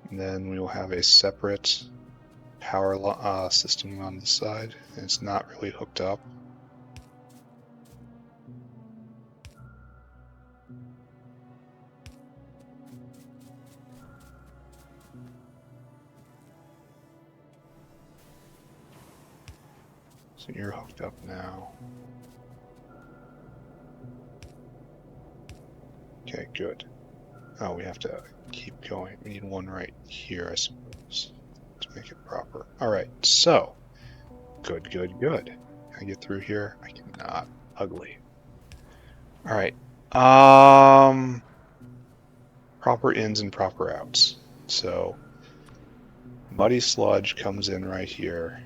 And then we will have a separate power system on the side, and it's not really hooked up. So you're hooked up now. Okay, good. Oh, we have to keep going. We need one right here, I suppose, to make it proper. Alright, so. Good, good, good. Can I get through here? I cannot. Ugly. Alright. Proper ins and proper outs. So, muddy sludge comes in right here.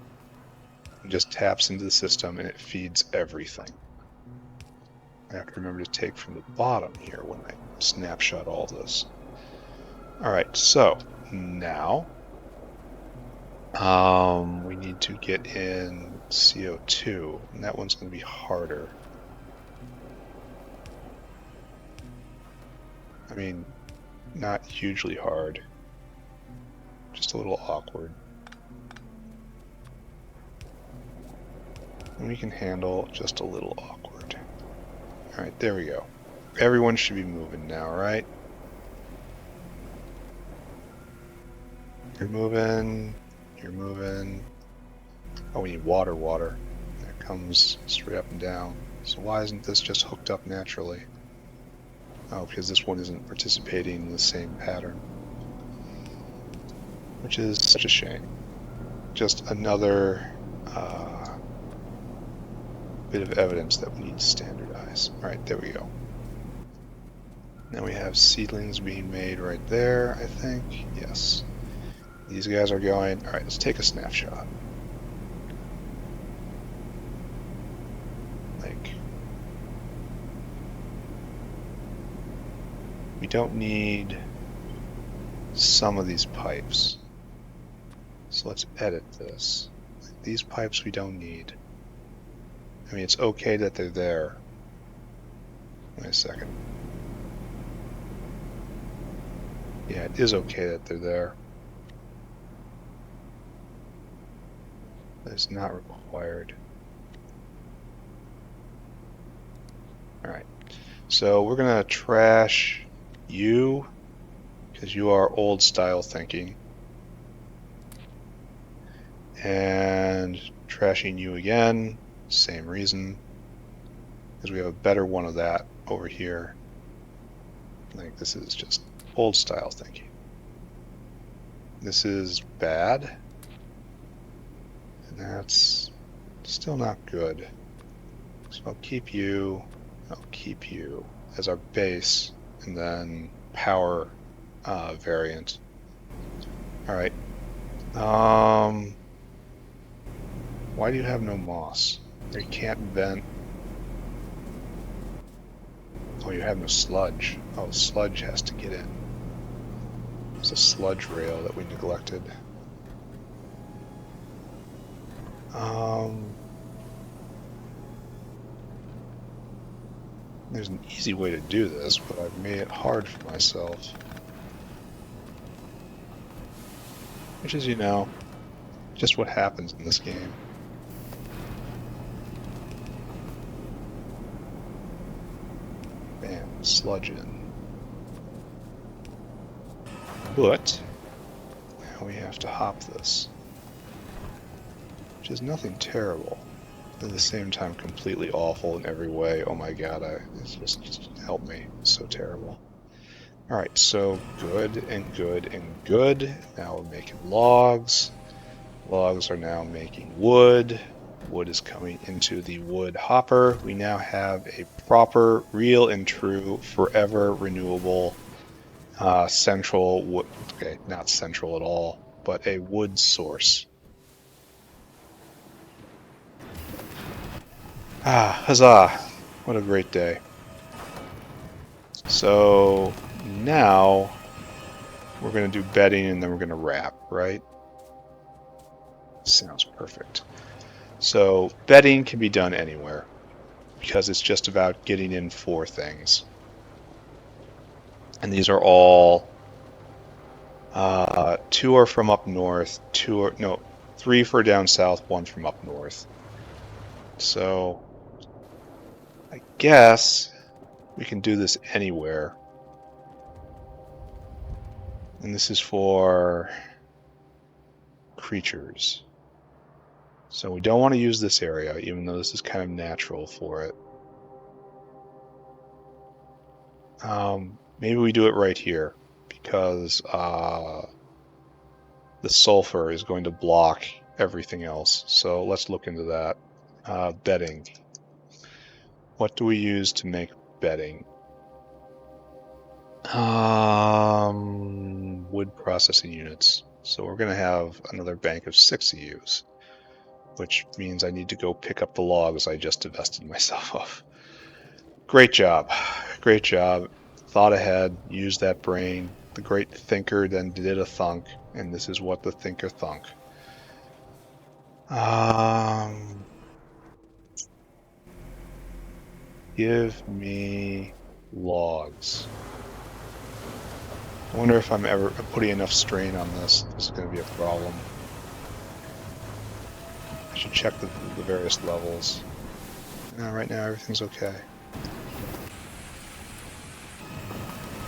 And just taps into the system and it feeds everything. I have to remember to take from the bottom here when I snapshot all this. Alright, so now we need to get in CO2, and that one's going to be harder. I mean, not hugely hard, just a little awkward. And we can handle just a little awkward. Alright, there we go. Everyone should be moving now, right? You're moving. You're moving. Oh, we need water, water. That comes straight up and down. So why isn't this just hooked up naturally? Oh, because this one isn't participating in the same pattern. Which is such a shame. Just another bit of evidence that we need to standardize. Alright, there we go. Now we have seedlings being made right there, I think. Yes. These guys are going. Alright, let's take a snapshot. we don't need some of these pipes. So let's edit this. These pipes we don't need. I mean, it's okay that they're there. Wait a second. Yeah, it is okay that they're there. But it's not required. Alright. So we're going to trash you, because you are old style thinking. And trashing you again, same reason. Because we have a better one of that over here. Like, this is just old style thinking. This is bad. And that's still not good. So I'll keep you as our base, and then power variant. Alright. Why do you have no moss? You can't vent. Oh, you have no sludge. Oh, sludge has to get in. There's a sludge rail that we neglected. There's an easy way to do this, but I've made it hard for myself. Which is, you know, just what happens in this game. Bam, sludge in. But now we have to hop this. Which is nothing terrible. At the same time, completely awful in every way. Oh my god, it's just help me. It's so terrible. Alright, so good and good and good. Now we're making logs. Logs are now making wood. Wood is coming into the wood hopper. We now have a proper, real and true, forever renewable central wood. Okay, not central at all, but a wood source. Ah, huzzah! What a great day. So now we're going to do bedding and then we're going to wrap, right? Sounds perfect. So bedding can be done anywhere because it's just about getting in 4 things. And these are all 2 are from up north, 3 for down south, 1 from up north. So I guess we can do this anywhere. And this is for creatures. So we don't want to use this area, even though this is kind of natural for it. Maybe we do it right here, because the sulfur is going to block everything else. So let's look into that. Bedding. What do we use to make bedding? Wood processing units. So we're going to have another bank of 6 of these, which means I need to go pick up the logs I just divested myself of. Great job. Great job. Thought ahead, used that brain. The great thinker then did a thunk, and this is what the thinker thunk. Give me logs. I wonder if I'm ever putting enough strain on this. This is going to be a problem. I should check the various levels. No, right now everything's okay.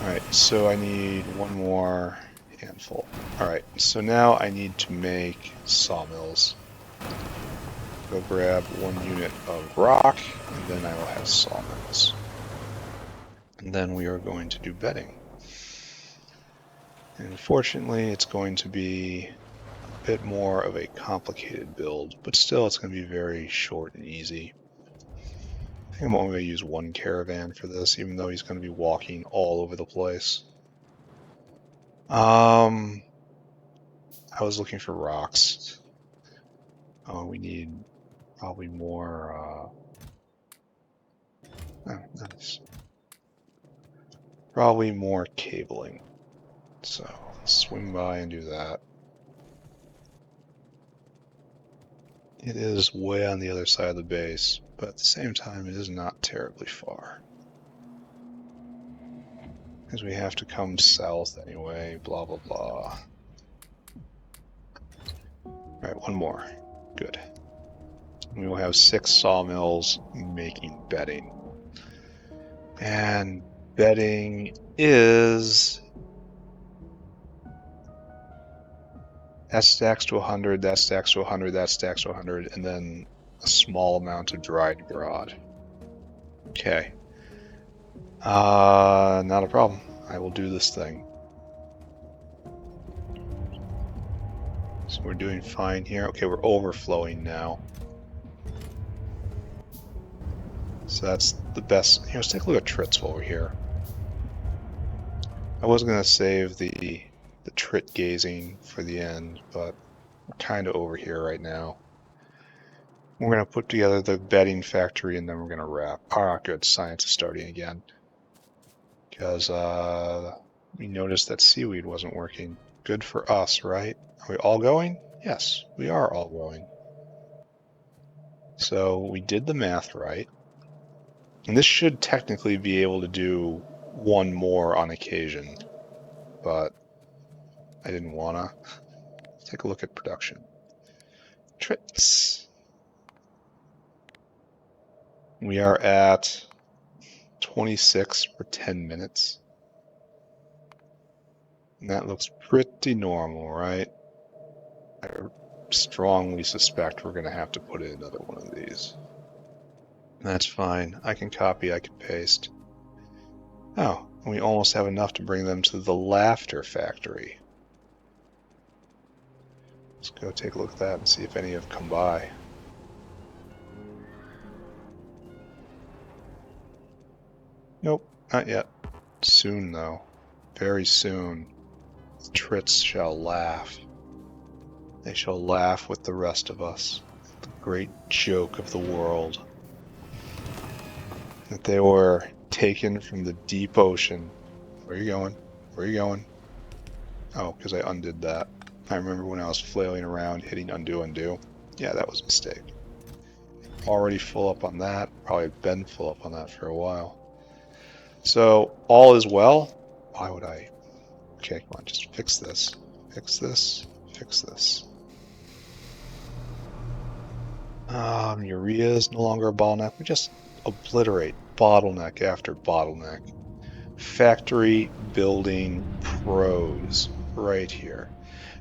Alright, so I need 1 more handful. Alright, so now I need to make sawmills. Go grab 1 unit of rock, and then I will have sawmills. And then we are going to do bedding. And unfortunately, it's going to be a bit more of a complicated build, but still it's going to be very short and easy. I think I'm only going to use 1 caravan for this, even though he's going to be walking all over the place. I was looking for rocks. Oh, we need probably more, oh, nice. Probably more cabling. So let's swing by and do that. It is way on the other side of the base, but at the same time, it is not terribly far. Because we have to come south anyway, blah, blah, blah. Alright, one more. Good. We will have 6 sawmills making bedding. And bedding is... that stacks to 100, that stacks to 100, that stacks to 100, and then a small amount of dried grod. Okay. Not a problem. I will do this thing. So we're doing fine here. Okay, we're overflowing now. So that's the best. Here, let's take a look at Trits while we're here. I was going to save the Trit gazing for the end, but we're kind of over here right now. We're going to put together the bedding factory and then we're going to wrap. Ah, good. Science is starting again. Because we noticed that seaweed wasn't working. Good for us, right? Are we all going? Yes, we are all going. So we did the math right. And this should technically be able to do one more on occasion, but I didn't wanna. Let's take a look at production. Trits. We are at 26 for 10 minutes. And that looks pretty normal, right? I strongly suspect we're going to have to put in another one of these. That's fine. I can copy, I can paste. Oh, we almost have enough to bring them to the laughter factory. Let's go take a look at that and see if any have come by. Nope, not yet. Soon, though. Very soon. The Trits shall laugh. They shall laugh with the rest of us. The great joke of the world. That they were taken from the deep ocean. Where are you going? Where are you going? Oh, because I undid that. I remember when I was flailing around hitting undo, undo. Yeah, that was a mistake. Already full up on that. Probably been full up on that for a while. So, all is well. Why would I? Okay, come on, just fix this. Fix this. Fix this. Urea is no longer a bottleneck. We just obliterate bottleneck after bottleneck. Factory building pros right here.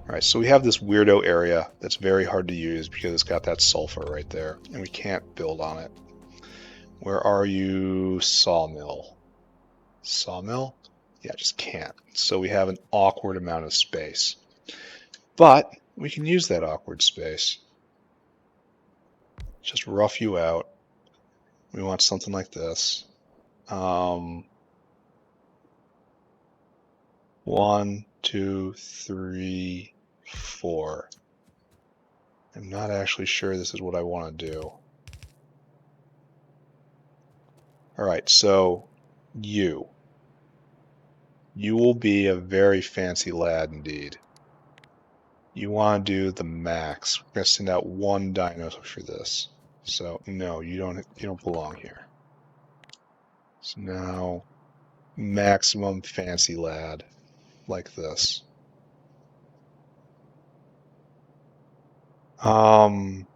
Alright, so we have this weirdo area that's very hard to use because it's got that sulfur right there, and we can't build on it. Where are you, sawmill? Sawmill? Yeah, just can't. So we have an awkward amount of space. But we can use that awkward space. Just rough you out. We want something like this. 1, 2, 3, 4. I'm not actually sure this is what I want to do. Alright, so you will be a very fancy lad indeed. You want to do the max. We're going to send out 1 dino for this. So no, you don't belong here. So now maximum fancy lad like this. The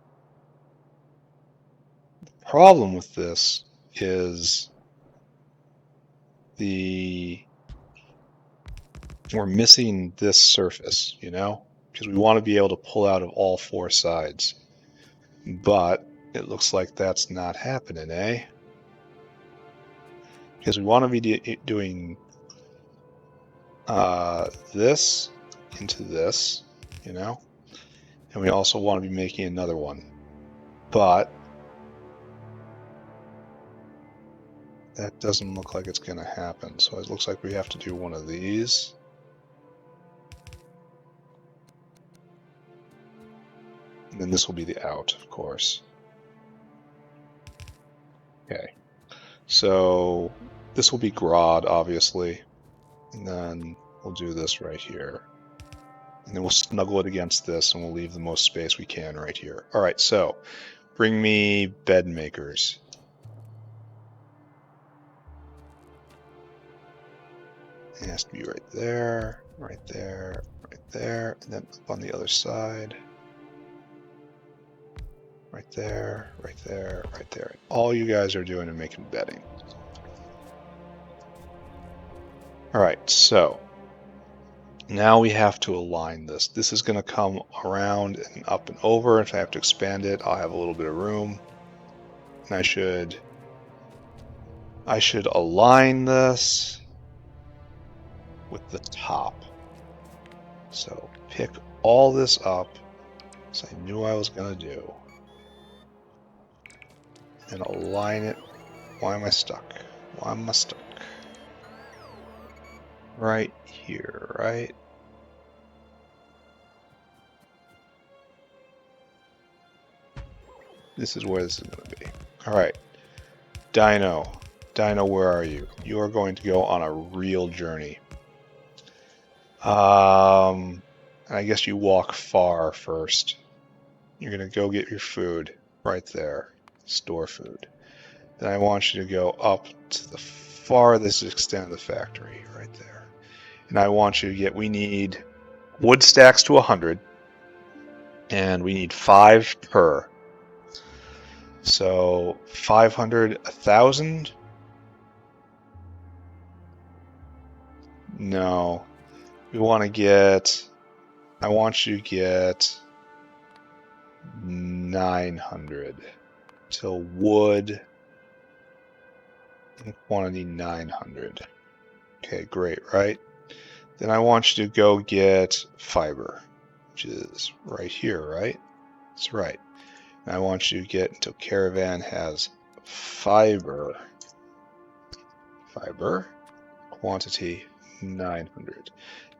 problem with this is we're missing this surface, you know? Because we want to be able to pull out of all 4 sides. But it looks like that's not happening, eh? Because we want to be doing this into this, you know? And we also want to be making another one. But that doesn't look like it's going to happen. So it looks like we have to do one of these. And then this will be the out, of course. Okay. So This will be grod, obviously. And then we'll do this right here. And then we'll snuggle it against this, and we'll leave the most space we can right here. All right, so bring me bed makers. It has to be right there, right there, right there, and then up on the other side. Right there, right there, right there. All you guys are doing is making bedding. All right, so now we have to align this. This is going to come around and up and over. If I have to expand it, I'll have a little bit of room. And I should align this with the top. So pick all this up, as I knew I was going to do, and align it. Why am I stuck? Why am I stuck? Right here, right? This is where this is going to be. All right, Dino. Dino, where are you? You are going to go on a real journey. And I guess you walk far first. You're going to go get your food right there. Store food. Then I want you to go up to the farthest extent of the factory right there. And I want you to get, we need wood stacks to 100. And we need 5 per. So 500, 1,000? No. We want to get, I want you to get 900 till wood in quantity 900. Okay, great, right? Then I want you to go get fiber, which is right here, right? That's right. And I want you to get until caravan has fiber, quantity 900.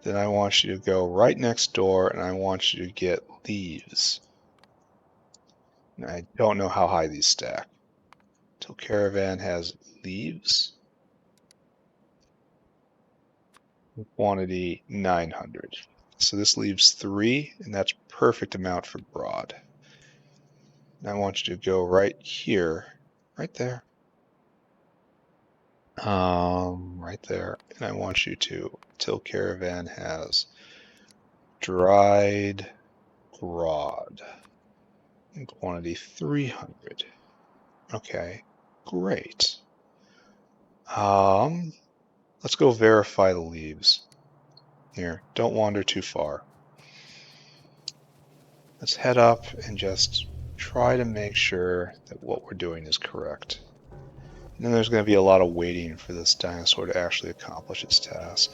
Then I want you to go right next door and I want you to get leaves. And I don't know how high these stack. Till caravan has leaves. Quantity 900. So this leaves 3, and that's perfect amount for grod. And I want you to go right here, right there. Right there. And I want you to, till caravan has dried grod. In quantity 300. Okay, great. Let's go verify the leaves. Here, don't wander too far. Let's head up and just try to make sure that what we're doing is correct. And then there's going to be a lot of waiting for this dinosaur to actually accomplish its task.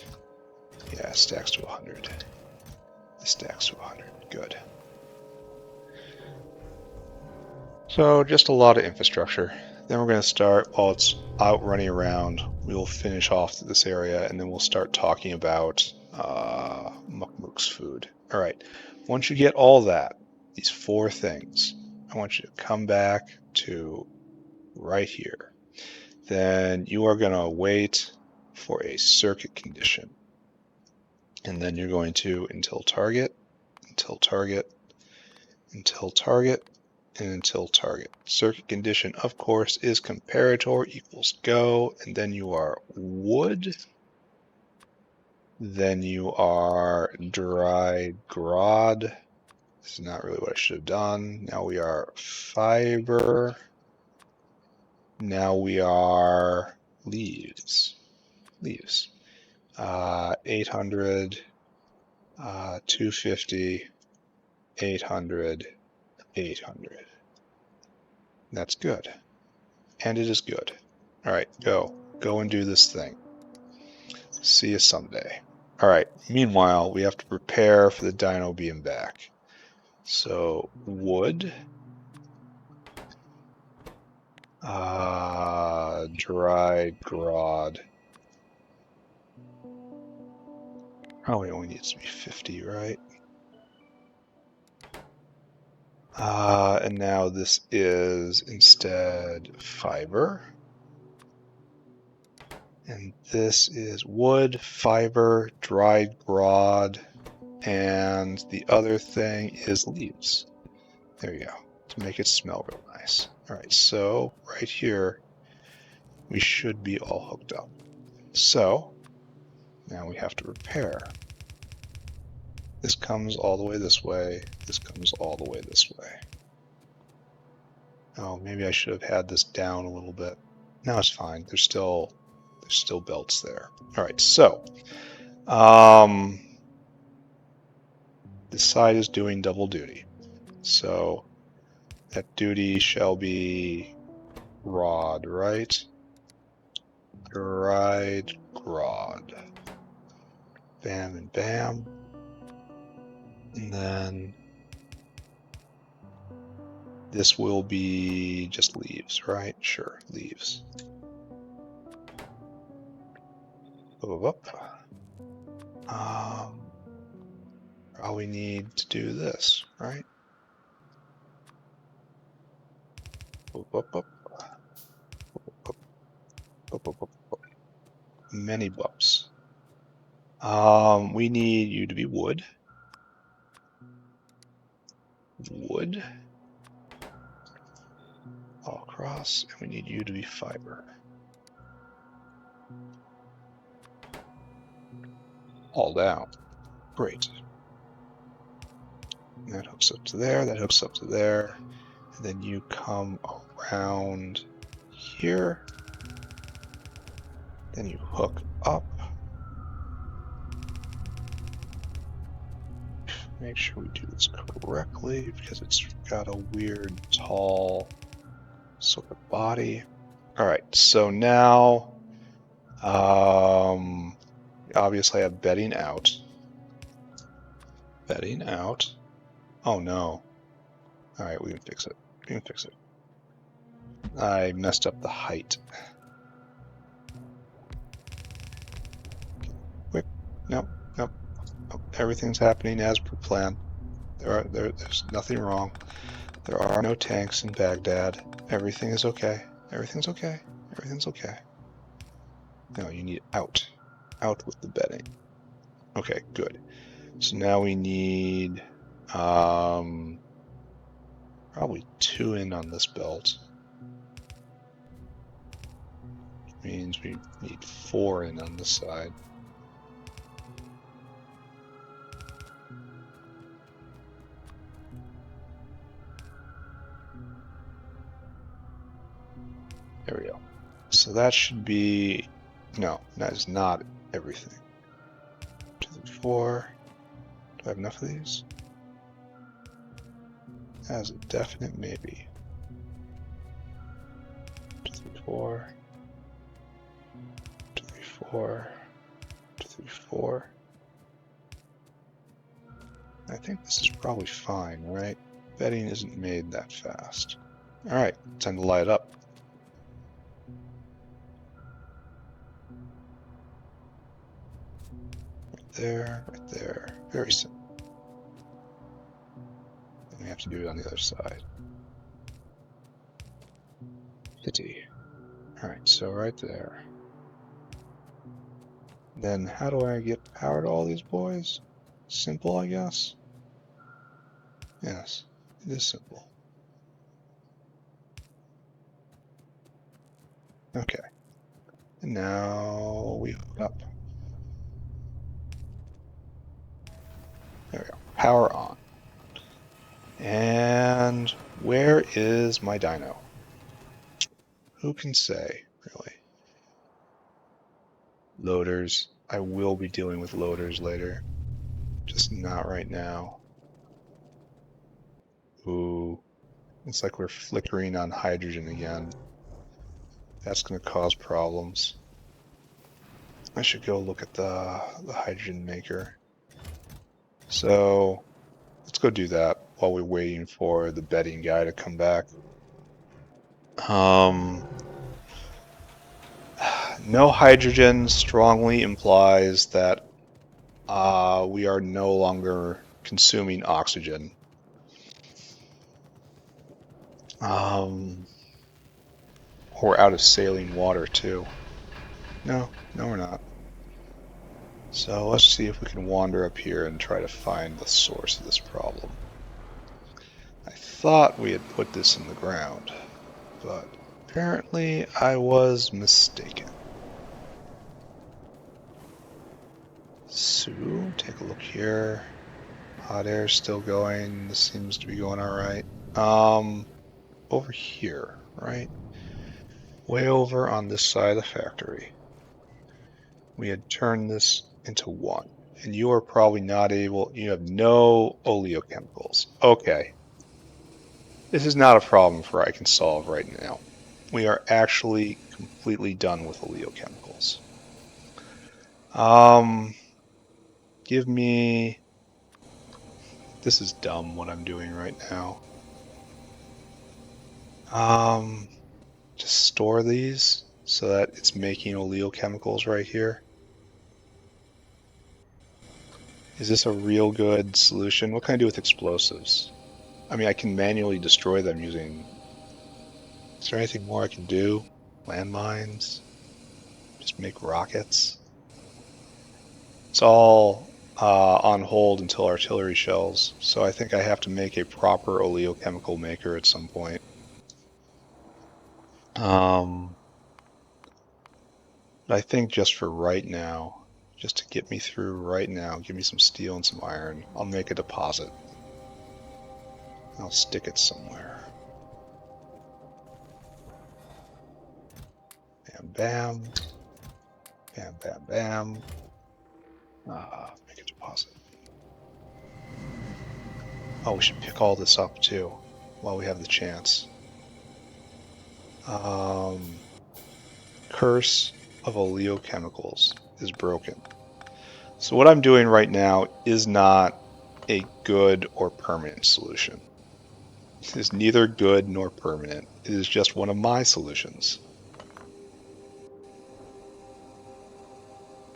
Yeah, it stacks to 100. It stacks to 100. Good. So just a lot of infrastructure. Then we're going to start, while it's out running around, we will finish off this area and then we'll start talking about Mukmuk's food. All right, once you get all that, these 4 things, I want you to come back to right here. Then you are going to wait for a circuit condition. And then you're going to until target, until target, until target, and until target. Circuit condition, of course, is comparator equals go, and then you are wood, then you are dried grod. This is not really what I should have done. Now we are fiber. Now we are leaves. 800, 250, 800, 800. That's good. And it is good. All right, go. Go and do this thing. See you someday. All right, meanwhile, we have to prepare for the dino being back. So, wood. Dried grod. Probably only needs to be 50, right? And now this is instead fiber. And this is wood, fiber, dried grod, and the other thing is leaves. There you go, to make it smell real nice. All right, so right here, we should be all hooked up. So now we have to repair. This comes all the way this way. This comes all the way this way. Oh, maybe I should have had this down a little bit. No, it's fine. There's still belts there. All right, so this side is doing double duty. So that duty shall be rod, right? Dried grod. Bam and bam. And then this will be just leaves, right? Sure, leaves. Probably need to do this, right? Many bups. We need you to be wood. Wood. All across, and we need you to be fiber. All down. Great. And that hooks up to there, that hooks up to there. And then you come around here. Then you hook up. Make sure we do this correctly because it's got a weird tall sort of body. All right, so now obviously I have bedding out. Bedding out. Oh no. All right, we can fix it. We can fix it. I messed up the height. Quick. Nope. Nope. Everything's happening as per plan. There's nothing wrong. There are no tanks in Baghdad. Everything is okay. Everything's okay. Everything's okay. No, you need out. Out with the bedding. Okay, good. So now we need probably 2 in on this belt. Which means we need 4 in on this side. There we go. So that should be, no, that is not everything. 2, 3, 4. Do I have enough of these? That is a definite maybe. 2, 3, 4. 2, 3, 4. 2, 3, 4. I think this is probably fine, right? Bedding isn't made that fast. Alright, time to light up. Right there. Very simple. And we have to do it on the other side. Pity. Alright, so right there. Then how do I get power to all these boys? Simple, I guess? Yes, it is simple. Okay. And now we hook up. There we go. Power on. And where is my dino? Who can say, really? Loaders. I will be dealing with loaders later. Just not right now. Ooh. It's like we're flickering on hydrogen again. That's going to cause problems. I should go look at the hydrogen maker. So let's go do that while we're waiting for the bedding guy to come back. No hydrogen strongly implies that we are no longer consuming oxygen. Or out of saline water too. No, we're not. So let's see if we can wander up here and try to find the source of this problem. I thought we had put this in the ground, but apparently I was mistaken. So, take a look here. Hot air's still going. This seems to be going alright. Over here, right? Way over on this side of the factory. We had turned this into 1. And you are probably not able, you have no oleochemicals. Okay. This is not a problem for I can solve right now. We are actually completely done with oleochemicals. Give me... This is dumb what I'm doing right now. Just store these so that it's making oleochemicals right here. Is this a real good solution? What can I do with explosives? I mean, I can manually destroy them using... Is there anything more I can do? Landmines? Just make rockets? It's all on hold until artillery shells, so I think I have to make a proper oleochemical maker at some point. But I think just for right now, just to get me through right now, give me some steel and some iron, I'll make a deposit. I'll stick it somewhere. Bam, bam. Bam, bam, bam. Make a deposit. Oh, we should pick all this up too, while we have the chance. Curse of oleochemicals is broken. So what I'm doing right now is not a good or permanent solution. It is neither good nor permanent. It is just one of my solutions.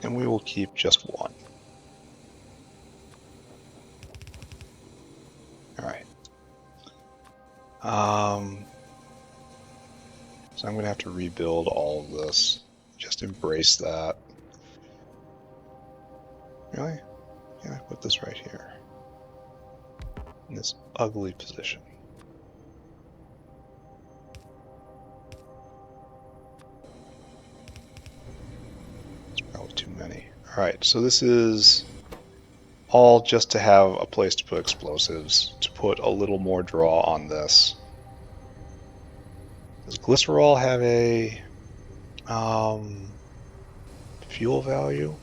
And we will keep just one. Alright. So I'm going to have to rebuild all of this. Just embrace that. Really? Can I put this right here? In this ugly position. It's probably too many. Alright, so this is all just to have a place to put explosives, to put a little more draw on this. Does glycerol have a fuel value?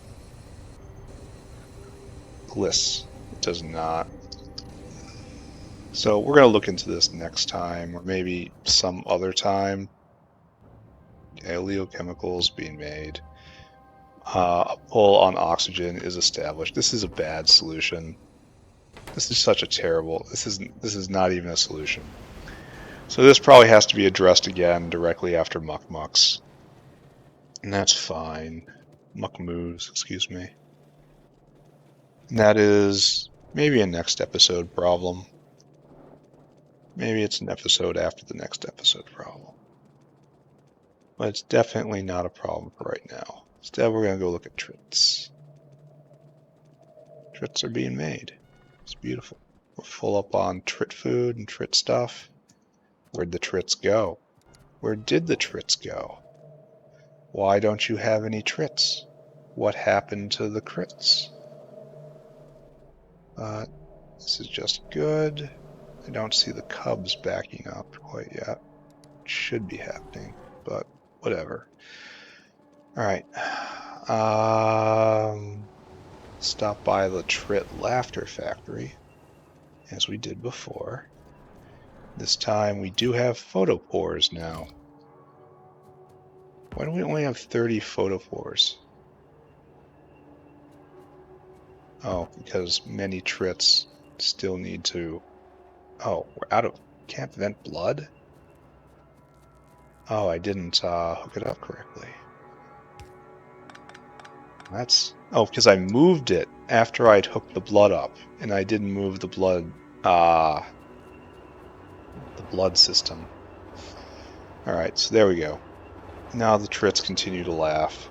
Glyss. It does not. So we're going to look into this next time, or maybe some other time. Oleochemicals being made. A pull on oxygen is established. This is a bad solution. This is such a terrible... This is not even a solution. So this probably has to be addressed again directly after Muck Mucks. And that's fine. Muck Moves, excuse me. And that is maybe a next episode problem. Maybe it's an episode after the next episode problem. But it's definitely not a problem for right now. Instead, we're going to go look at Trits. Trits are being made. It's beautiful. We're full up on Trit food and Trit stuff. Where'd the Trits go? Where did the Trits go? Why don't you have any Trits? What happened to the crits? This is just good. I don't see the cubs backing up quite yet. It should be happening, but whatever. Alright. Stop by the Trit Laughter Factory, as we did before. This time we do have photopores now. Why do we only have 30 photopores? Oh, because many Trits still need to... Oh, we're out of... Can't vent blood? Oh, I didn't hook it up correctly. That's... Oh, because I moved it after I'd hooked the blood up, and I didn't move the blood... the blood system. Alright, so there we go. Now the Trits continue to laugh.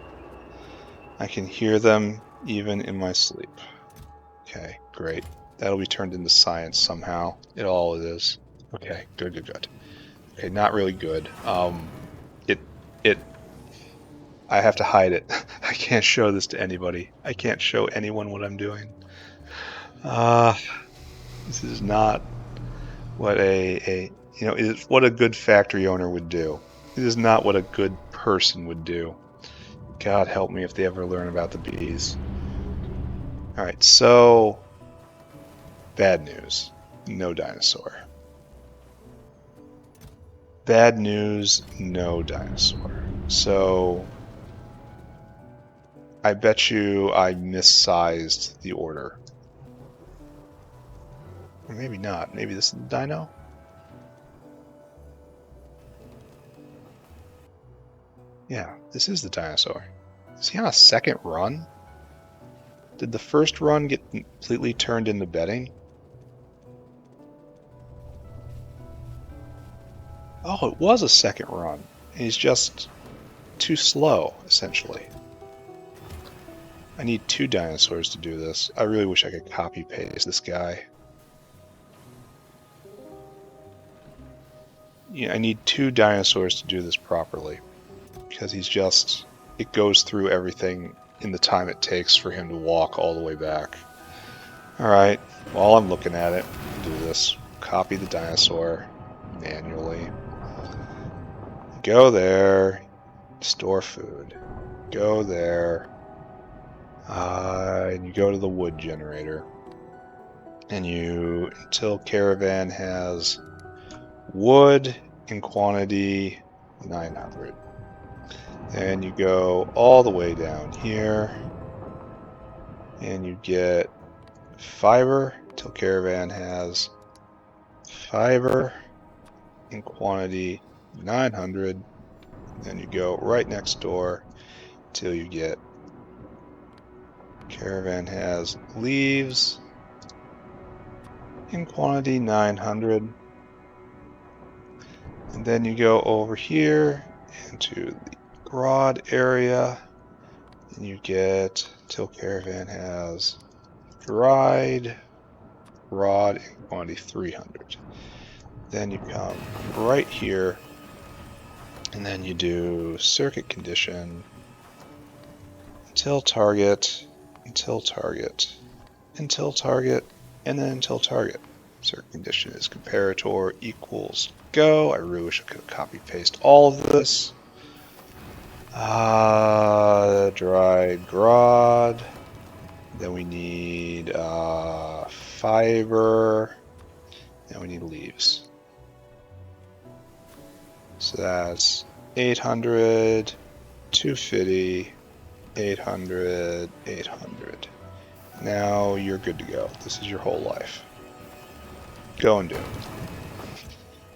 I can hear them even in my sleep. Okay, great. That'll be turned into science somehow. It all is. Okay, good. Okay, not really good. I have to hide it. I can't show this to anybody. I can't show anyone what I'm doing. This is not what what a good factory owner would do. This is not what a good person would do. God help me if they ever learn about the bees. Alright, so bad news. No dinosaur. Bad news, no dinosaur. So I bet you I missized the order. Or maybe not. Maybe this is the dino? Yeah, this is the dinosaur. Is he on a second run? Did the first run get completely turned into bedding? Oh, it was a second run. He's just too slow, essentially. I need 2 dinosaurs to do this. I really wish I could copy-paste this guy. Yeah, I need 2 dinosaurs to do this properly. Because it goes through everything in the time it takes for him to walk all the way back. Alright, while I'm looking at it, do this. Copy the dinosaur manually. Go there, store food. Go there, and you go to the wood generator. And until caravan has wood in quantity 900. And you go all the way down here, and you get fiber till caravan has fiber in quantity 900. Then you go right next door till you get caravan has leaves in quantity 900. And then you go over here into the grod area, and you get till caravan has dried rod in quantity 300. Then you come right here, and then you do circuit condition until target, until target, until target, and then until target. Circuit condition is comparator equals go. I really wish I could have copy paste all of this. Dried grod. Then we need fiber. And we need leaves. So that's 800, 250, 800, 800. Now you're good to go. This is your whole life. Go and do it.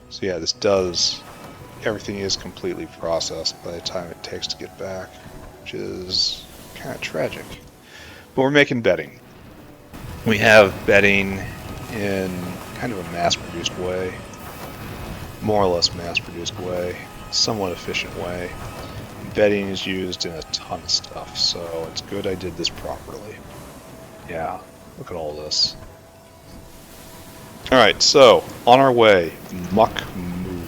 So yeah, everything is completely processed by the time it takes to get back, which is kind of tragic. But we're making bedding. We have bedding in kind of a mass-produced way, more or less mass-produced way, somewhat efficient way. Bedding is used in a ton of stuff, so it's good I did this properly. Yeah, look at all this. Alright, so, on our way, muck moo.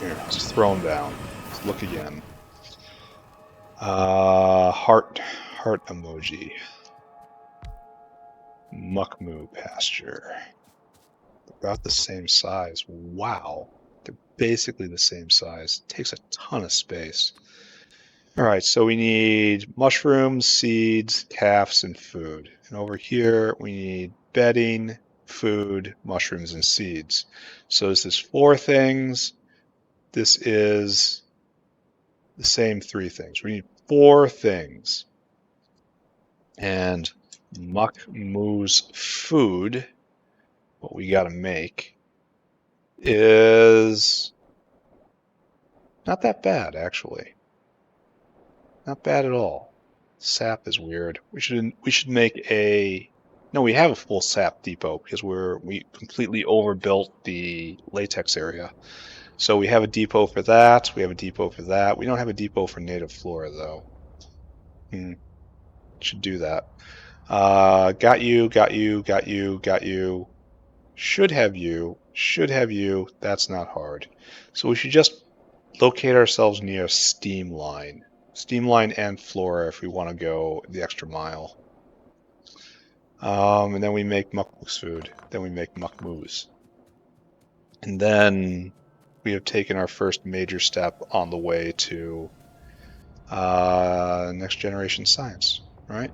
Here, let's throw them down. Let's look again. Heart emoji. Muck moo pasture. About the same size. Wow. They're basically the same size. Takes a ton of space. Alright, so we need mushrooms, seeds, calves, and food. And over here we need bedding, food, mushrooms, and seeds. So this is 4 things. This is the same 3 things. We need 4 things. And muck moo's food, what we gotta make, is not that bad, actually. Not bad at all. Sap is weird. We should make a... No, we have a full sap depot because we completely overbuilt the latex area. So we have a depot for that. We have a depot for that. We don't have a depot for native flora, though. Should do that. Got you, got you, got you, got you. Should have you, should have you. That's not hard. So we should just locate ourselves near steam line. Steam line and flora if we want to go the extra mile. And then we make muckmoose food. Then we make muckmoose. And then we have taken our first major step on the way to next generation science, right?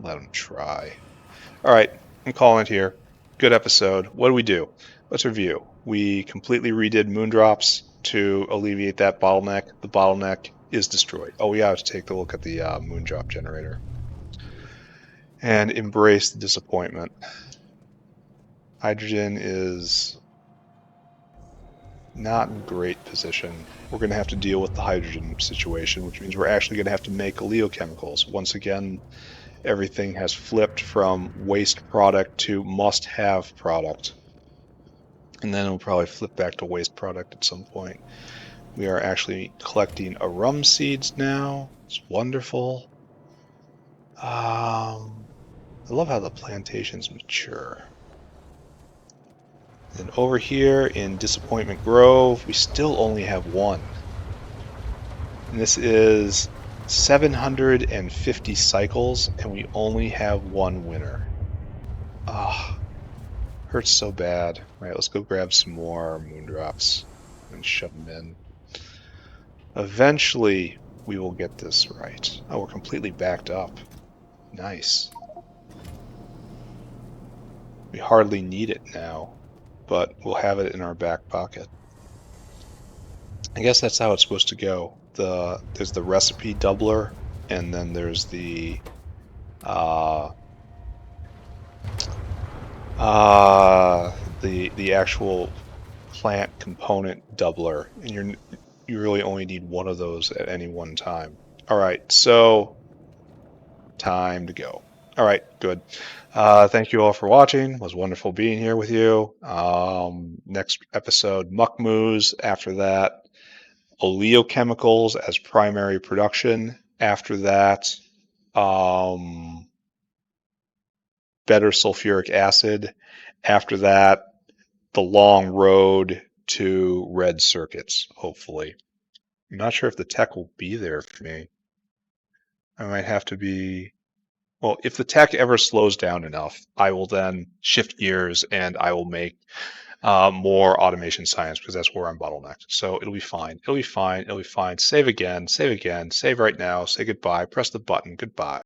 Let them try. All right, I'm calling it here. Good episode. What do we do? Let's review. We completely redid moondrops to alleviate that bottleneck. The bottleneck is destroyed. Oh, we have to take a look at the moondrop generator and embrace the disappointment. Hydrogen is not in great position. We're going to have to deal with the hydrogen situation, which means we're actually going to have to make oleochemicals. Once again, everything has flipped from waste product to must-have product. And then it'll probably flip back to waste product at some point. We are actually collecting arum seeds now. It's wonderful. I love how the plantations mature. And over here in Disappointment Grove, we still only have one. And this is 750 cycles, and we only have one winner. Ah, hurts so bad. All right, let's go grab some more moondrops and shove them in. Eventually, we will get this right. Oh, we're completely backed up. Nice. We hardly need it now, but we'll have it in our back pocket. I guess that's how it's supposed to go. There's the recipe doubler, and then there's the actual plant component doubler, and you really only need one of those at any one time. All right, so time to go. All right, good. Thank you all for watching. It was wonderful being here with you. Next episode, muckmoose. After that, oleochemicals as primary production. After that, better sulfuric acid. After that, the long road to red circuits, hopefully. I'm not sure if the tech will be there for me. I might have to be... Well, if the tech ever slows down enough, I will then shift gears and I will make more automation science, because that's where I'm bottlenecked. So it'll be fine. It'll be fine. It'll be fine. Save again. Save again. Save right now. Say goodbye. Press the button. Goodbye.